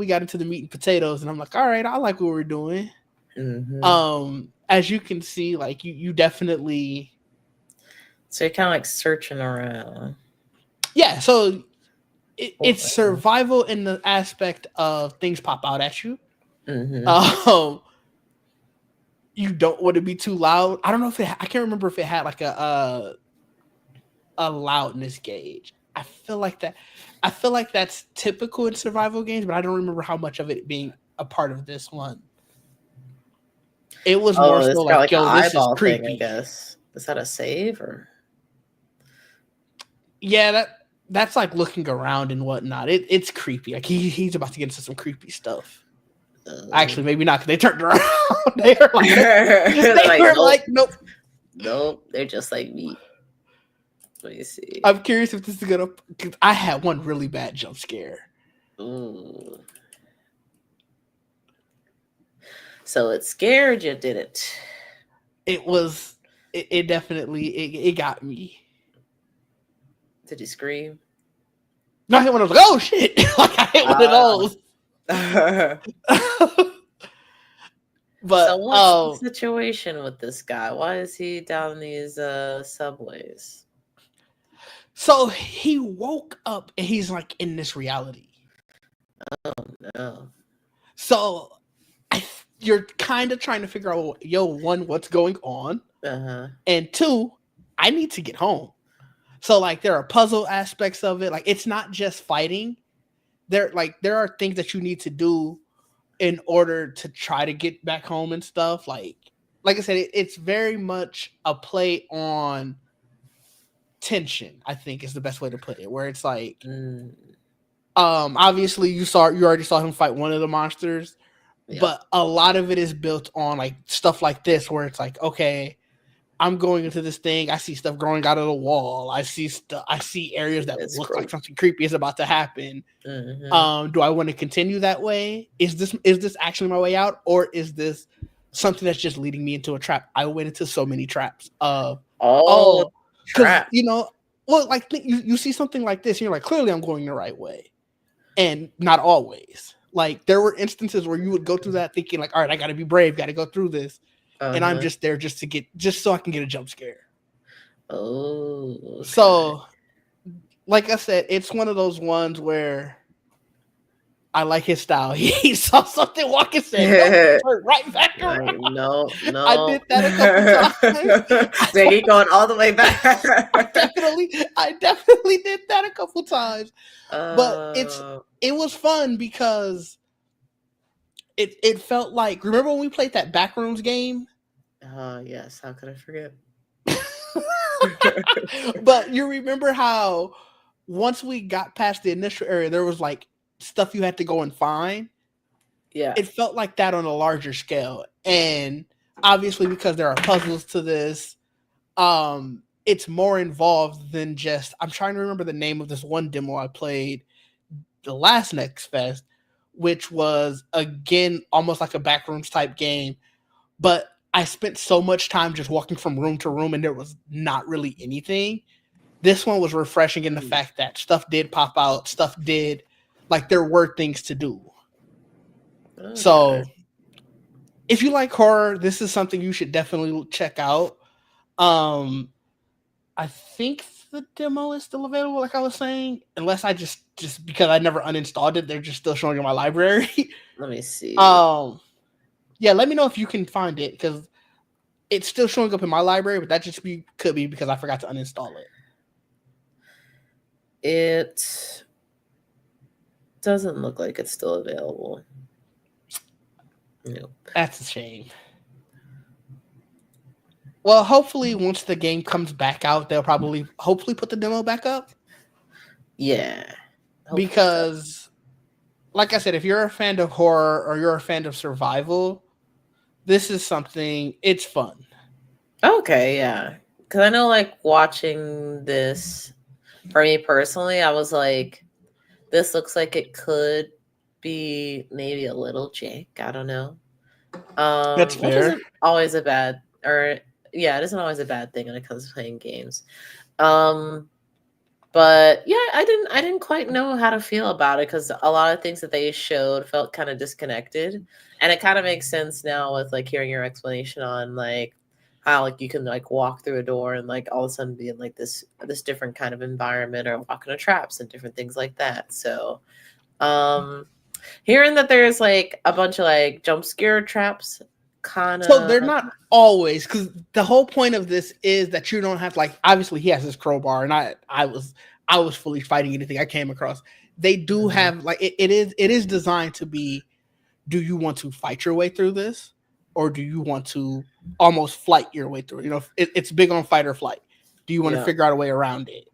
meat and potatoes, and I'm like, all right, I like what we're doing. Mm-hmm. As you can see, like you definitely. So you're kind of like searching around. Yeah. So it's survival in the aspect of things pop out at you. Mm-hmm. You don't want to be too loud. I don't know if I can't remember if it had like a loudness gauge. I feel like that's typical in survival games, but I don't remember how much of it being a part of this one. It was more so like, yo, this is creepy. Thing, I guess. Is that a save or? Yeah, that's like looking around and whatnot. It's creepy. Like he's about to get into some creepy stuff. Actually, maybe not, because they turned around. They were like, nope. They're just like me. Let me see. I'm curious if this is gonna. Cause I had one really bad jump scare. Ooh. So it scared you, did it? It was. It definitely. It got me. Did you scream? No, I hit one. I was like, "Oh shit!" Like I hit one of those. But so what's the situation with this guy? Why is he down these subways? So he woke up and he's like in this reality. Oh no! So you're kind of trying to figure out, one, what's going on, and two, I need to get home. So like there are puzzle aspects of it. Like it's not just fighting. There are things that you need to do in order to try to get back home and stuff. Like I said, it's very much a play on tension, I think is the best way to put it. Where it's like, obviously you already saw him fight one of the monsters, but a lot of it is built on like stuff like this, where it's like, okay, I'm going into this thing. I see stuff growing out of the wall. I see areas that look like something creepy is about to happen. Do I want to continue that way? Is this actually my way out, or is this something that's just leading me into a trap? I went into so many traps. Trap. Like you see something like this, and you're like, clearly I'm going the right way, and not always. Like there were instances where you would go through that thinking like, all right, I got to be brave, got to go through this. And I'm just there just so I can get a jump scare. Oh. Okay. So, like I said, it's one of those ones where I like his style. He saw something walk and said, "No, turn right back around." Like, no. I did that a couple times. They keep going all the way back. I definitely did that a couple times. But it was fun because it felt like, remember when we played that Backrooms game? Yes. How could I forget? But you remember how once we got past the initial area, there was like stuff you had to go and find. Yeah. It felt like that on a larger scale. And obviously because there are puzzles to this, it's more involved than just, I'm trying to remember the name of this one demo I played the last Next Fest, which was again almost like a Backrooms type game, but I spent so much time just walking from room to room and there was not really anything. This one was refreshing in the fact that stuff did pop out, stuff did, like there were things to do. Okay. So if you like horror, this is something you should definitely check out. I think the demo is still available, like I was saying, unless I just because I never uninstalled it, they're just still showing in my library. Let me see. Yeah, let me know if you can find it because it's still showing up in my library, but that just could be because I forgot to uninstall it. It doesn't look like it's still available. Nope. That's a shame. Well, hopefully once the game comes back out, they'll hopefully put the demo back up. Yeah. Because, like I said, if you're a fan of horror or you're a fan of survival, this is something, it's fun. Okay, yeah. Because I know, like, watching this, for me personally, I was like, this looks like it could be maybe a little jank. I don't know. That's fair. Which isn't always a bad, it isn't always a bad thing when it comes to playing games. But yeah, I didn't quite know how to feel about it because a lot of things that they showed felt kind of disconnected, and it kind of makes sense now with like hearing your explanation on like how like you can like walk through a door and like all of a sudden be in like this different kind of environment or walk into traps and different things like that. So, hearing that there's like a bunch of like jump scare traps. So they're not always, because the whole point of this is that you don't have, like, obviously he has his crowbar and I was fully fighting anything I came across. They do have like it is designed to be, do you want to fight your way through this or do you want to almost flight your way through it? You know, it's big on fight or flight. Do you want to figure out a way around it?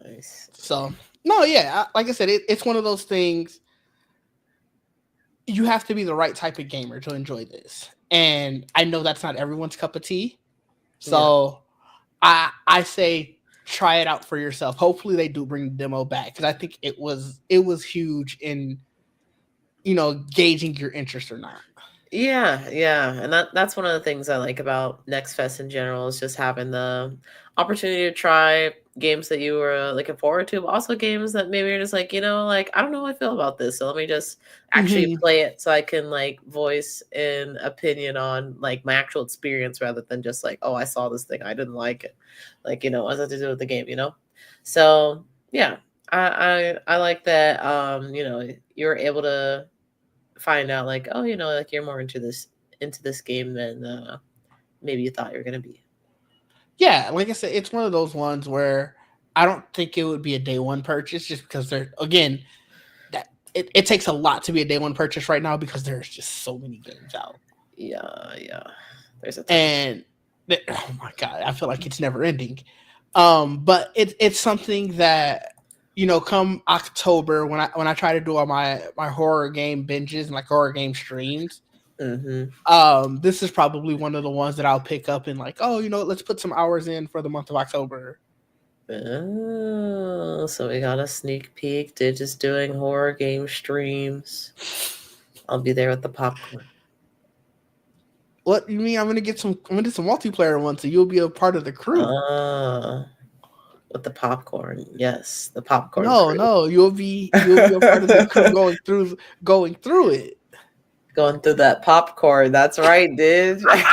Nice. So no, yeah, like I said, it's one of those things. You have to be the right type of gamer to enjoy this. And I know that's not everyone's cup of tea. So I say try it out for yourself. Hopefully they do bring the demo back because I think it was huge in, you know, gauging your interest or not. Yeah. And that's one of the things I like about Next Fest in general is just having the opportunity to try games that you were looking forward to, but also games that maybe you're just like, you know, like, I don't know how I feel about this. So let me just actually play it so I can like voice an opinion on like my actual experience rather than just like, oh, I saw this thing, I didn't like it. Like, you know, what does that to do with the game, you know? So yeah, I like that, you know, you're able to find out like, oh, you know, like you're more into this game than maybe you thought you were going to be. Yeah, like I said, it's one of those ones where I don't think it would be a day one purchase just because again, that it takes a lot to be a day one purchase right now because there's just so many games out. Yeah. There's oh my God, I feel like it's never ending. But it's something that, you know, come October when I try to do all my horror game binges and like horror game streams. This is probably one of the ones that I'll pick up and like, oh, you know, let's put some hours in for the month of October. Oh, so we got a sneak peek. They're just doing horror game streams. I'll be there with the popcorn. What you mean? I'm gonna do some multiplayer ones, so you'll be a part of the crew. With the popcorn, yes, the popcorn. No, you'll be a part of the crew going through it. Going through that popcorn. That's right, dude. Not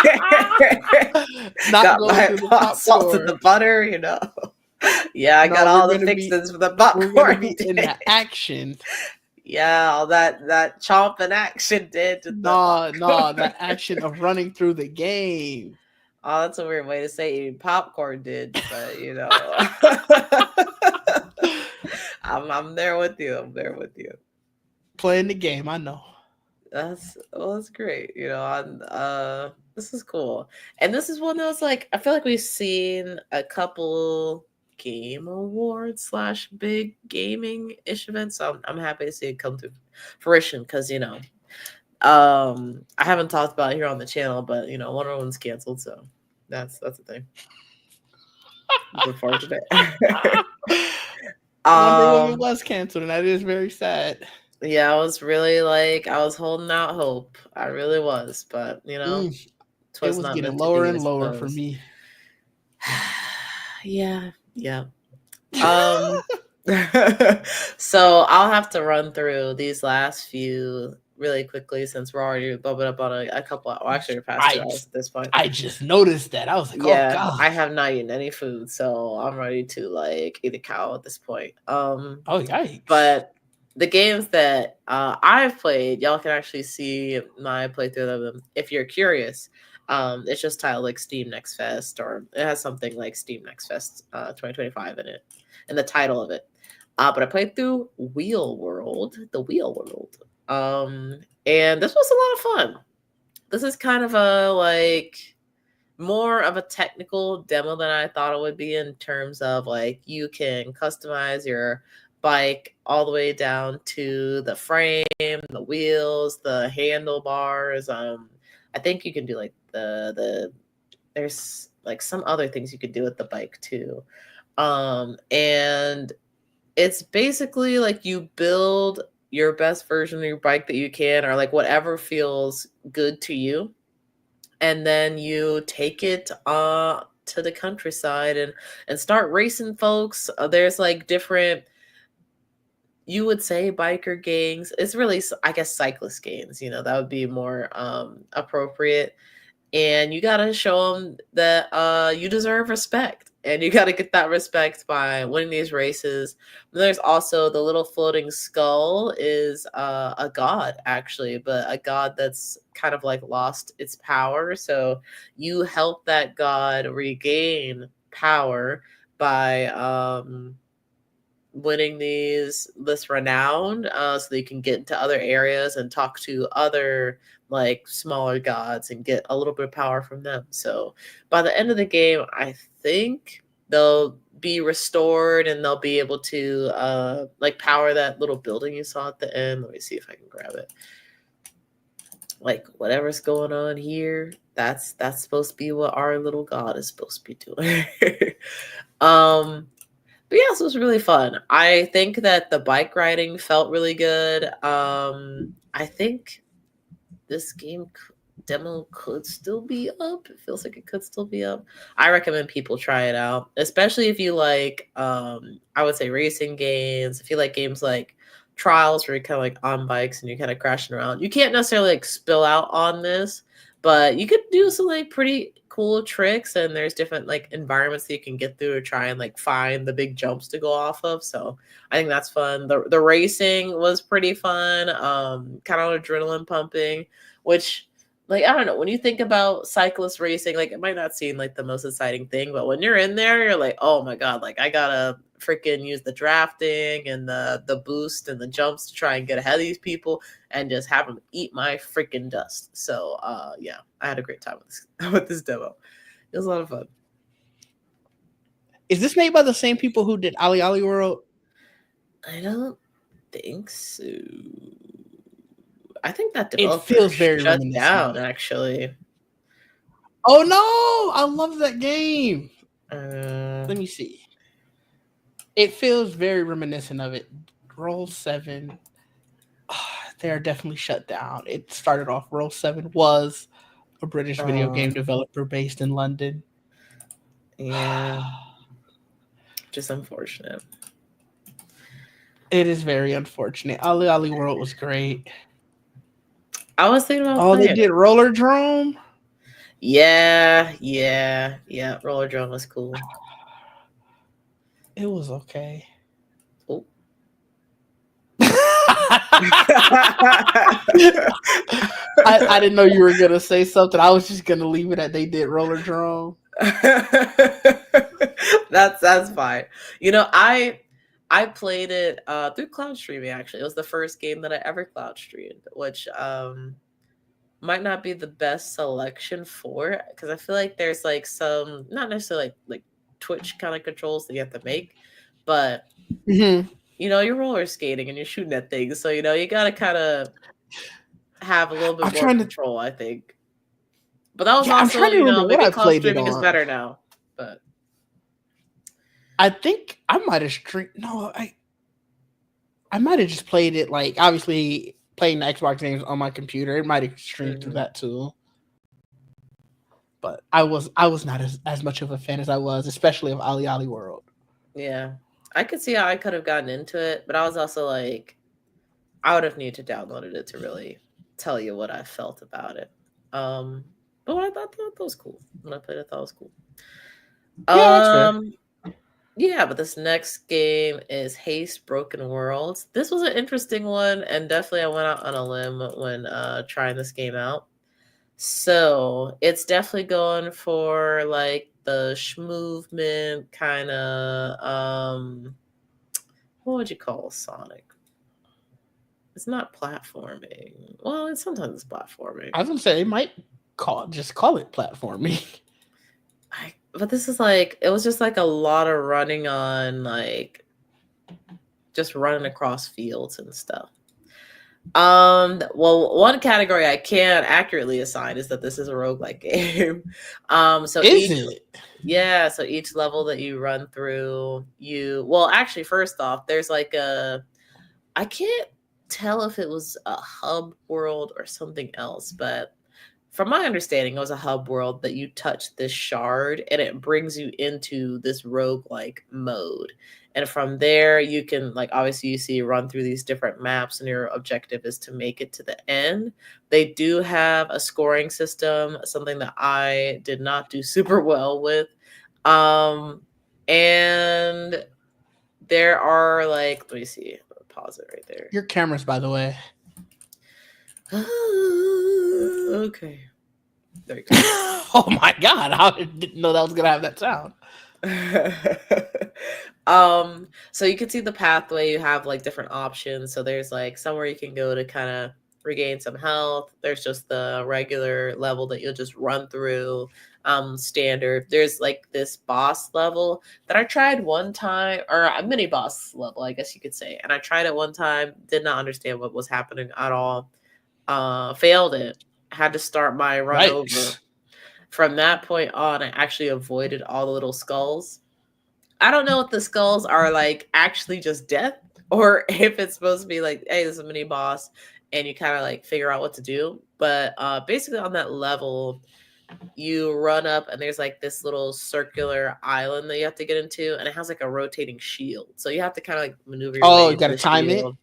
Got going my through the salt and popcorn. the butter, you know. Yeah, I got No, all the fixings for the we're gonna popcorn. be in the action. Yeah, all that chomping action did to the No, that action of running through the game. Oh, that's a weird way to say eating popcorn did, but you know. I'm there with you. I'm there with you. Playing the game, I know. That's great. You know, this is cool. And this is one that was like I feel like we've seen a couple game awards / big gaming ish events. So I'm happy to see it come to fruition because you know I haven't talked about it here on the channel, but you know, Wonder Woman's canceled, so that's the thing. It's unfortunate. Wonder Woman was canceled, and that is very sad. Yeah, I was really like I was holding out hope. I really was, but you know, it was getting lower and lower for me. Yeah. So I'll have to run through these last few really quickly since we're already bumping up on a couple. Actually, we're past 2 hours at this point. I just noticed that. I was like, yeah, oh god, I have not eaten any food, so I'm ready to like eat a cow at this point. Oh yikes! But the games that I've played, y'all can actually see my playthrough of them if you're curious. It's just titled like Steam Next Fest, or it has something like Steam Next Fest 2025 in it, in the title of it. But I played through the Wheel World. And this was a lot of fun. This is kind of a like more of a technical demo than I thought it would be in terms of like you can customize your bike all the way down to the frame, the wheels, the handlebars. I think you can do like the there's like some other things you could do with the bike too. And it's basically like you build your best version of your bike that you can, or like whatever feels good to you. And then you take it to the countryside and start racing folks. There's like different, you would say biker gangs. It's really, I guess, cyclist gangs, you know, that would be more appropriate. And you got to show them that you deserve respect. And you got to get that respect by winning these races. And there's also the little floating skull is a god, actually, but a god that's kind of like lost its power. So you help that god regain power by winning this renown so that you can get into other areas and talk to other like smaller gods and get a little bit of power from them. So by the end of the game, I think they'll be restored and they'll be able to like power that little building you saw at the end. Let me see if I can grab it. Like whatever's going on here, that's supposed to be what our little god is supposed to be doing. But yeah, so it was really fun. I think that the bike riding felt really good. I think this game demo could still be up. It feels like it could still be up. I recommend people try it out, especially if you like, I would say racing games. If you like games like Trials, where you're kind of like on bikes and you're kind of crashing around. You can't necessarily like spill out on this, but you could do some like pretty cool tricks, and there's different like environments that you can get through to try and like find the big jumps to go off of. So I think that's fun. The racing was pretty fun, kind of adrenaline pumping, which like I don't know, when you think about cyclist racing, like it might not seem like the most exciting thing, but when you're in there, you're like, oh my god, like I gotta freaking use the drafting and the boost and the jumps to try and get ahead of these people and just have them eat my freaking dust. So yeah, I had a great time with this demo. It was a lot of fun. Is this made by the same people who did Ali World? I don't think so. I think that developer it feels very shut down actually. Oh no, I love that game. Let me see. It feels very reminiscent of it. Roll 7. They are definitely shut down. It started off, Roll 7 was a British video game developer based in London. Yeah. Just unfortunate. It is very unfortunate. Ali World was great. I was thinking about Oh, they playing did it. Roller Drome. Yeah. Roller Drone was cool. It was okay. Oh. I didn't know you were gonna say something. I was just gonna leave it at they did Roller Drome. That's fine. You know, I played it through cloud streaming. Actually, it was the first game that I ever cloud streamed, which might not be the best selection for it, because I feel like there's like some, not necessarily like Twitch kind of controls that you have to make, but Mm-hmm. you know, you're roller skating and you're shooting at things, so you know you gotta kind of have a little bit more control, I think. But that was I'm also, trying to you remember know, what maybe I cloud played it streaming is on. better now. But I think I might have streamed. No, I might have just played it, like, obviously playing the Xbox games on my computer. It might have streamed through that too. But I was not as much of a fan as I was, especially of OlliOlli World. Yeah, I could see how I could have gotten into it, but I was also like, I would have needed to download it to really tell you what I felt about it. But I thought that was cool. When I played it, I thought it was cool. Yeah, that's fair. Yeah, but this next game is Haste Broken Worlds. This was an interesting one, and definitely I went out on a limb when trying this game out. So it's definitely going for like the schmovement kind of what would you call Sonic? It's not platforming. Well, it's sometimes it's platforming. I was gonna say they might just call it platforming. But this is like, it was just like a lot of running on, like just running across fields and stuff. Well, one category I can't accurately assign is that this is a roguelike game. So so each level that you run through, actually, first off, there's like I can't tell if it was a hub world or something else, but from my understanding, it was a hub world that you touch this shard and it brings you into this roguelike mode. And from there, you can, like, obviously you see you run through these different maps and your objective is to make it to the end. They do have a scoring system, something that I did not do super well with. And there are, like, let me see. Pause it right there. Your cameras, by the way. Okay. There you go. Oh my god, I didn't know that was gonna have that sound. So you can see the pathway. You have like different options. So there's like somewhere you can go to kind of regain some health. There's just the regular level that you'll just run through. Standard. There's like this boss level that I tried one time, or a mini boss level, I guess you could say. And I tried it one time, did not understand what was happening at all. Failed it. Had to start my run over. From that point on, I actually avoided all the little skulls. I don't know if the skulls are like actually just death, or if it's supposed to be like, hey, this is a mini boss, and you kind of like figure out what to do. But basically on that level, you run up and there's like this little circular island that you have to get into, and it has like a rotating shield. So you have to kind of like maneuver your way. You gotta time shield.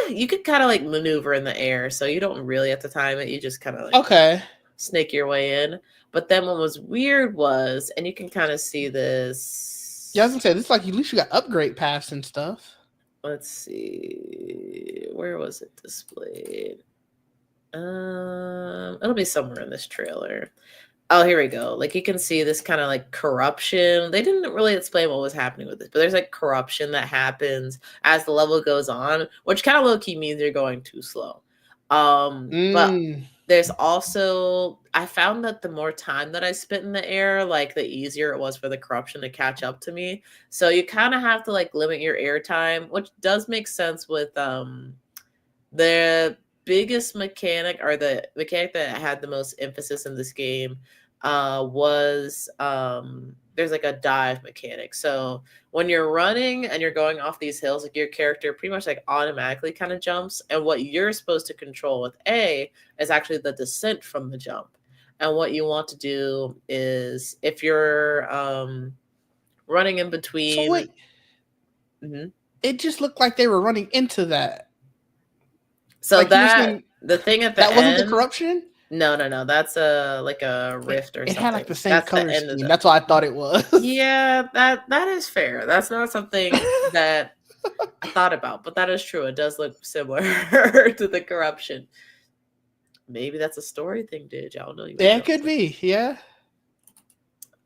You could kind of like maneuver in the air, so you don't really have to time it. You just kind of like snake your way in. But then what was weird was, and you can kind of see this. Yeah, I was gonna say, this like at least you got upgrade paths and stuff. Let's see, where was it displayed? It'll be somewhere in this trailer. Oh, here we go. Like you can see this kind of like corruption. They didn't really explain what was happening with this, but there's like corruption that happens as the level goes on, which kind of low key means you're going too slow. But there's also, I found that the more time that I spent in the air, like the easier it was for the corruption to catch up to me. So you kind of have to like limit your air time, which does make sense with the biggest mechanic, or the mechanic that had the most emphasis in this game was there's like a dive mechanic. So when you're running and you're going off these hills, like your character pretty much like automatically kind of jumps, and what you're supposed to control with A is actually the descent from the jump. And what you want to do is, if you're running in between. So wait, it just looked like they were running into that. So like that The thing at the That wasn't the end. corruption? No. That's a rift or It something. had like the same That's color the end of scheme. That's what I thought it was. Yeah, that is fair. That's not something that I thought about, but that is true. It does look similar to the corruption. Maybe that's a story thing, dude. Y'all know you. Yeah, it could be. Yeah.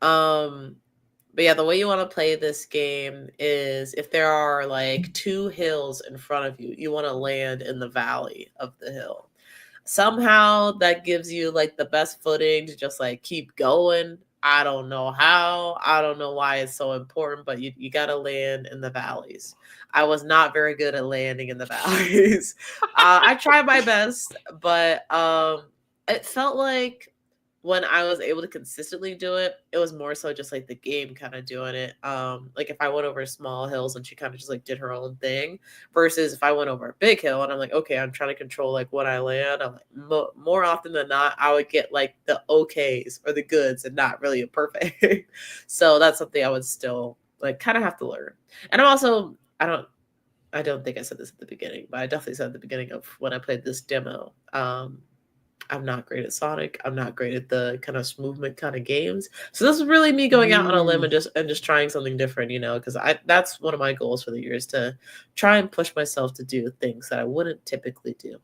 But yeah, the way you want to play this game is if there are like 2 hills in front of you, you want to land in the valley of the hill. Somehow that gives you like the best footing to just like keep going. I don't know how. I don't know why it's so important, but you got to land in the valleys. I was not very good at landing in the valleys. I tried my best, but it felt like when I was able to consistently do it, it was more so just like the game kind of doing it. Like if I went over small hills and she kind of just like did her own thing, versus if I went over a big hill and I'm like, okay, I'm trying to control like when I land. I'm like, more often than not, I would get like the okays or the goods and not really a perfect. So that's something I would still like kind of have to learn. And I'm also, I don't think I said this at the beginning, but I definitely said at the beginning of when I played this demo. I'm not great at Sonic. I'm not great at the kind of movement kind of games. So this is really me going out on a limb and just trying something different, because that's one of my goals for the year is to try and push myself to do things that I wouldn't typically do.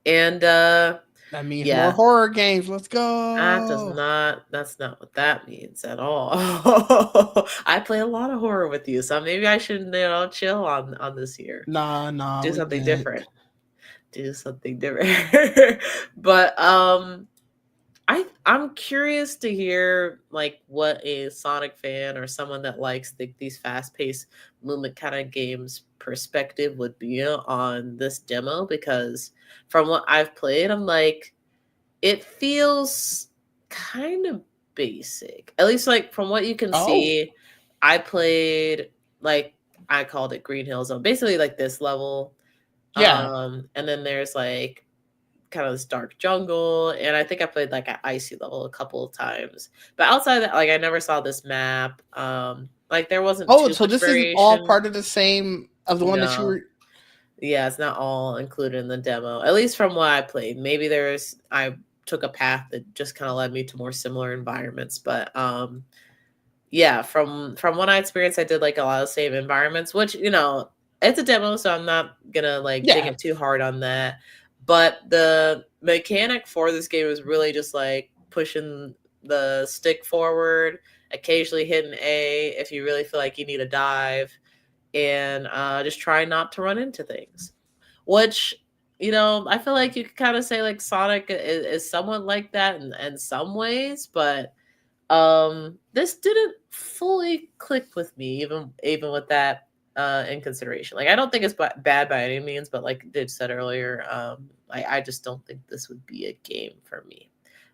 And that means more horror games. Let's go. That's not what that means at all. I play a lot of horror with you, so maybe I should chill on this year. Nah. Do something different. But I'm curious to hear like what a Sonic fan or someone that likes these fast-paced movement kind of games perspective would be on this demo, because from what I've played, I'm like, it feels kind of basic, at least like from what you can see. I played, like, I called it Green Hill Zone, basically like this level. Yeah. And then there's like kind of this dark jungle, and I think I played like an icy level a couple of times. But outside of that, like I never saw this map. Like there wasn't so this isn't all part of the same of the one that you were. Yeah, it's not all included in the demo, at least from what I played. Maybe I took a path that just kind of led me to more similar environments, but yeah, from what I experienced, I did like a lot of the same environments, which it's a demo, so I'm not gonna like dig it too hard on that. But the mechanic for this game is really just like pushing the stick forward, occasionally hitting A if you really feel like you need a dive, and just try not to run into things. Which, I feel like you could kind of say like Sonic is somewhat like that in some ways, but this didn't fully click with me, even with that in consideration. Like I don't think it's bad by any means, but like Dave said earlier, I just don't think this would be a game for me.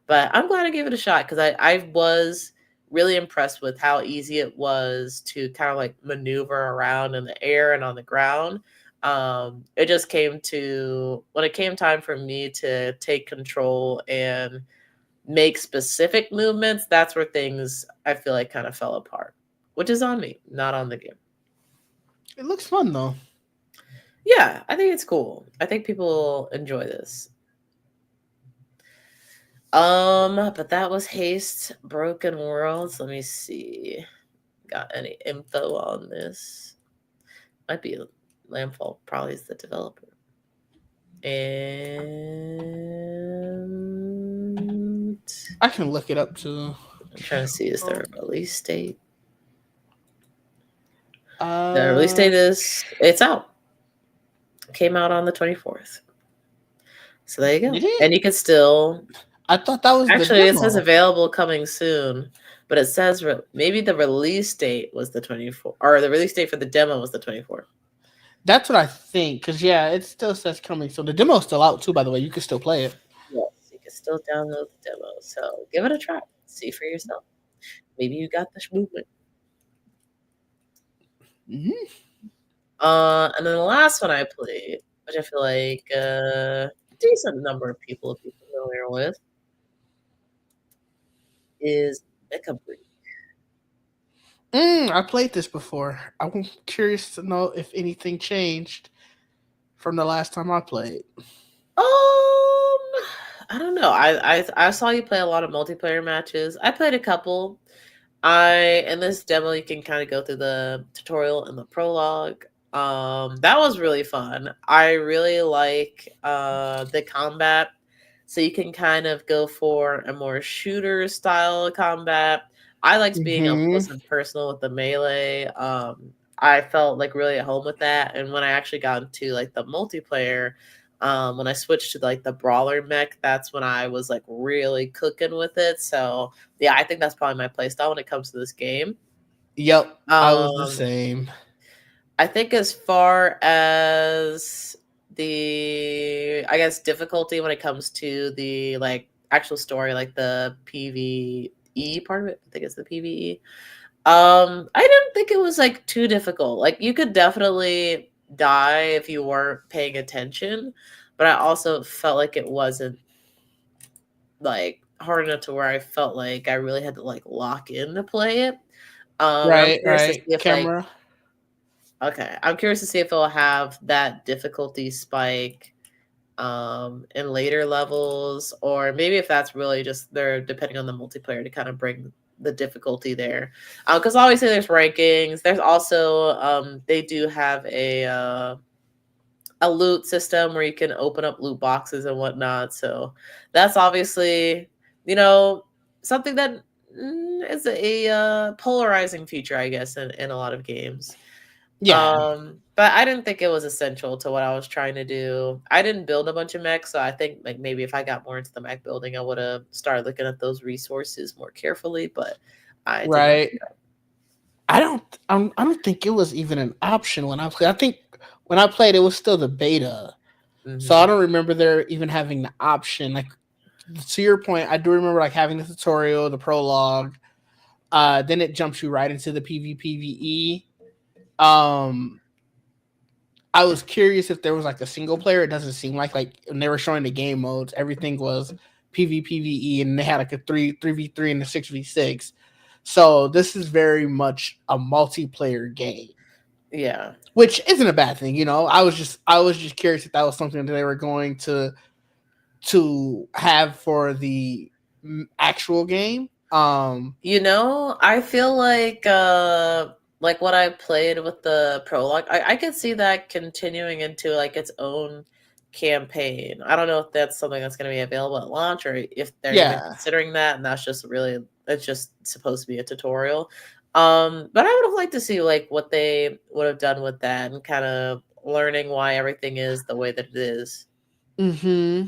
But I'm glad I gave it a shot, because I was really impressed with how easy it was to kind of like maneuver around in the air and on the ground. It just when it came time for me to take control and make specific movements, that's where things I feel like kind of fell apart, which is on me, not on the game. It looks fun though. Yeah, I think it's cool. I think people enjoy this. But that was Haste Broken Worlds. Let me see. Got any info on this? Might be Landfall, probably is the developer. And I can look it up too. I'm trying to see, is there a release date? The release date it's out. Came out on the 24th. So there you go. And you can still. I thought that was actually it says available coming soon, but it says maybe the release date was the 24th, or the release date for the demo was the 24th. That's what I think, because it still says coming. So the demo's still out too, by the way. You can still play it. Yes, you can still download the demo. So give it a try. See for yourself. Maybe you got the movement. Mm-hmm. And then the last one I played, which I feel like a decent number of people will be familiar with, is Mecha Break. I played this before. I'm curious to know if anything changed from the last time I played. I don't know. I saw you play a lot of multiplayer matches. I played a couple. In this demo you can kind of go through the tutorial and the prologue. That was really fun. I really like the combat. So you can kind of go for a more shooter style combat. I liked being up Mm-hmm. close and personal with the melee. I felt like really at home with that. And when I actually got into like the multiplayer, when I switched to like the brawler mech, that's when I was like really cooking with it. So yeah, I think that's probably my playstyle when it comes to this game. Yep, I was the Um, same. I think as far as the, I guess, difficulty when it comes to the like actual story, like the PvE part of it, I think it's the PvE. I didn't think it was like too difficult. Like you could definitely die if you weren't paying attention, but I also felt like it wasn't like hard enough to where I felt like I really had to like lock in to play it. I'm Right, curious to see right. if like Camera. okay, I'm curious to see if it'll have that difficulty spike in later levels, or maybe if that's really just they're depending on the multiplayer to kind of bring the difficulty there. Because obviously there's rankings. There's also they do have a loot system where you can open up loot boxes and whatnot. So that's obviously, you know, something that is a polarizing feature, I guess, in a lot of games. Yeah. But I didn't think it was essential to what I was trying to do. I didn't build a bunch of mechs, so I think like maybe if I got more into the mech building, I would have started looking at those resources more carefully. But I did not Right. do that. I don't think it was even an option when I played. I think when I played, it was still the beta, so I Mm-hmm. don't remember there even having the option. Like to your point, I do remember like having the tutorial, the prologue. Then it jumps you right into the PvPvE. Um, I was curious if there was like a single player. It doesn't seem like when they were showing the game modes, everything was PvPvE, and they had like a 3v3 and a 6v6. So this is very much a multiplayer game, Yeah. which isn't a bad thing. I was just curious if that was something that they were going to have for the actual game. I feel like what I played with the prologue, I could see that continuing into like its own campaign. I don't know if that's something that's going to be available at launch or if they're even Yeah. considering that, and that's just really it's just supposed to be a tutorial. But I would have liked to see like what they would have done with that and kind of learning why everything is the way that it is. Hmm.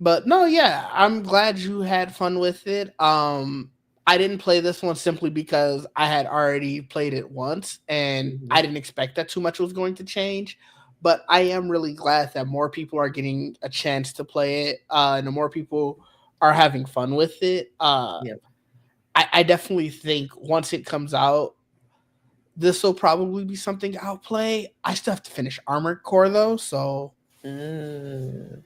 But no, yeah, I'm glad you had fun with it. I didn't play this one simply because I had already played it once and Mhm. I didn't expect that too much was going to change. But I am really glad that more people are getting a chance to play it, and the more people are having fun with it. Yep. I definitely think once it comes out, this will probably be something I'll play. I still have to finish Armored Core though, so Mm.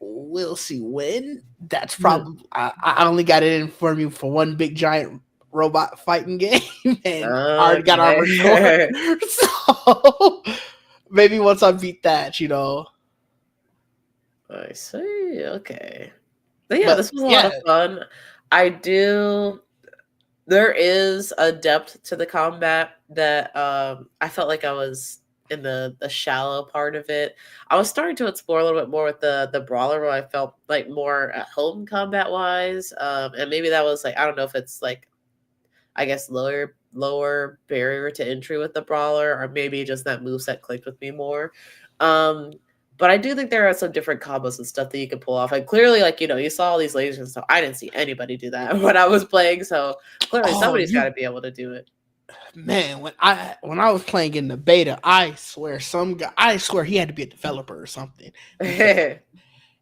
we'll see when. That's probably I only got it in for me for one big giant robot fighting game, and I already got Armored Core. Okay. So maybe once I beat that. I see. Okay. But yeah, But this was a lot yeah, of fun. I do there is a depth to the combat that I felt like I was in the shallow part of it. I was starting to explore a little bit more with the brawler where I felt like more at home combat wise. And maybe that was like I don't know if it's like I guess lower barrier to entry with the brawler, or maybe just that moveset clicked with me more. Um, but I do think there are some different combos and stuff that you can pull off. And clearly, like, you saw all these lasers and stuff. I didn't see anybody do that when I was playing, so clearly oh, somebody's gotta be able to do it. man, when I was playing in the beta, I swear he had to be a developer or something because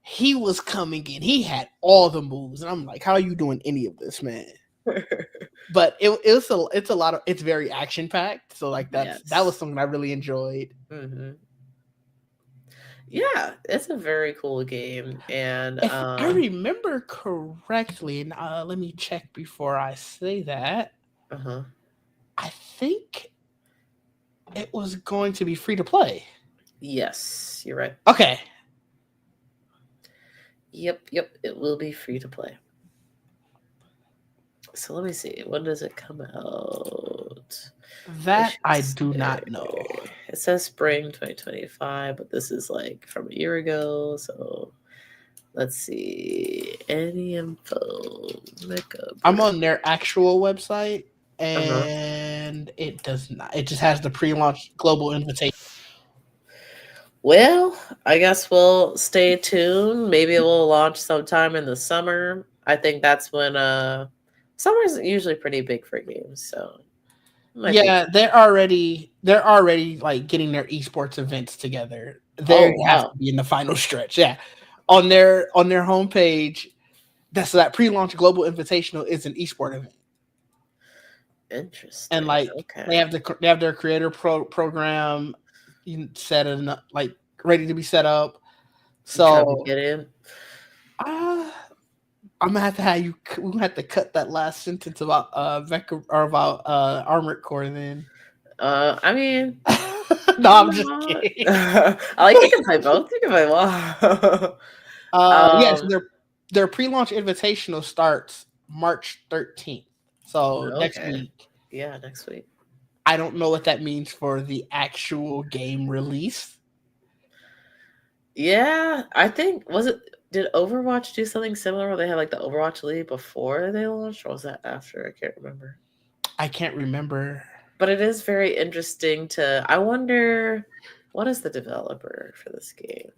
he was coming in, he had all the moves, and I'm like, how are you doing any of this, man? But it's very action packed, so like that was Yes. something I really enjoyed. Mhm. Yeah, it's a very cool game, and, If I remember correctly, and let me check before I say that. uh-huh. I think it was going to be free to play. Yes, you're right. Okay, Yep, it will be free to play. So let me see. When does it come out? That I do not know. It says spring 2025, but this is like from a year ago. So let's see. Any info? I'm on their actual website, and it does not. It just has the pre-launch global invitation. Well, I guess we'll stay tuned. Maybe it will launch sometime in the summer. I think that's when summer's usually pretty big for games, so yeah, they're already like getting their esports events together. They have to be in the final stretch. Yeah, on their homepage, that pre-launch global invitational is an esport event. Interesting. And like they have their creator program set and like ready to be set up. So get in. I'm gonna have to have you. We're gonna have to cut that last sentence about Vector or about Armored Core. Then I mean, no, I'm just kidding. I like you can play both. You can play well. Yes, their pre-launch invitational starts March 13th. So next week. Yeah, next week. I don't know what that means for the actual game release. Yeah, I think did Overwatch do something similar where they had like the Overwatch League before they launched, or was that after? I can't remember. But it is very interesting I wonder what is the developer for this game?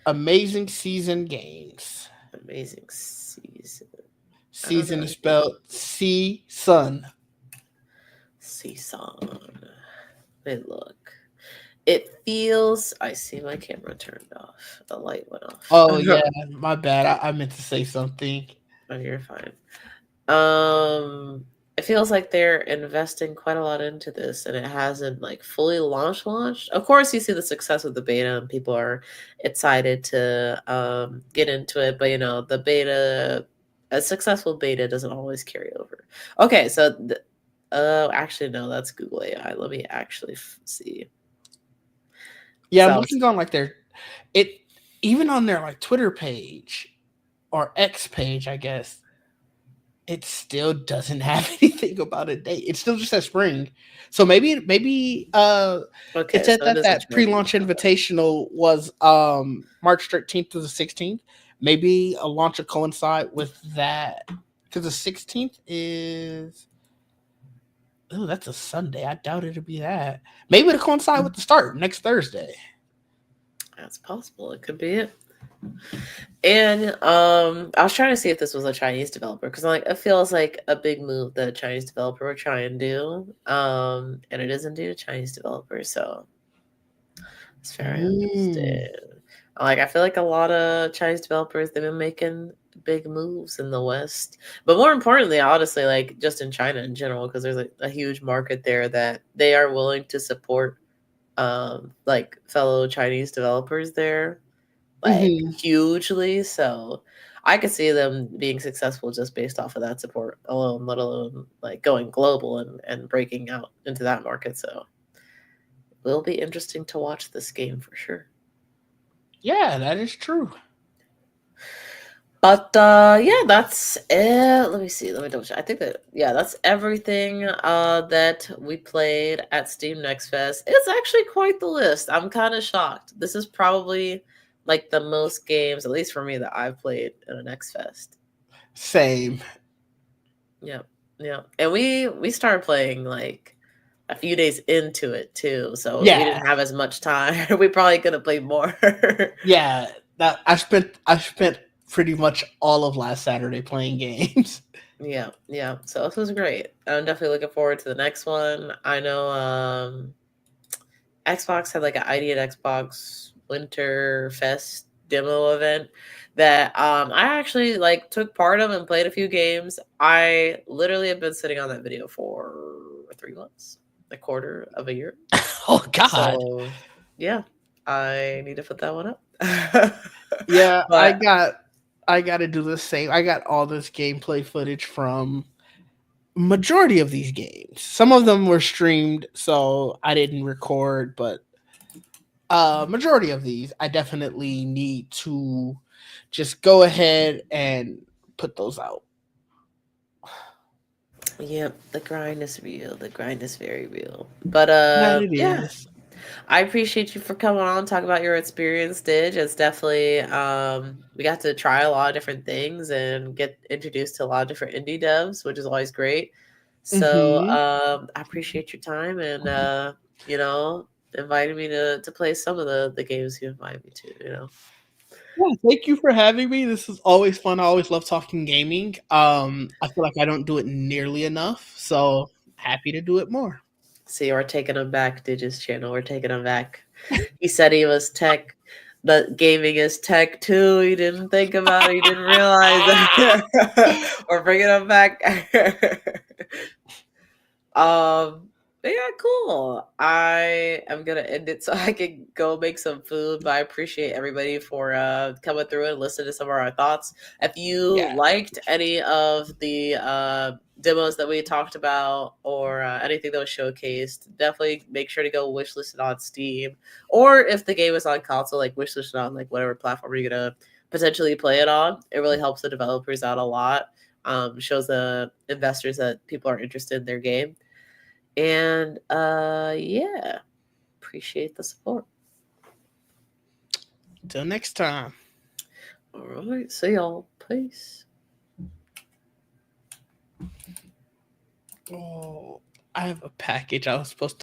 Amazing Season Games. Amazing Season. Season is spelled C-Sun. C-Sun. Wait, look. It feels. I see my camera turned off. The light went off. Oh yeah, my bad. I meant to say something. Oh, you're fine. It feels like they're investing quite a lot into this, and it hasn't like fully launched. Of course, you see the success of the beta, and people are excited to get into it. But the beta, a successful beta, doesn't always carry over. Okay, so actually, no, that's Google AI. Let me actually see. Yeah, I'm looking on like even on their like Twitter page or X page, I guess, it still doesn't have anything about a date. It still just says spring. So maybe it said that pre-launch invitational was March 13th to the 16th. Maybe a launch will coincide with that because the 16th is. Oh, that's a Sunday. I doubt it'll be that. Maybe it'll coincide with the start next Thursday. That's possible. It could be it. And I was trying to see if this was a Chinese developer because it feels like a big move that a Chinese developer would try and do. And it is indeed a Chinese developer, so it's very interesting. I feel like a lot of Chinese developers, they've been making big moves in the West, but more importantly, honestly, just in China in general, because there's a huge market there that they are willing to support fellow Chinese developers there hugely. So I could see them being successful just based off of that support alone, let alone going global and breaking out into that market. So it will be interesting to watch this game for sure. Yeah, that is true. But yeah, that's it. Let me see. Let me double check. I think that's everything that we played at Steam Next Fest. It's actually quite the list. I'm kind of shocked. This is probably the most games, at least for me, that I've played in a Next Fest. Same. Yeah. And we started playing a few days into it too, so we didn't have as much time. We probably could have played more. Yeah, I spent pretty much all of last Saturday playing games. Yeah. So this was great. I'm definitely looking forward to the next one. I know Xbox had an ID at Xbox Winter Fest demo event that I actually took part of and played a few games. I literally have been sitting on that video for 3 months, a quarter of a year. Oh God! So yeah, I need to put that one up. Yeah, but I got to do the same. I got all this gameplay footage from majority of these games. Some of them were streamed, so I didn't record, but majority of these I definitely need to just go ahead and put those out. Yep, the grind is real. The grind is very real. But That it yeah, is. I appreciate you for coming on, talk about your experience, Didge. It's definitely we got to try a lot of different things and get introduced to a lot of different indie devs, which is always great. So I appreciate your time and you know, inviting me to play some of the games you invited me to, you know. Yeah, thank you for having me. This is always fun. I always love talking gaming. I feel like I don't do it nearly enough, so happy to do it more. See, we're taking him back, Digit's channel. We're taking him back. He said he was tech, but gaming is tech too. He didn't think about it. He didn't realize that. We're bringing him back. But yeah, cool. I am gonna end it so I can go make some food. But I appreciate everybody for coming through and listening to some of our thoughts. If you Yeah. liked any of the demos that we talked about or anything that was showcased, definitely make sure to go wishlist it on Steam. Or if the game is on console, like wishlist it on like whatever platform you're gonna potentially play it on. It really helps the developers out a lot. Shows the investors that people are interested in their game. And yeah, appreciate the support. Until next time. All right, see y'all. Peace. Oh, I have a package I was supposed to